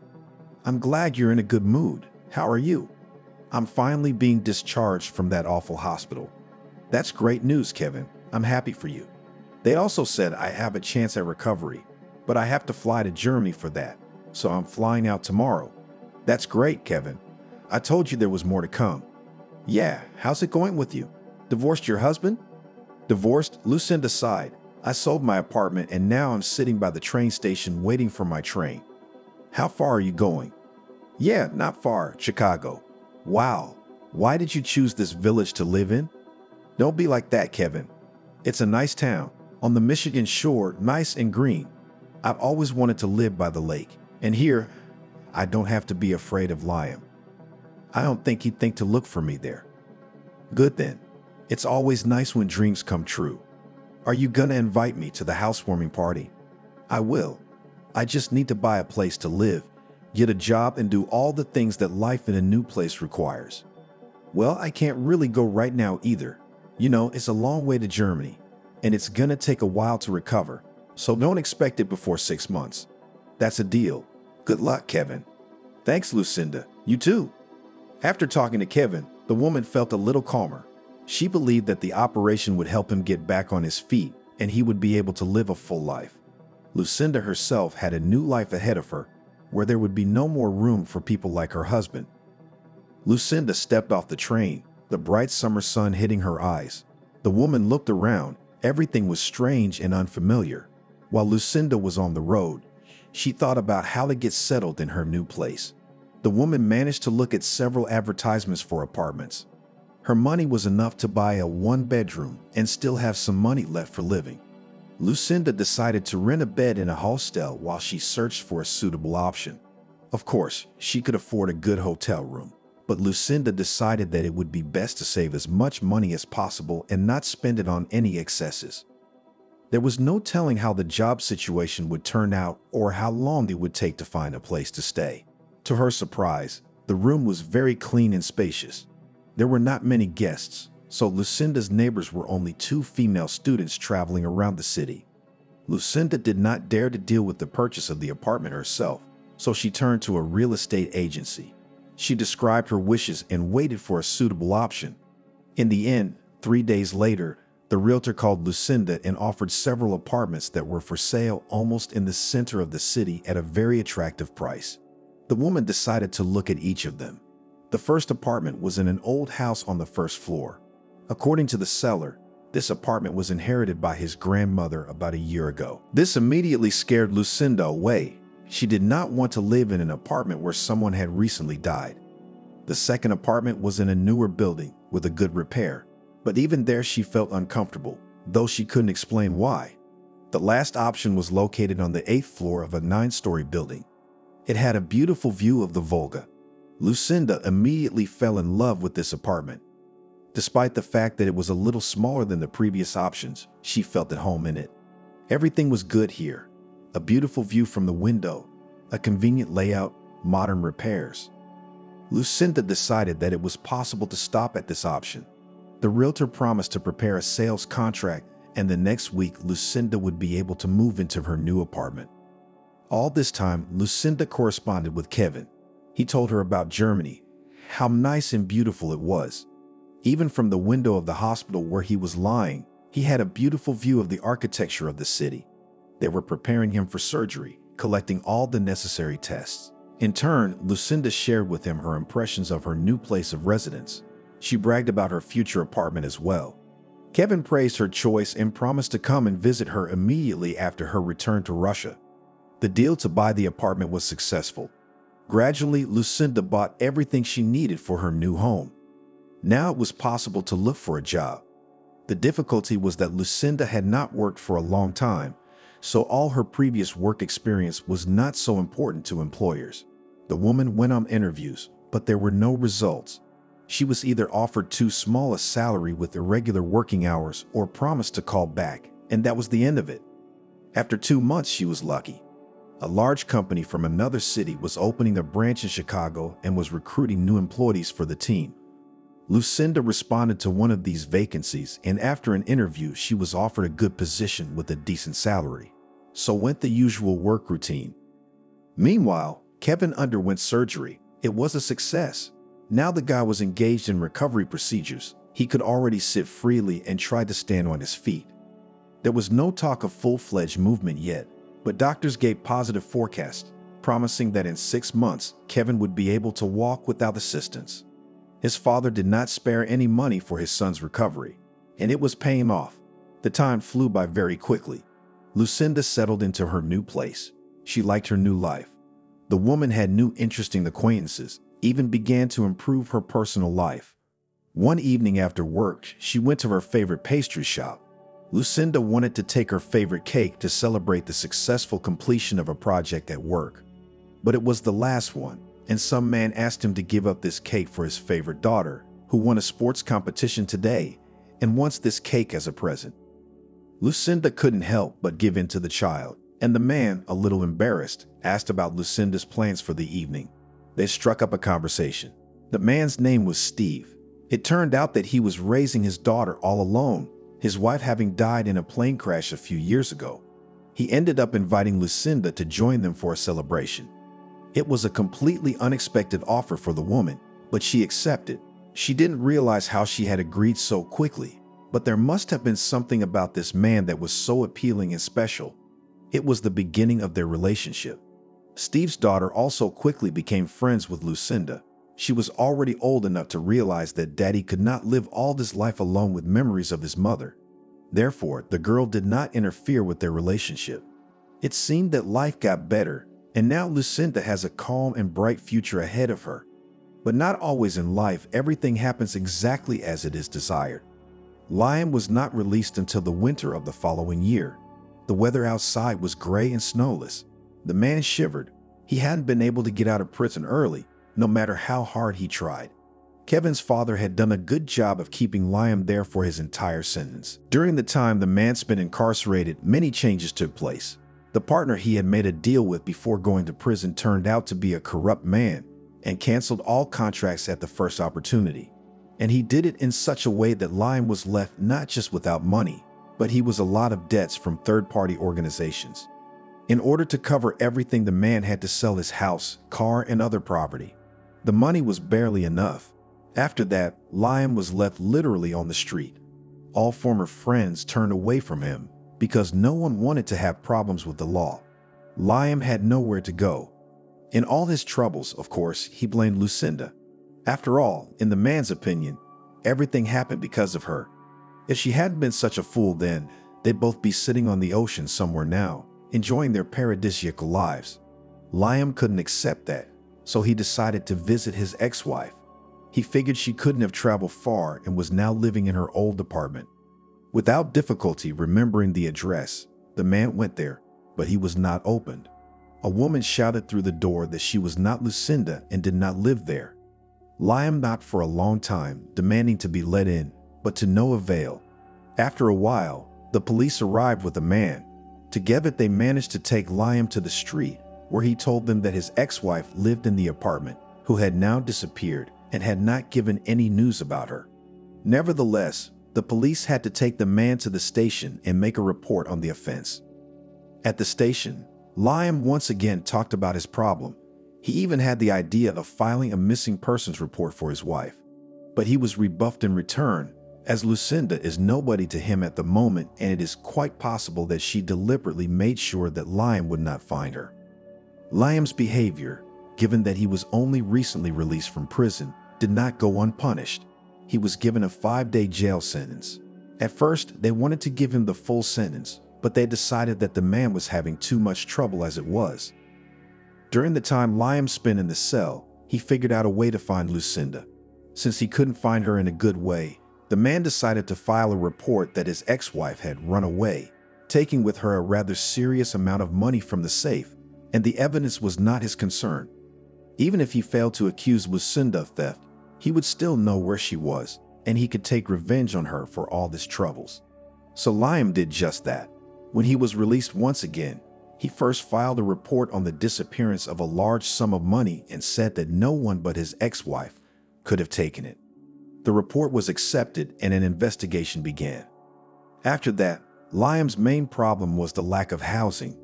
"I'm glad you're in a good mood. How are you?" "I'm finally being discharged from that awful hospital." "That's great news, Kevin. I'm happy for you." "They also said I have a chance at recovery, but I have to fly to Germany for that, so I'm flying out tomorrow." "That's great, Kevin. I told you there was more to come." "Yeah, how's it going with you? Divorced your husband?" "Divorced?" Lucinda sighed. "I sold my apartment and now I'm sitting by the train station waiting for my train." "How far are you going?" "Yeah, not far, Chicago." "Wow, why did you choose this village to live in?" "Don't be like that, Kevin. It's a nice town, on the Michigan shore, nice and green. I've always wanted to live by the lake, and here, I don't have to be afraid of Liam. I don't think he'd think to look for me there." "Good then. It's always nice when dreams come true. Are you gonna invite me to the housewarming party?" "I will. I just need to buy a place to live, get a job, and do all the things that life in a new place requires." "Well, I can't really go right now either. You know, it's a long way to Germany, and it's gonna take a while to recover, so don't expect it before 6 months." "That's a deal. Good luck, Kevin." "Thanks, Lucinda. You too." After talking to Kevin, the woman felt a little calmer. She believed that the operation would help him get back on his feet and he would be able to live a full life. Lucinda herself had a new life ahead of her, where there would be no more room for people like her husband. Lucinda stepped off the train, the bright summer sun hitting her eyes. The woman looked around. Everything was strange and unfamiliar. While Lucinda was on the road, she thought about how to get settled in her new place. The woman managed to look at several advertisements for apartments. Her money was enough to buy a 1-bedroom and still have some money left for living. Lucinda decided to rent a bed in a hostel while she searched for a suitable option. Of course, she could afford a good hotel room, but Lucinda decided that it would be best to save as much money as possible and not spend it on any excesses. There was no telling how the job situation would turn out or how long it would take to find a place to stay. To her surprise, the room was very clean and spacious. There were not many guests, so Lucinda's neighbors were only 2 female students traveling around the city. Lucinda did not dare to deal with the purchase of the apartment herself, so she turned to a real estate agency. She described her wishes and waited for a suitable option. In the end, 3 days later, The realtor called Lucinda and offered several apartments that were for sale almost in the center of the city at a very attractive price. The woman decided to look at each of them. The first apartment was in an old house on the first floor. According to the seller, this apartment was inherited by his grandmother about a year ago. This immediately scared Lucinda away. She did not want to live in an apartment where someone had recently died. The second apartment was in a newer building with a good repair, but even there she felt uncomfortable, though she couldn't explain why. The last option was located on the 8th floor of a 9-story building. It had a beautiful view of the Volga. Lucinda immediately fell in love with this apartment. Despite the fact that it was a little smaller than the previous options, she felt at home in it. Everything was good here. A beautiful view from the window, a convenient layout, modern repairs. Lucinda decided that it was possible to stop at this option. The realtor promised to prepare a sales contract, and the next week Lucinda would be able to move into her new apartment. All this time, Lucinda corresponded with Kevin. He told her about Germany, how nice and beautiful it was. Even from the window of the hospital where he was lying, he had a beautiful view of the architecture of the city. They were preparing him for surgery, collecting all the necessary tests. In turn, Lucinda shared with him her impressions of her new place of residence. She bragged about her future apartment as well. Kevin praised her choice and promised to come and visit her immediately after her return to Russia. The deal to buy the apartment was successful. Gradually, Lucinda bought everything she needed for her new home. Now it was possible to look for a job. The difficulty was that Lucinda had not worked for a long time, so all her previous work experience was not so important to employers. The woman went on interviews, but there were no results. She was either offered too small a salary with irregular working hours or promised to call back, and that was the end of it. After 2 months, she was lucky. A large company from another city was opening a branch in Chicago and was recruiting new employees for the team. Lucinda responded to one of these vacancies, and after an interview, she was offered a good position with a decent salary. So went the usual work routine. Meanwhile, Kevin underwent surgery. It was a success. Now the guy was engaged in recovery procedures. He could already sit freely and tried to stand on his feet. There was no talk of full-fledged movement yet, but doctors gave positive forecasts, promising that in 6 months, Kevin would be able to walk without assistance. His father did not spare any money for his son's recovery, and it was paying off. The time flew by very quickly. Lucinda settled into her new place. She liked her new life. The woman had new interesting acquaintances, even began to improve her personal life. One evening after work, she went to her favorite pastry shop. Lucinda wanted to take her favorite cake to celebrate the successful completion of a project at work. But it was the last one, and some man asked him to give up this cake for his favorite daughter, who won a sports competition today and wants this cake as a present. Lucinda couldn't help but give in to the child, and the man, a little embarrassed, asked about Lucinda's plans for the evening. They struck up a conversation. The man's name was Steve. It turned out that he was raising his daughter all alone, his wife having died in a plane crash a few years ago. He ended up inviting Lucinda to join them for a celebration. It was a completely unexpected offer for the woman, but she accepted. She didn't realize how she had agreed so quickly, but there must have been something about this man that was so appealing and special. It was the beginning of their relationship. Steve's daughter also quickly became friends with Lucinda. She was already old enough to realize that Daddy could not live all this life alone with memories of his mother. Therefore, the girl did not interfere with their relationship. It seemed that life got better, and now Lucinda has a calm and bright future ahead of her. But not always in life everything happens exactly as it is desired. Lion was not released until the winter of the following year. The weather outside was gray and snowless. The man shivered. He hadn't been able to get out of prison early, no matter how hard he tried. Kevin's father had done a good job of keeping Liam there for his entire sentence. During the time the man spent incarcerated, many changes took place. The partner he had made a deal with before going to prison turned out to be a corrupt man and canceled all contracts at the first opportunity. And he did it in such a way that Liam was left not just without money, but he was a lot of debts from third-party organizations. In order to cover everything, the man had to sell his house, car, and other property. The money was barely enough. After that, Liam was left literally on the street. All former friends turned away from him because no one wanted to have problems with the law. Liam had nowhere to go. In all his troubles, of course, he blamed Lucinda. After all, in the man's opinion, everything happened because of her. If she hadn't been such a fool then, they'd both be sitting on the ocean somewhere now, enjoying their paradisiacal lives. Liam couldn't accept that, so he decided to visit his ex-wife. He figured she couldn't have traveled far and was now living in her old apartment. Without difficulty remembering the address, the man went there, but he was not opened. A woman shouted through the door that she was not Lucinda and did not live there. Liam knocked for a long time, demanding to be let in, but to no avail. After a while, the police arrived with a man. Together they managed to take Liam to the street, where he told them that his ex-wife lived in the apartment, who had now disappeared and had not given any news about her. Nevertheless, the police had to take the man to the station and make a report on the offense. At the station, Liam once again talked about his problem. He even had the idea of filing a missing persons report for his wife. But he was rebuffed in return, as Lucinda is nobody to him at the moment, and it is quite possible that she deliberately made sure that Liam would not find her. Liam's behavior, given that he was only recently released from prison, did not go unpunished. He was given a 5-day jail sentence. At first, they wanted to give him the full sentence, but they decided that the man was having too much trouble as it was. During the time Liam spent in the cell, he figured out a way to find Lucinda. Since he couldn't find her in a good way, the man decided to file a report that his ex-wife had run away, taking with her a rather serious amount of money from the safe, and the evidence was not his concern. Even if he failed to accuse Lucinda of theft, he would still know where she was, and he could take revenge on her for all his troubles. So Liam did just that. When he was released once again, he first filed a report on the disappearance of a large sum of money and said that no one but his ex-wife could have taken it. The report was accepted and an investigation began. After that, Liam's main problem was the lack of housing.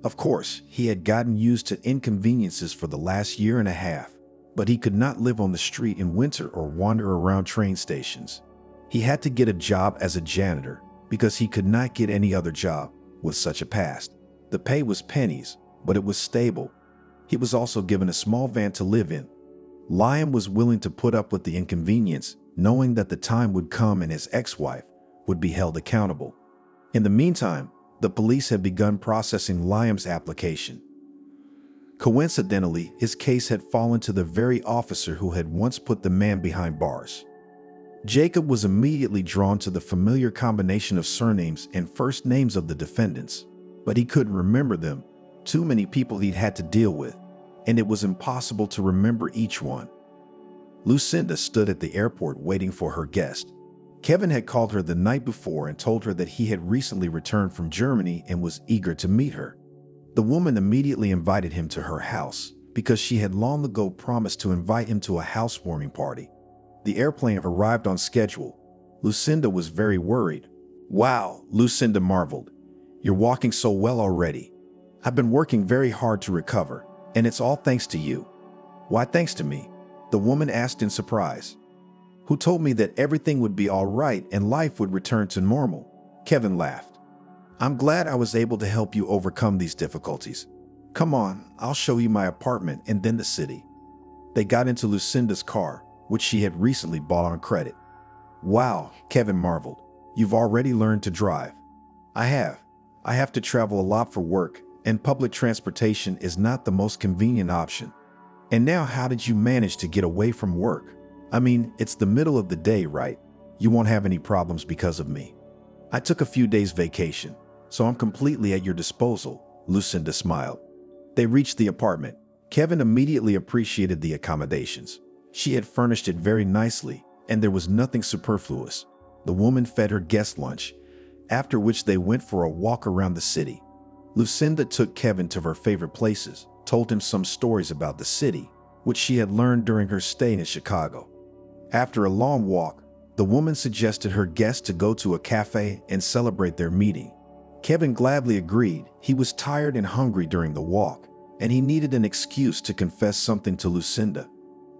Of course, he had gotten used to inconveniences for the last year and a half, but he could not live on the street in winter or wander around train stations. He had to get a job as a janitor because he could not get any other job with such a past. The pay was pennies, but it was stable. He was also given a small van to live in. Liam was willing to put up with the inconvenience, knowing that the time would come and his ex-wife would be held accountable. In the meantime, the police had begun processing Liam's application. Coincidentally, his case had fallen to the very officer who had once put the man behind bars. Jacob was immediately drawn to the familiar combination of surnames and first names of the defendants, but he couldn't remember them. Too many people he'd had to deal with, and it was impossible to remember each one. Lucinda stood at the airport waiting for her guest. Kevin had called her the night before and told her that he had recently returned from Germany and was eager to meet her. The woman immediately invited him to her house because she had long ago promised to invite him to a housewarming party. The airplane arrived on schedule. Lucinda was very worried. "Wow," Lucinda marveled. "You're walking so well already. I've been working very hard to recover, and it's all thanks to you." "Why thanks to me?" the woman asked in surprise. "Who told me that everything would be all right and life would return to normal?" Kevin laughed. "I'm glad I was able to help you overcome these difficulties. Come on, I'll show you my apartment and then the city." They got into Lucinda's car, which she had recently bought on credit. "Wow," Kevin marveled. "You've already learned to drive." "I have. I have to travel a lot for work, and public transportation is not the most convenient option." "And now how did you manage to get away from work? I mean, it's the middle of the day, right? You won't have any problems because of me." "I took a few days vacation, so I'm completely at your disposal," Lucinda smiled. They reached the apartment. Kevin immediately appreciated the accommodations. She had furnished it very nicely, and there was nothing superfluous. The woman fed her guest lunch, after which they went for a walk around the city. Lucinda took Kevin to her favorite places, told him some stories about the city, which she had learned during her stay in Chicago. After a long walk, the woman suggested her guests to go to a cafe and celebrate their meeting. Kevin gladly agreed. He was tired and hungry during the walk, and he needed an excuse to confess something to Lucinda.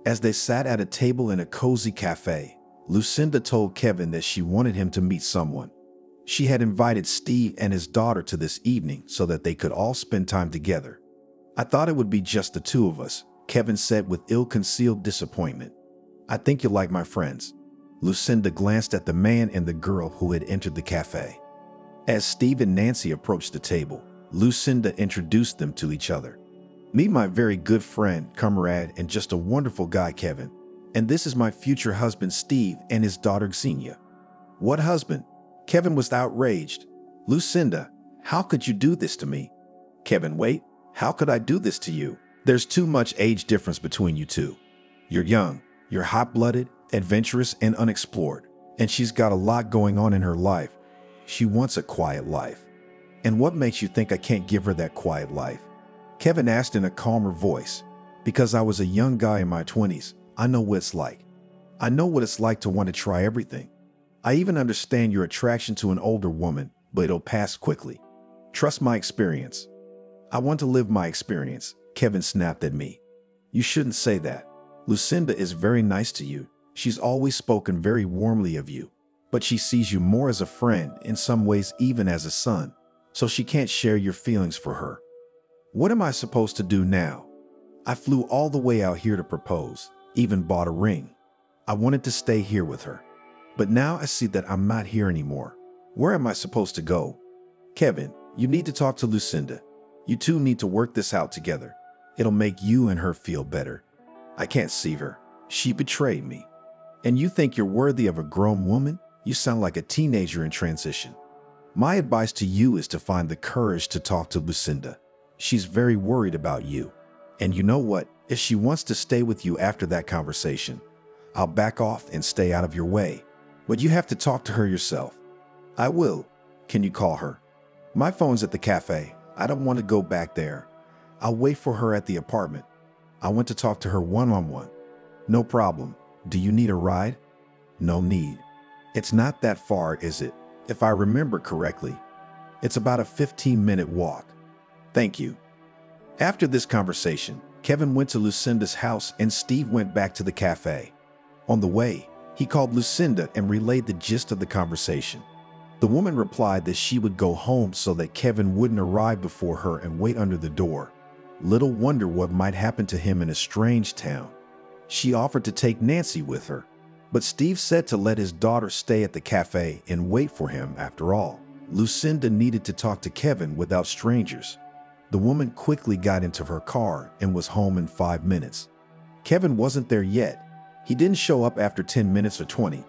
As they sat at a table in a cozy cafe, Lucinda told Kevin that she wanted him to meet someone. She had invited Steve and his daughter to this evening so that they could all spend time together. "I thought it would be just the two of us," Kevin said with ill-concealed disappointment. "I think you'll like my friends." Lucinda glanced at the man and the girl who had entered the cafe. As Steve and Nancy approached the table, Lucinda introduced them to each other. "Meet my very good friend, comrade, and just a wonderful guy, Kevin. And this is my future husband, Steve, and his daughter, Xenia." "What husband?" Kevin was outraged. "Lucinda, how could you do this to me?" Kevin, "Wait, how could I do this to you? There's too much age difference between you two. You're young, you're hot-blooded, adventurous, and unexplored. And she's got a lot going on in her life. She wants a quiet life. And what makes you think I can't give her that quiet life?" Kevin asked in a calmer voice. "Because I was a young guy in my 20s, I know what it's like. I know what it's like to want to try everything. I even understand your attraction to an older woman, but it'll pass quickly. Trust my experience." "I want to live my experience," Kevin snapped at me. "You shouldn't say that. Lucinda is very nice to you. She's always spoken very warmly of you. But she sees you more as a friend, in some ways even as a son, so she can't share your feelings for her." "What am I supposed to do now? I flew all the way out here to propose, even bought a ring. I wanted to stay here with her. But now I see that I'm not here anymore. Where am I supposed to go?" "Kevin, you need to talk to Lucinda. You two need to work this out together. It'll make you and her feel better. I can't see her. She betrayed me. And you think you're worthy of a grown woman? You sound like a teenager in transition. My advice to you is to find the courage to talk to Lucinda. She's very worried about you. And you know what? If she wants to stay with you after that conversation, I'll back off and stay out of your way. But you have to talk to her yourself." "I will. Can you call her?" "My phone's at the cafe. I don't want to go back there. I'll wait for her at the apartment. I want to talk to her one-on-one." "No problem. Do you need a ride?" "No need. It's not that far, is it? If I remember correctly, it's about a 15-minute walk." "Thank you." After this conversation, Kevin went to Lucinda's house and Steve went back to the cafe. On the way, he called Lucinda and relayed the gist of the conversation. The woman replied that she would go home so that Kevin wouldn't arrive before her and wait under the door. Little wonder what might happen to him in a strange town. She offered to take Nancy with her, but Steve said to let his daughter stay at the cafe and wait for him. After all, Lucinda needed to talk to Kevin without strangers. The woman quickly got into her car and was home in 5 minutes. Kevin wasn't there yet. He didn't show up after 10 minutes or 20.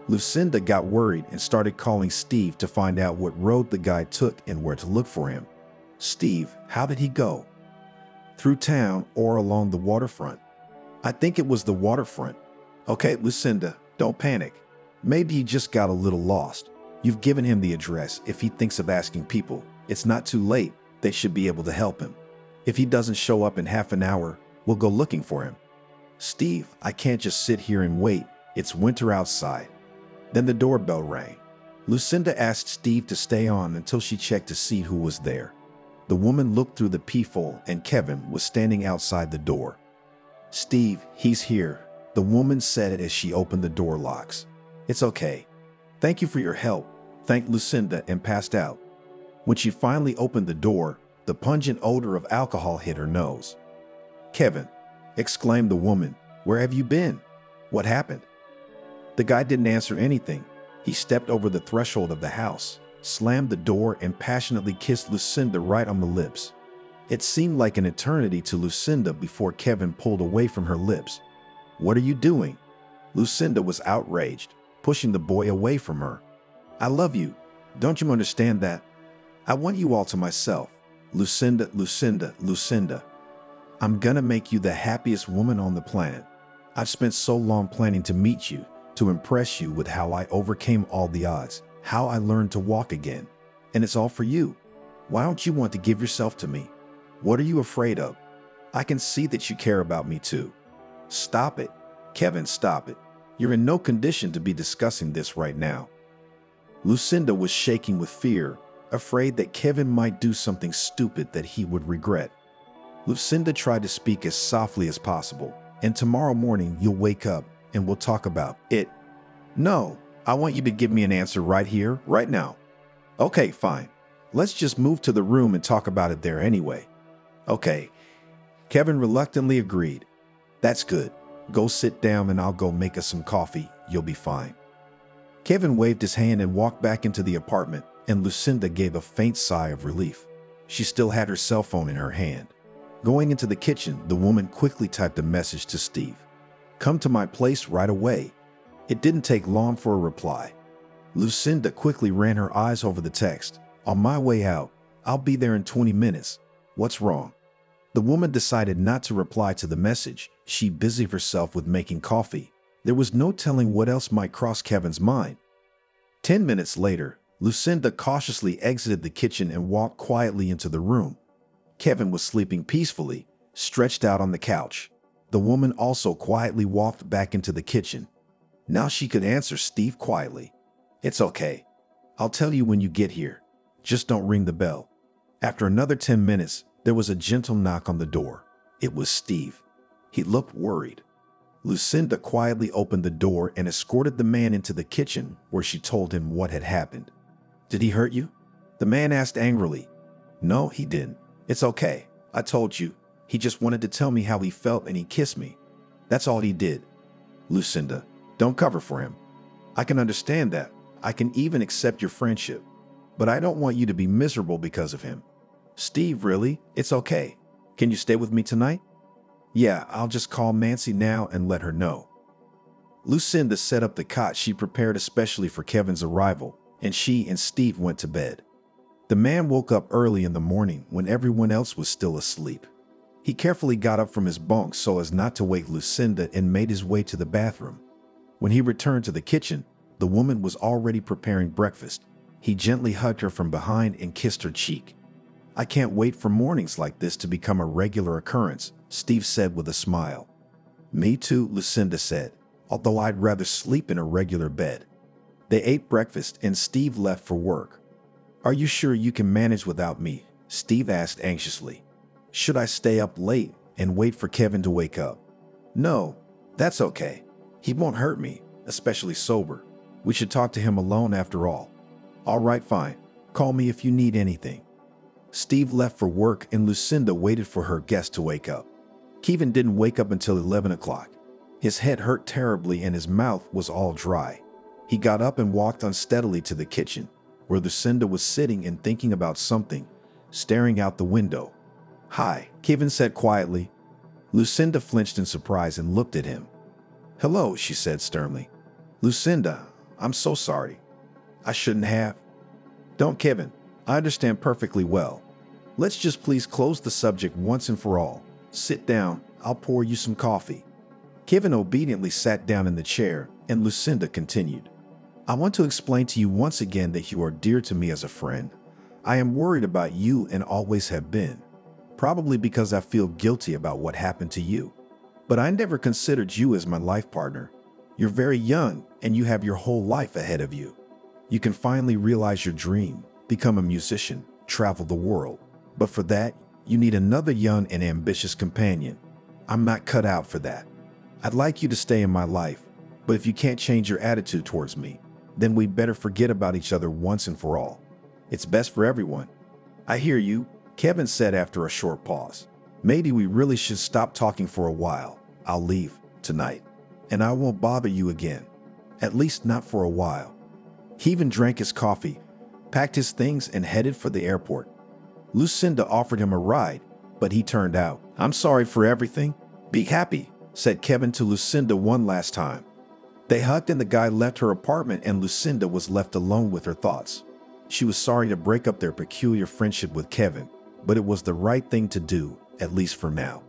Lucinda got worried and started calling Steve to find out what road the guy took and where to look for him. "Steve, how did he go? Through town or along the waterfront?" "I think it was the waterfront." "Okay, Lucinda, don't panic. Maybe he just got a little lost. You've given him the address. If he thinks of asking people, it's not too late. They should be able to help him. If he doesn't show up in half an hour, we'll go looking for him." "Steve, I can't just sit here and wait. It's winter outside." Then the doorbell rang. Lucinda asked Steve to stay on until she checked to see who was there. The woman looked through the peephole and Kevin was standing outside the door. "Steve, he's here," the woman said as she opened the door locks. "It's okay. Thank you for your help," thanked Lucinda and passed out. When she finally opened the door, the pungent odor of alcohol hit her nose. "Kevin," exclaimed the woman, "where have you been? What happened?" The guy didn't answer anything. He stepped over the threshold of the house, slammed the door, and passionately kissed Lucinda right on the lips. It seemed like an eternity to Lucinda before Kevin pulled away from her lips. "What are you doing?" Lucinda was outraged, pushing the boy away from her. "I love you. Don't you understand that? I want you all to myself. Lucinda, Lucinda, Lucinda. I'm gonna make you the happiest woman on the planet. I've spent so long planning to meet you, to impress you with how I overcame all the odds, how I learned to walk again. And it's all for you. Why don't you want to give yourself to me? What are you afraid of? I can see that you care about me too." "Stop it. Kevin, stop it. You're in no condition to be discussing this right now." Lucinda was shaking with fear, afraid that Kevin might do something stupid that he would regret. Lucinda tried to speak as softly as possible. "And tomorrow morning you'll wake up and we'll talk about it." No, I want you to give me an answer right here, right now. Okay, fine. Let's just move to the room and talk about it there anyway. Okay. Kevin reluctantly agreed. That's good. Go sit down and I'll go make us some coffee. You'll be fine. Kevin waved his hand and walked back into the apartment, and Lucinda gave a faint sigh of relief. She still had her cell phone in her hand. Going into the kitchen, the woman quickly typed a message to Steve. Come to my place right away. It didn't take long for a reply. Lucinda quickly ran her eyes over the text. On my way out. I'll be there in 20 minutes. What's wrong? The woman decided not to reply to the message. She busied herself with making coffee. There was no telling what else might cross Kevin's mind. 10 minutes later, Lucinda cautiously exited the kitchen and walked quietly into the room. Kevin was sleeping peacefully, stretched out on the couch. The woman also quietly walked back into the kitchen. Now she could answer Steve quietly. It's okay. I'll tell you when you get here. Just don't ring the bell. After another 10 minutes, there was a gentle knock on the door. It was Steve. He looked worried. Lucinda quietly opened the door and escorted the man into the kitchen, where she told him what had happened. Did he hurt you? The man asked angrily. No, he didn't. It's okay. I told you. He just wanted to tell me how he felt and he kissed me. That's all he did. Lucinda, don't cover for him. I can understand that. I can even accept your friendship. But I don't want you to be miserable because of him. Steve, really? It's okay. Can you stay with me tonight? Yeah, I'll just call Nancy now and let her know. Lucinda set up the cot she prepared especially for Kevin's arrival, and she and Steve went to bed. The man woke up early in the morning when everyone else was still asleep. He carefully got up from his bunk so as not to wake Lucinda and made his way to the bathroom. When he returned to the kitchen, the woman was already preparing breakfast. He gently hugged her from behind and kissed her cheek. I can't wait for mornings like this to become a regular occurrence, Steve said with a smile. Me too, Lucinda said, although I'd rather sleep in a regular bed. They ate breakfast and Steve left for work. Are you sure you can manage without me? Steve asked anxiously. Should I stay up late and wait for Kevin to wake up? No, that's okay. He won't hurt me, especially sober. We should talk to him alone after all. All right, fine. Call me if you need anything. Steve left for work and Lucinda waited for her guest to wake up. Kevin didn't wake up until 11 o'clock. His head hurt terribly and his mouth was all dry. He got up and walked unsteadily to the kitchen, where Lucinda was sitting and thinking about something, staring out the window. Hi, Kevin said quietly. Lucinda flinched in surprise and looked at him. Hello, she said sternly. Lucinda, I'm so sorry. I shouldn't have. Don't, Kevin. I understand perfectly well. Let's just please close the subject once and for all. Sit down. I'll pour you some coffee. Kevin obediently sat down in the chair, and Lucinda continued. I want to explain to you once again that you are dear to me as a friend. I am worried about you and always have been. Probably because I feel guilty about what happened to you. But I never considered you as my life partner. You're very young, and you have your whole life ahead of you. You can finally realize your dream, become a musician, travel the world. But for that, you need another young and ambitious companion. I'm not cut out for that. I'd like you to stay in my life, but if you can't change your attitude towards me, then we'd better forget about each other once and for all. It's best for everyone. I hear you, Kevin said after a short pause. Maybe we really should stop talking for a while. I'll leave tonight, and I won't bother you again. At least not for a while. Kevin drank his coffee, packed his things, and headed for the airport. Lucinda offered him a ride, but he turned out. I'm sorry for everything. Be happy, said Kevin to Lucinda one last time. They hugged and the guy left her apartment and Lucinda was left alone with her thoughts. She was sorry to break up their peculiar friendship with Kevin, but it was the right thing to do, at least for now.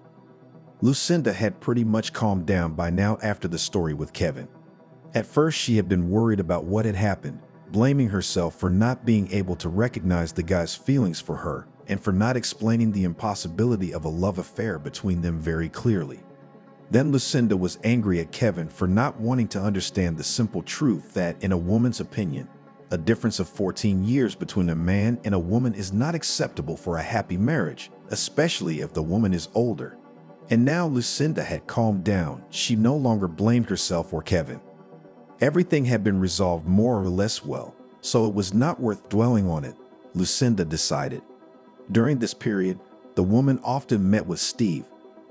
Lucinda had pretty much calmed down by now after the story with Kevin. At first, she had been worried about what had happened, blaming herself for not being able to recognize the guy's feelings for her and for not explaining the impossibility of a love affair between them very clearly. Then Lucinda was angry at Kevin for not wanting to understand the simple truth that, in a woman's opinion, a difference of 14 years between a man and a woman is not acceptable for a happy marriage, especially if the woman is older. And now Lucinda had calmed down. She no longer blamed herself or Kevin. Everything had been resolved more or less well, so it was not worth dwelling on it, Lucinda decided. During this period, the woman often met with Steve,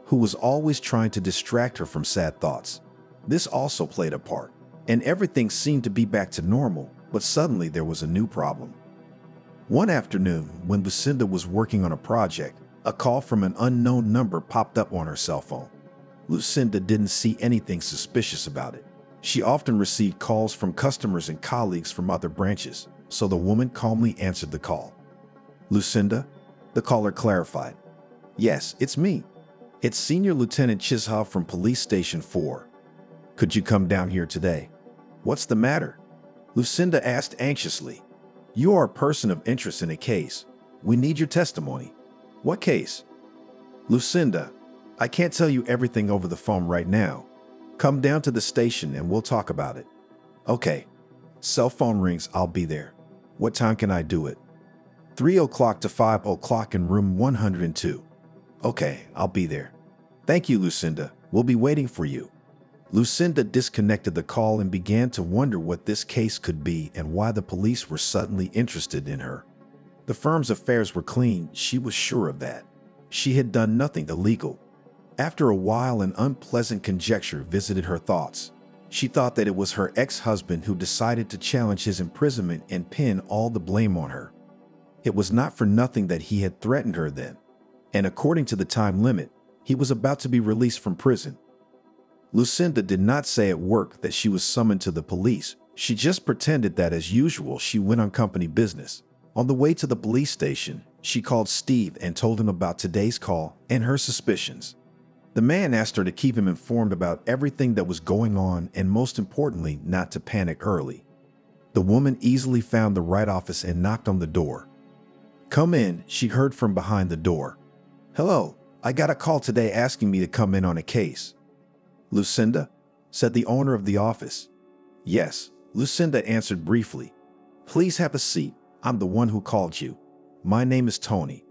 who was always trying to distract her from sad thoughts. This also played a part, and everything seemed to be back to normal, but suddenly there was a new problem. One afternoon, when Lucinda was working on a project, a call from an unknown number popped up on her cell phone. Lucinda didn't see anything suspicious about it. She often received calls from customers and colleagues from other branches, so the woman calmly answered the call. "Lucinda?" The caller clarified. "Yes, it's me. It's Senior Lieutenant Chisholm from Police Station 4. Could you come down here today?" "What's the matter?" Lucinda asked anxiously. "You are a person of interest in a case. We need your testimony." "What case?" "Lucinda, I can't tell you everything over the phone right now. Come down to the station and we'll talk about it." "Okay. Cell phone rings, I'll be there. What time can I do it?" 3 o'clock to 5 o'clock in room 102. "Okay, I'll be there." "Thank you, Lucinda. We'll be waiting for you." Lucinda disconnected the call and began to wonder what this case could be and why the police were suddenly interested in her. The firm's affairs were clean, she was sure of that. She had done nothing illegal. After a while, an unpleasant conjecture visited her thoughts. She thought that it was her ex-husband who decided to challenge his imprisonment and pin all the blame on her. It was not for nothing that he had threatened her then, and according to the time limit, he was about to be released from prison. Lucinda did not say at work that she was summoned to the police. She just pretended that, as usual, she went on company business. On the way to the police station, she called Steve and told him about today's call and her suspicions. The man asked her to keep him informed about everything that was going on and, most importantly, not to panic early. The woman easily found the right office and knocked on the door. "Come in," she heard from behind the door. "Hello, I got a call today asking me to come in on a case." "Lucinda?" said the owner of the office. "Yes," Lucinda answered briefly. "Please have a seat. I'm the one who called you. My name is Tony."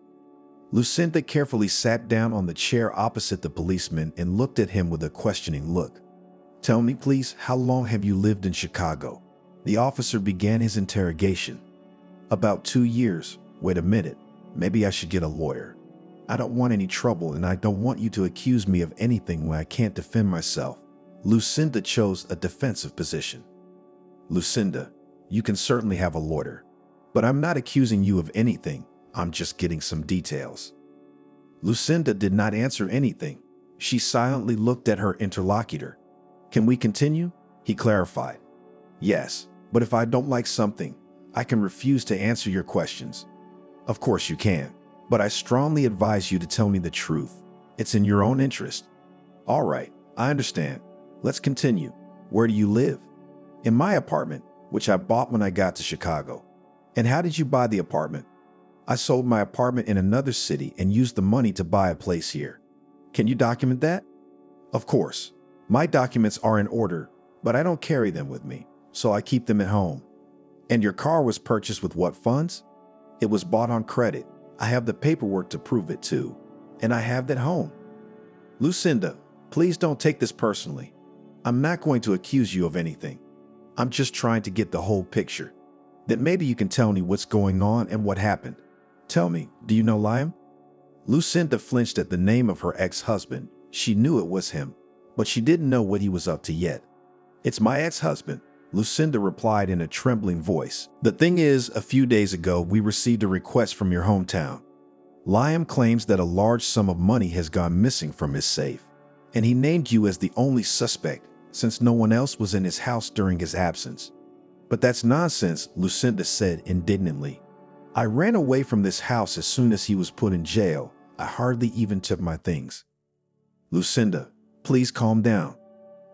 Lucinda carefully sat down on the chair opposite the policeman and looked at him with a questioning look. "Tell me, please, how long have you lived in Chicago?" The officer began his interrogation. "About 2 years. Wait a minute. Maybe I should get a lawyer. I don't want any trouble, and I don't want you to accuse me of anything when I can't defend myself." Lucinda chose a defensive position. "Lucinda, you can certainly have a lawyer, but I'm not accusing you of anything. I'm just getting some details." Lucinda did not answer anything. She silently looked at her interlocutor. "Can we continue?" he clarified. "Yes, but if I don't like something, I can refuse to answer your questions." "Of course you can, but I strongly advise you to tell me the truth. It's in your own interest." "All right, I understand. Let's continue. Where do you live?" "In my apartment, which I bought when I got to Chicago." "And how did you buy the apartment?" "I sold my apartment in another city and used the money to buy a place here." "Can you document that?" "Of course. My documents are in order, but I don't carry them with me, so I keep them at home." "And your car was purchased with what funds?" "It was bought on credit. I have the paperwork to prove it too, and I have that home." "Lucinda, please don't take this personally. I'm not going to accuse you of anything. I'm just trying to get the whole picture. Then maybe you can tell me what's going on and what happened. Tell me, do you know Liam?" Lucinda flinched at the name of her ex-husband. She knew it was him, but she didn't know what he was up to yet. "It's my ex-husband," Lucinda replied in a trembling voice. "The thing is, a few days ago, we received a request from your hometown. Liam claims that a large sum of money has gone missing from his safe, and he named you as the only suspect since no one else was in his house during his absence." "But that's nonsense," Lucinda said indignantly. "I ran away from this house as soon as he was put in jail. I hardly even took my things." "Lucinda, please calm down.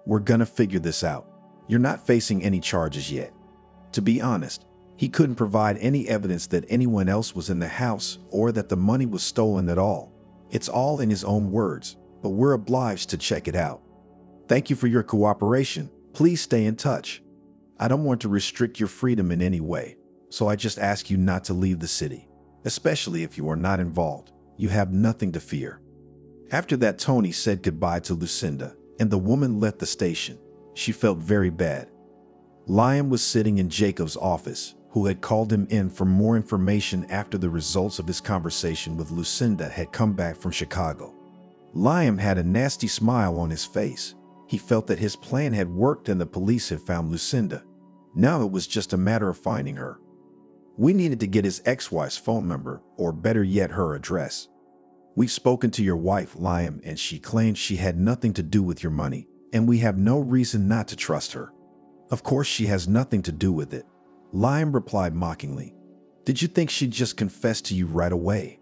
We're gonna figure this out. You're not facing any charges yet. To be honest, he couldn't provide any evidence that anyone else was in the house or that the money was stolen at all. It's all in his own words, but we're obliged to check it out. Thank you for your cooperation. Please stay in touch. I don't want to restrict your freedom in any way, so I just ask you not to leave the city, especially if you are not involved. You have nothing to fear." After that, Tony said goodbye to Lucinda, and the woman left the station. She felt very bad. Liam was sitting in Jacob's office, who had called him in for more information after the results of his conversation with Lucinda had come back from Chicago. Liam had a nasty smile on his face. He felt that his plan had worked and the police had found Lucinda. Now it was just a matter of finding her. We needed to get his ex-wife's phone number, or better yet, her address. We've spoken to your wife, Liam, and she claims she had nothing to do with your money, and we have no reason not to trust her. Of course she has nothing to do with it. Liam replied mockingly. Did you think she'd just confess to you right away?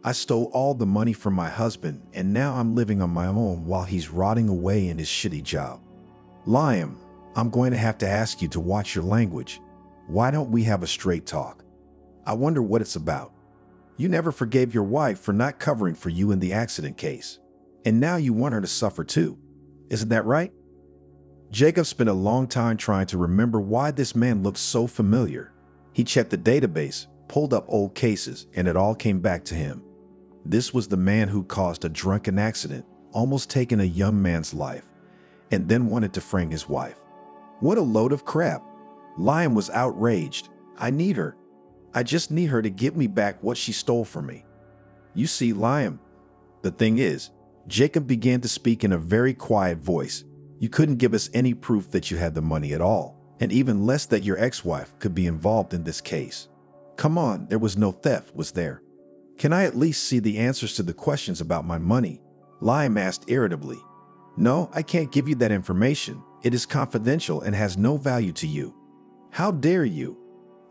I stole all the money from my husband, and now I'm living on my own while he's rotting away in his shitty job. Liam, I'm going to have to ask you to watch your language. Why don't we have a straight talk? I wonder what it's about. You never forgave your wife for not covering for you in the accident case, and now you want her to suffer too. Isn't that right? Jacob spent a long time trying to remember why this man looked so familiar. He checked the database, pulled up old cases, and it all came back to him. This was the man who caused a drunken accident, almost taking a young man's life, and then wanted to frame his wife. What a load of crap. Liam was outraged. I need her. I just need her to give me back what she stole from me. You see, Liam, the thing is, Jacob began to speak in a very quiet voice. You couldn't give us any proof that you had the money at all, and even less that your ex-wife could be involved in this case. Come on, there was no theft, was there? Can I at least see the answers to the questions about my money? Liam asked irritably. No, I can't give you that information. It is confidential and has no value to you. How dare you?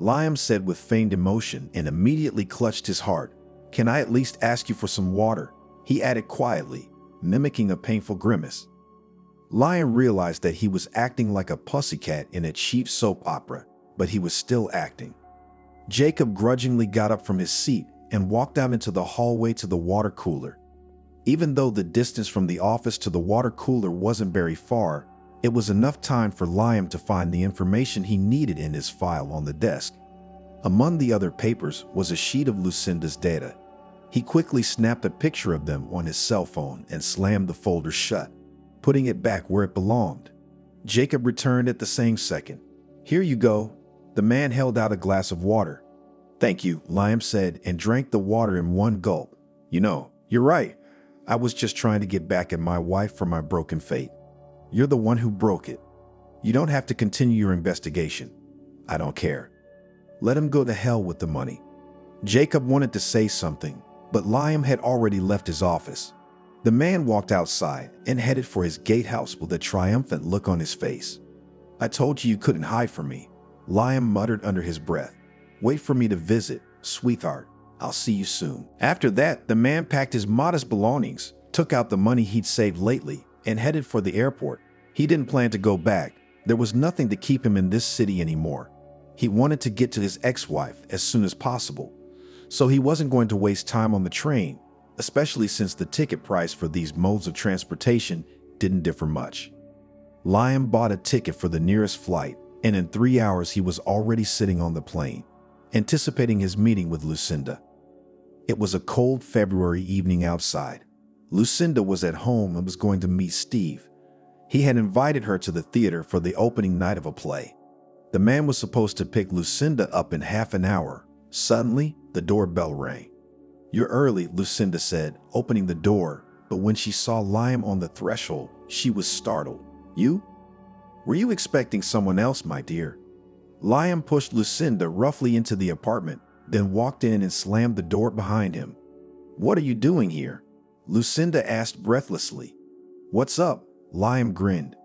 Liam said with feigned emotion and immediately clutched his heart. Can I at least ask you for some water? He added quietly, mimicking a painful grimace. Liam realized that he was acting like a pussycat in a cheap soap opera, but he was still acting. Jacob grudgingly got up from his seat and walked out into the hallway to the water cooler. Even though the distance from the office to the water cooler wasn't very far, it was enough time for Liam to find the information he needed in his file on the desk. Among the other papers was a sheet of Lucinda's data. He quickly snapped a picture of them on his cell phone and slammed the folder shut, putting it back where it belonged. Jacob returned at the same second. Here you go. The man held out a glass of water. Thank you, Liam said, and drank the water in one gulp. You know, you're right. I was just trying to get back at my wife for my broken fate. You're the one who broke it. You don't have to continue your investigation. I don't care. Let him go to hell with the money. Jacob wanted to say something, but Liam had already left his office. The man walked outside and headed for his gatehouse with a triumphant look on his face. I told you couldn't hide from me, Liam muttered under his breath. Wait for me to visit, sweetheart. I'll see you soon. After that, the man packed his modest belongings, took out the money he'd saved lately, and headed for the airport. He didn't plan to go back. There was nothing to keep him in this city anymore. He wanted to get to his ex-wife as soon as possible, so he wasn't going to waste time on the train, especially since the ticket price for these modes of transportation didn't differ much. Liam bought a ticket for the nearest flight, and in 3 hours he was already sitting on the plane, anticipating his meeting with Lucinda. It was a cold February evening outside. Lucinda was at home and was going to meet Steve. He had invited her to the theater for the opening night of a play. The man was supposed to pick Lucinda up in half an hour. Suddenly, the doorbell rang. You're early, Lucinda said, opening the door, but when she saw Liam on the threshold, she was startled. You? Were you expecting someone else, my dear? Liam pushed Lucinda roughly into the apartment, then walked in and slammed the door behind him. What are you doing here? Lucinda asked breathlessly. What's up? Liam grinned.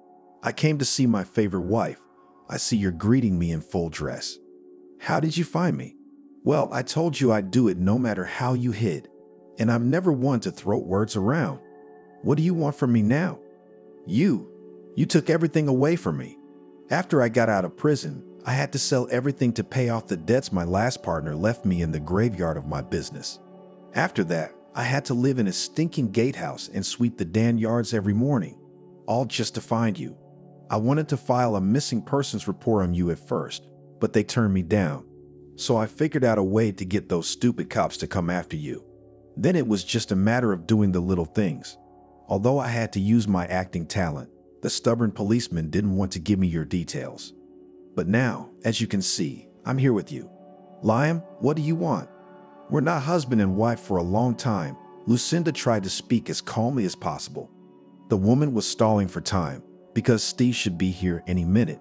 I came to see my favorite wife. I see you're greeting me in full dress. How did you find me? Well, I told you I'd do it no matter how you hid, and I'm never one to throw words around. What do you want from me now? You took everything away from me. After I got out of prison, I had to sell everything to pay off the debts my last partner left me in the graveyard of my business. After that, I had to live in a stinking gatehouse and sweep the damn yards every morning, all just to find you. I wanted to file a missing persons report on you at first, but they turned me down. So I figured out a way to get those stupid cops to come after you. Then it was just a matter of doing the little things. Although I had to use my acting talent, the stubborn policeman didn't want to give me your details. But now, as you can see, I'm here with you. Liam, what do you want? We're not husband and wife for a long time. Lucinda tried to speak as calmly as possible. The woman was stalling for time because Steve should be here any minute.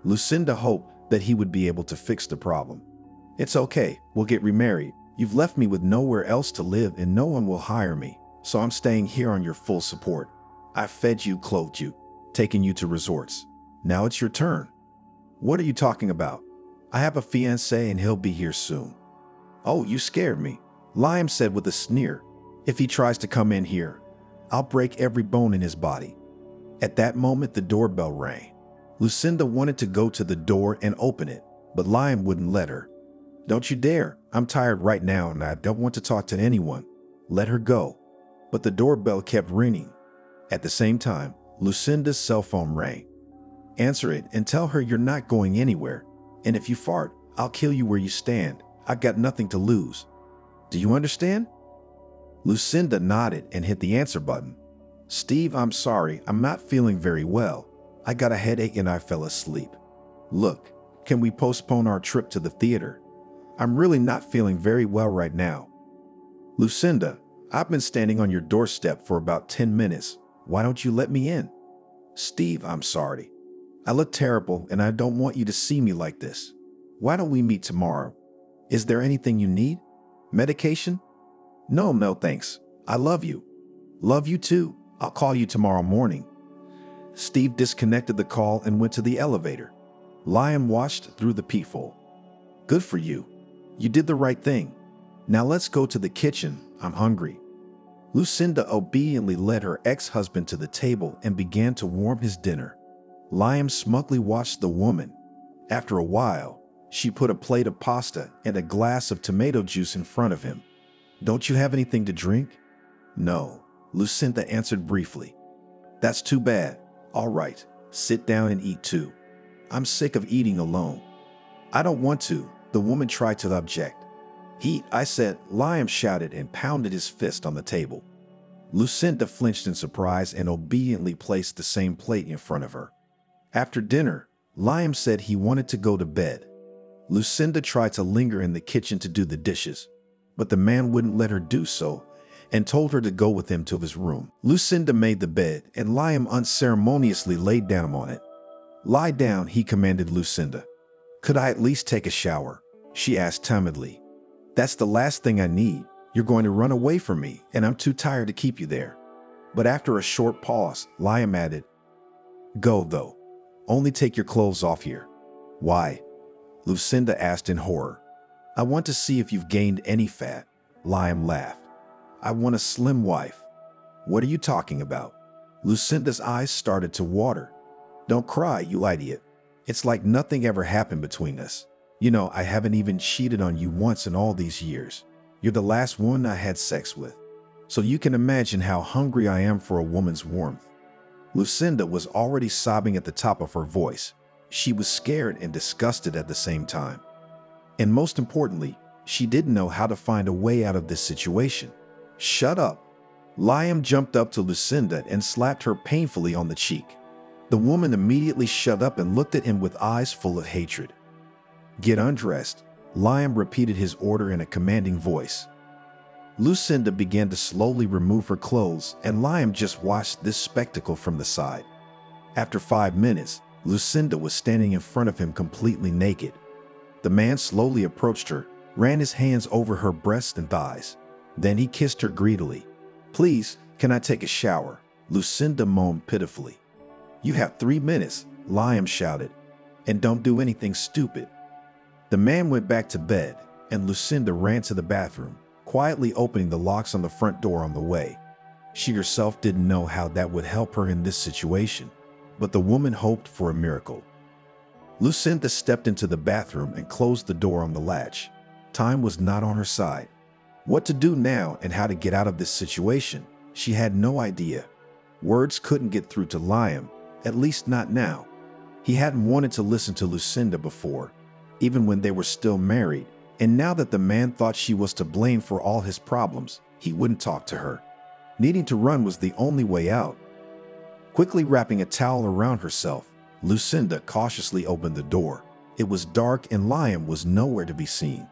Lucinda hoped that he would be able to fix the problem. It's okay, we'll get remarried. You've left me with nowhere else to live and no one will hire me, so I'm staying here on your full support. I've fed you, clothed you, taken you to resorts. Now it's your turn. What are you talking about? I have a fiancé and he'll be here soon. Oh, you scared me, Liam said with a sneer. If he tries to come in here, I'll break every bone in his body. At that moment, the doorbell rang. Lucinda wanted to go to the door and open it, but Liam wouldn't let her. Don't you dare. I'm tired right now and I don't want to talk to anyone. Let her go. But the doorbell kept ringing. At the same time, Lucinda's cell phone rang. Answer it and tell her you're not going anywhere. And if you fart, I'll kill you where you stand. I got nothing to lose. Do you understand? Lucinda nodded and hit the answer button. Steve, I'm sorry. I'm not feeling very well. I got a headache and I fell asleep. Look, can we postpone our trip to the theater? I'm really not feeling very well right now. Lucinda, I've been standing on your doorstep for about 10 minutes. Why don't you let me in? Steve, I'm sorry. I look terrible and I don't want you to see me like this. Why don't we meet tomorrow? Is there anything you need? Medication? No, thanks. I love you. Love you too. I'll call you tomorrow morning. Steve disconnected the call and went to the elevator. Liam watched through the peephole. Good for you. You did the right thing. Now let's go to the kitchen. I'm hungry. Lucinda obediently led her ex-husband to the table and began to warm his dinner. Liam smugly watched the woman. After a while, she put a plate of pasta and a glass of tomato juice in front of him. Don't you have anything to drink? No, Lucinda answered briefly. That's too bad. All right, sit down and eat too. I'm sick of eating alone. I don't want to, the woman tried to object. Eat, I said, Liam shouted and pounded his fist on the table. Lucinda flinched in surprise and obediently placed the same plate in front of her. After dinner, Liam said he wanted to go to bed. Lucinda tried to linger in the kitchen to do the dishes, but the man wouldn't let her do so and told her to go with him to his room. Lucinda made the bed and Liam unceremoniously laid down on it. Lie down, he commanded Lucinda. Could I at least take a shower? She asked timidly. That's the last thing I need. You're going to run away from me and I'm too tired to keep you there. But after a short pause, Liam added, Go though. Only take your clothes off here. Why? Lucinda asked in horror. I want to see if you've gained any fat. Liam laughed. I want a slim wife. What are you talking about? Lucinda's eyes started to water. Don't cry, you idiot. It's like nothing ever happened between us. You know, I haven't even cheated on you once in all these years. You're the last one I had sex with. So you can imagine how hungry I am for a woman's warmth. Lucinda was already sobbing at the top of her voice. She was scared and disgusted at the same time. And most importantly, she didn't know how to find a way out of this situation. Shut up. Liam jumped up to Lucinda and slapped her painfully on the cheek. The woman immediately shut up and looked at him with eyes full of hatred. Get undressed, Liam repeated his order in a commanding voice. Lucinda began to slowly remove her clothes and Liam just watched this spectacle from the side. After 5 minutes, Lucinda was standing in front of him completely naked. The man slowly approached her, ran his hands over her breasts and thighs. Then he kissed her greedily. Please, can I take a shower? Lucinda moaned pitifully. You have 3 minutes, Liam shouted, and don't do anything stupid. The man went back to bed, and Lucinda ran to the bathroom, quietly opening the locks on the front door on the way. She herself didn't know how that would help her in this situation, but the woman hoped for a miracle. Lucinda stepped into the bathroom and closed the door on the latch. Time was not on her side. What to do now and how to get out of this situation, she had no idea. Words couldn't get through to Liam, at least not now. He hadn't wanted to listen to Lucinda before, even when they were still married, and now that the man thought she was to blame for all his problems, he wouldn't talk to her. Needing to run was the only way out. Quickly wrapping a towel around herself, Lucinda cautiously opened the door. It was dark and Liam was nowhere to be seen.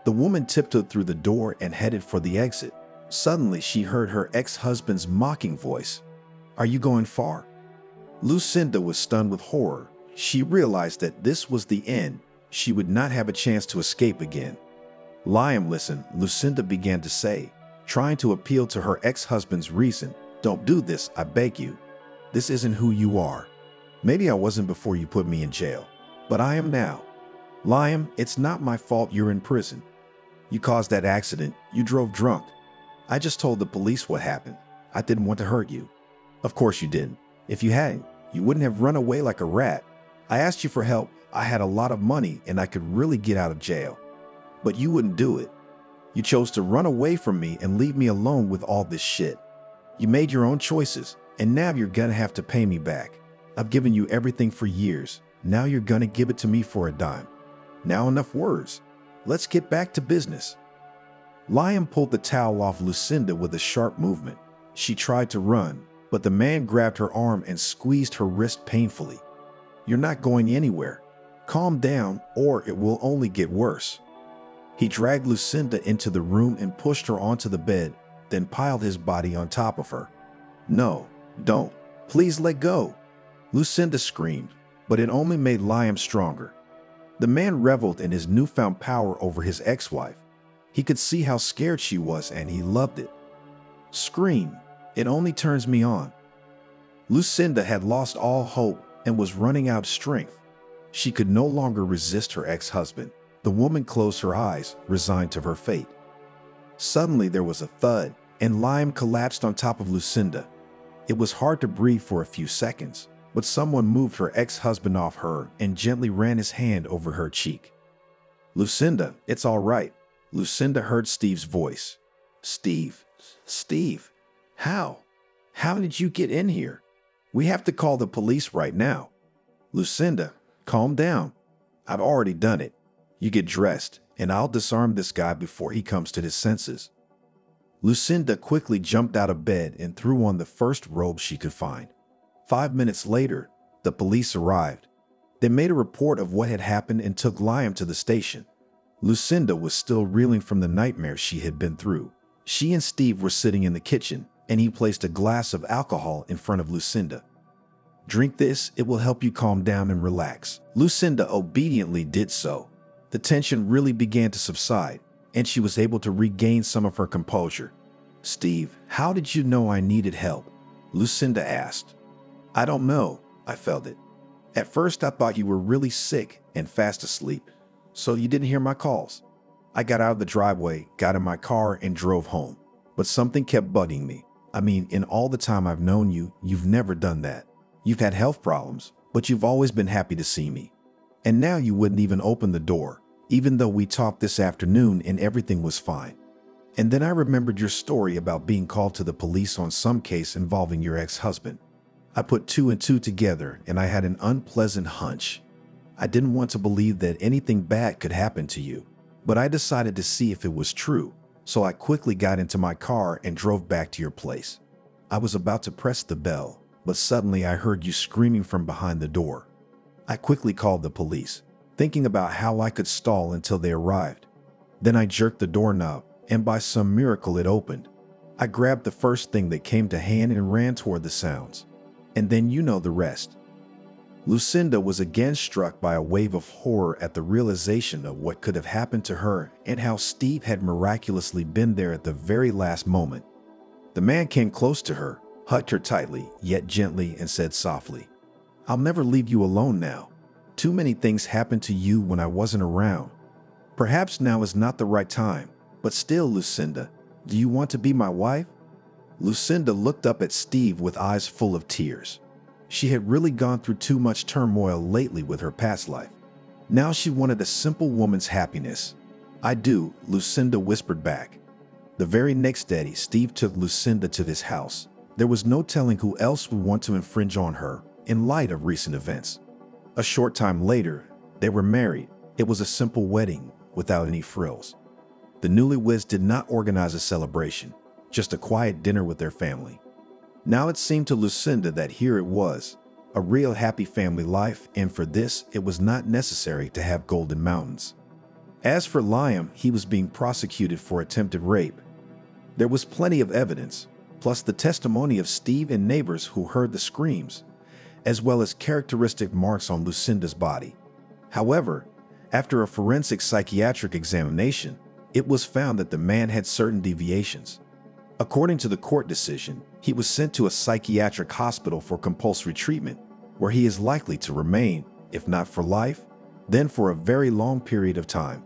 The woman tiptoed through the door and headed for the exit. Suddenly, she heard her ex-husband's mocking voice. "Are you going far?" Lucinda was stunned with horror. She realized that this was the end. She would not have a chance to escape again. "Liam, listen," Lucinda began to say, trying to appeal to her ex-husband's reason. "Don't do this, I beg you. This isn't who you are. Maybe I wasn't before you put me in jail, but I am now. Liam, it's not my fault you're in prison. You caused that accident. You drove drunk. I just told the police what happened. I didn't want to hurt you." "Of course you didn't. If you hadn't, you wouldn't have run away like a rat. I asked you for help. I had a lot of money and I could really get out of jail. But you wouldn't do it. You chose to run away from me and leave me alone with all this shit. You made your own choices, and now you're gonna have to pay me back. I've given you everything for years. Now you're gonna give it to me for a dime. Now enough words. Let's get back to business." Liam pulled the towel off Lucinda with a sharp movement. She tried to run, but the man grabbed her arm and squeezed her wrist painfully. "You're not going anywhere. Calm down, or it will only get worse." He dragged Lucinda into the room and pushed her onto the bed, then piled his body on top of her. "No, don't. Please let go," Lucinda screamed, but it only made Liam stronger. The man reveled in his newfound power over his ex-wife. He could see how scared she was and he loved it. "Scream. It only turns me on." Lucinda had lost all hope and was running out of strength. She could no longer resist her ex-husband. The woman closed her eyes, resigned to her fate. Suddenly there was a thud, and Liam collapsed on top of Lucinda. It was hard to breathe for a few seconds, but someone moved her ex-husband off her and gently ran his hand over her cheek. "Lucinda, it's all right." Lucinda heard Steve's voice. "Steve? Steve? How? How did you get in here? We have to call the police right now." "Lucinda, calm down. I've already done it. You get dressed, and I'll disarm this guy before he comes to his senses." Lucinda quickly jumped out of bed and threw on the first robe she could find. 5 minutes later, the police arrived. They made a report of what had happened and took Liam to the station. Lucinda was still reeling from the nightmare she had been through. She and Steve were sitting in the kitchen, and he placed a glass of alcohol in front of Lucinda. "Drink this, it will help you calm down and relax." Lucinda obediently did so. The tension really began to subside, and she was able to regain some of her composure. "Steve, how did you know I needed help?" Lucinda asked. "I don't know. I felt it. At first I thought you were really sick and fast asleep, so you didn't hear my calls. I got out of the driveway, got in my car, and drove home. But something kept bugging me. I mean, in all the time I've known you, you've never done that. You've had health problems, but you've always been happy to see me. And now you wouldn't even open the door, even though we talked this afternoon and everything was fine. And then I remembered your story about being called to the police on some case involving your ex-husband. I put 2 and 2 together and I had an unpleasant hunch. I didn't want to believe that anything bad could happen to you, but I decided to see if it was true, so I quickly got into my car and drove back to your place. I was about to press the bell, but suddenly I heard you screaming from behind the door. I quickly called the police, thinking about how I could stall until they arrived. Then I jerked the doorknob, and by some miracle it opened. I grabbed the first thing that came to hand and ran toward the sounds. And then you know the rest." Lucinda was again struck by a wave of horror at the realization of what could have happened to her and how Steve had miraculously been there at the very last moment. The man came close to her, hugged her tightly, yet gently, and said softly, "I'll never leave you alone now. Too many things happened to you when I wasn't around. Perhaps now is not the right time, but still, Lucinda, do you want to be my wife?" Lucinda looked up at Steve with eyes full of tears. She had really gone through too much turmoil lately with her past life. Now she wanted a simple woman's happiness. "I do," Lucinda whispered back. The very next day, Steve took Lucinda to his house. There was no telling who else would want to infringe on her in light of recent events. A short time later, they were married. It was a simple wedding without any frills. The newlyweds did not organize a celebration, just a quiet dinner with their family. Now it seemed to Lucinda that here it was, a real happy family life, and for this, it was not necessary to have golden mountains. As for Liam, he was being prosecuted for attempted rape. There was plenty of evidence, plus the testimony of Steve and neighbors who heard the screams, as well as characteristic marks on Lucinda's body. However, after a forensic psychiatric examination, it was found that the man had certain deviations. According to the court decision, he was sent to a psychiatric hospital for compulsory treatment, where he is likely to remain, if not for life, then for a very long period of time.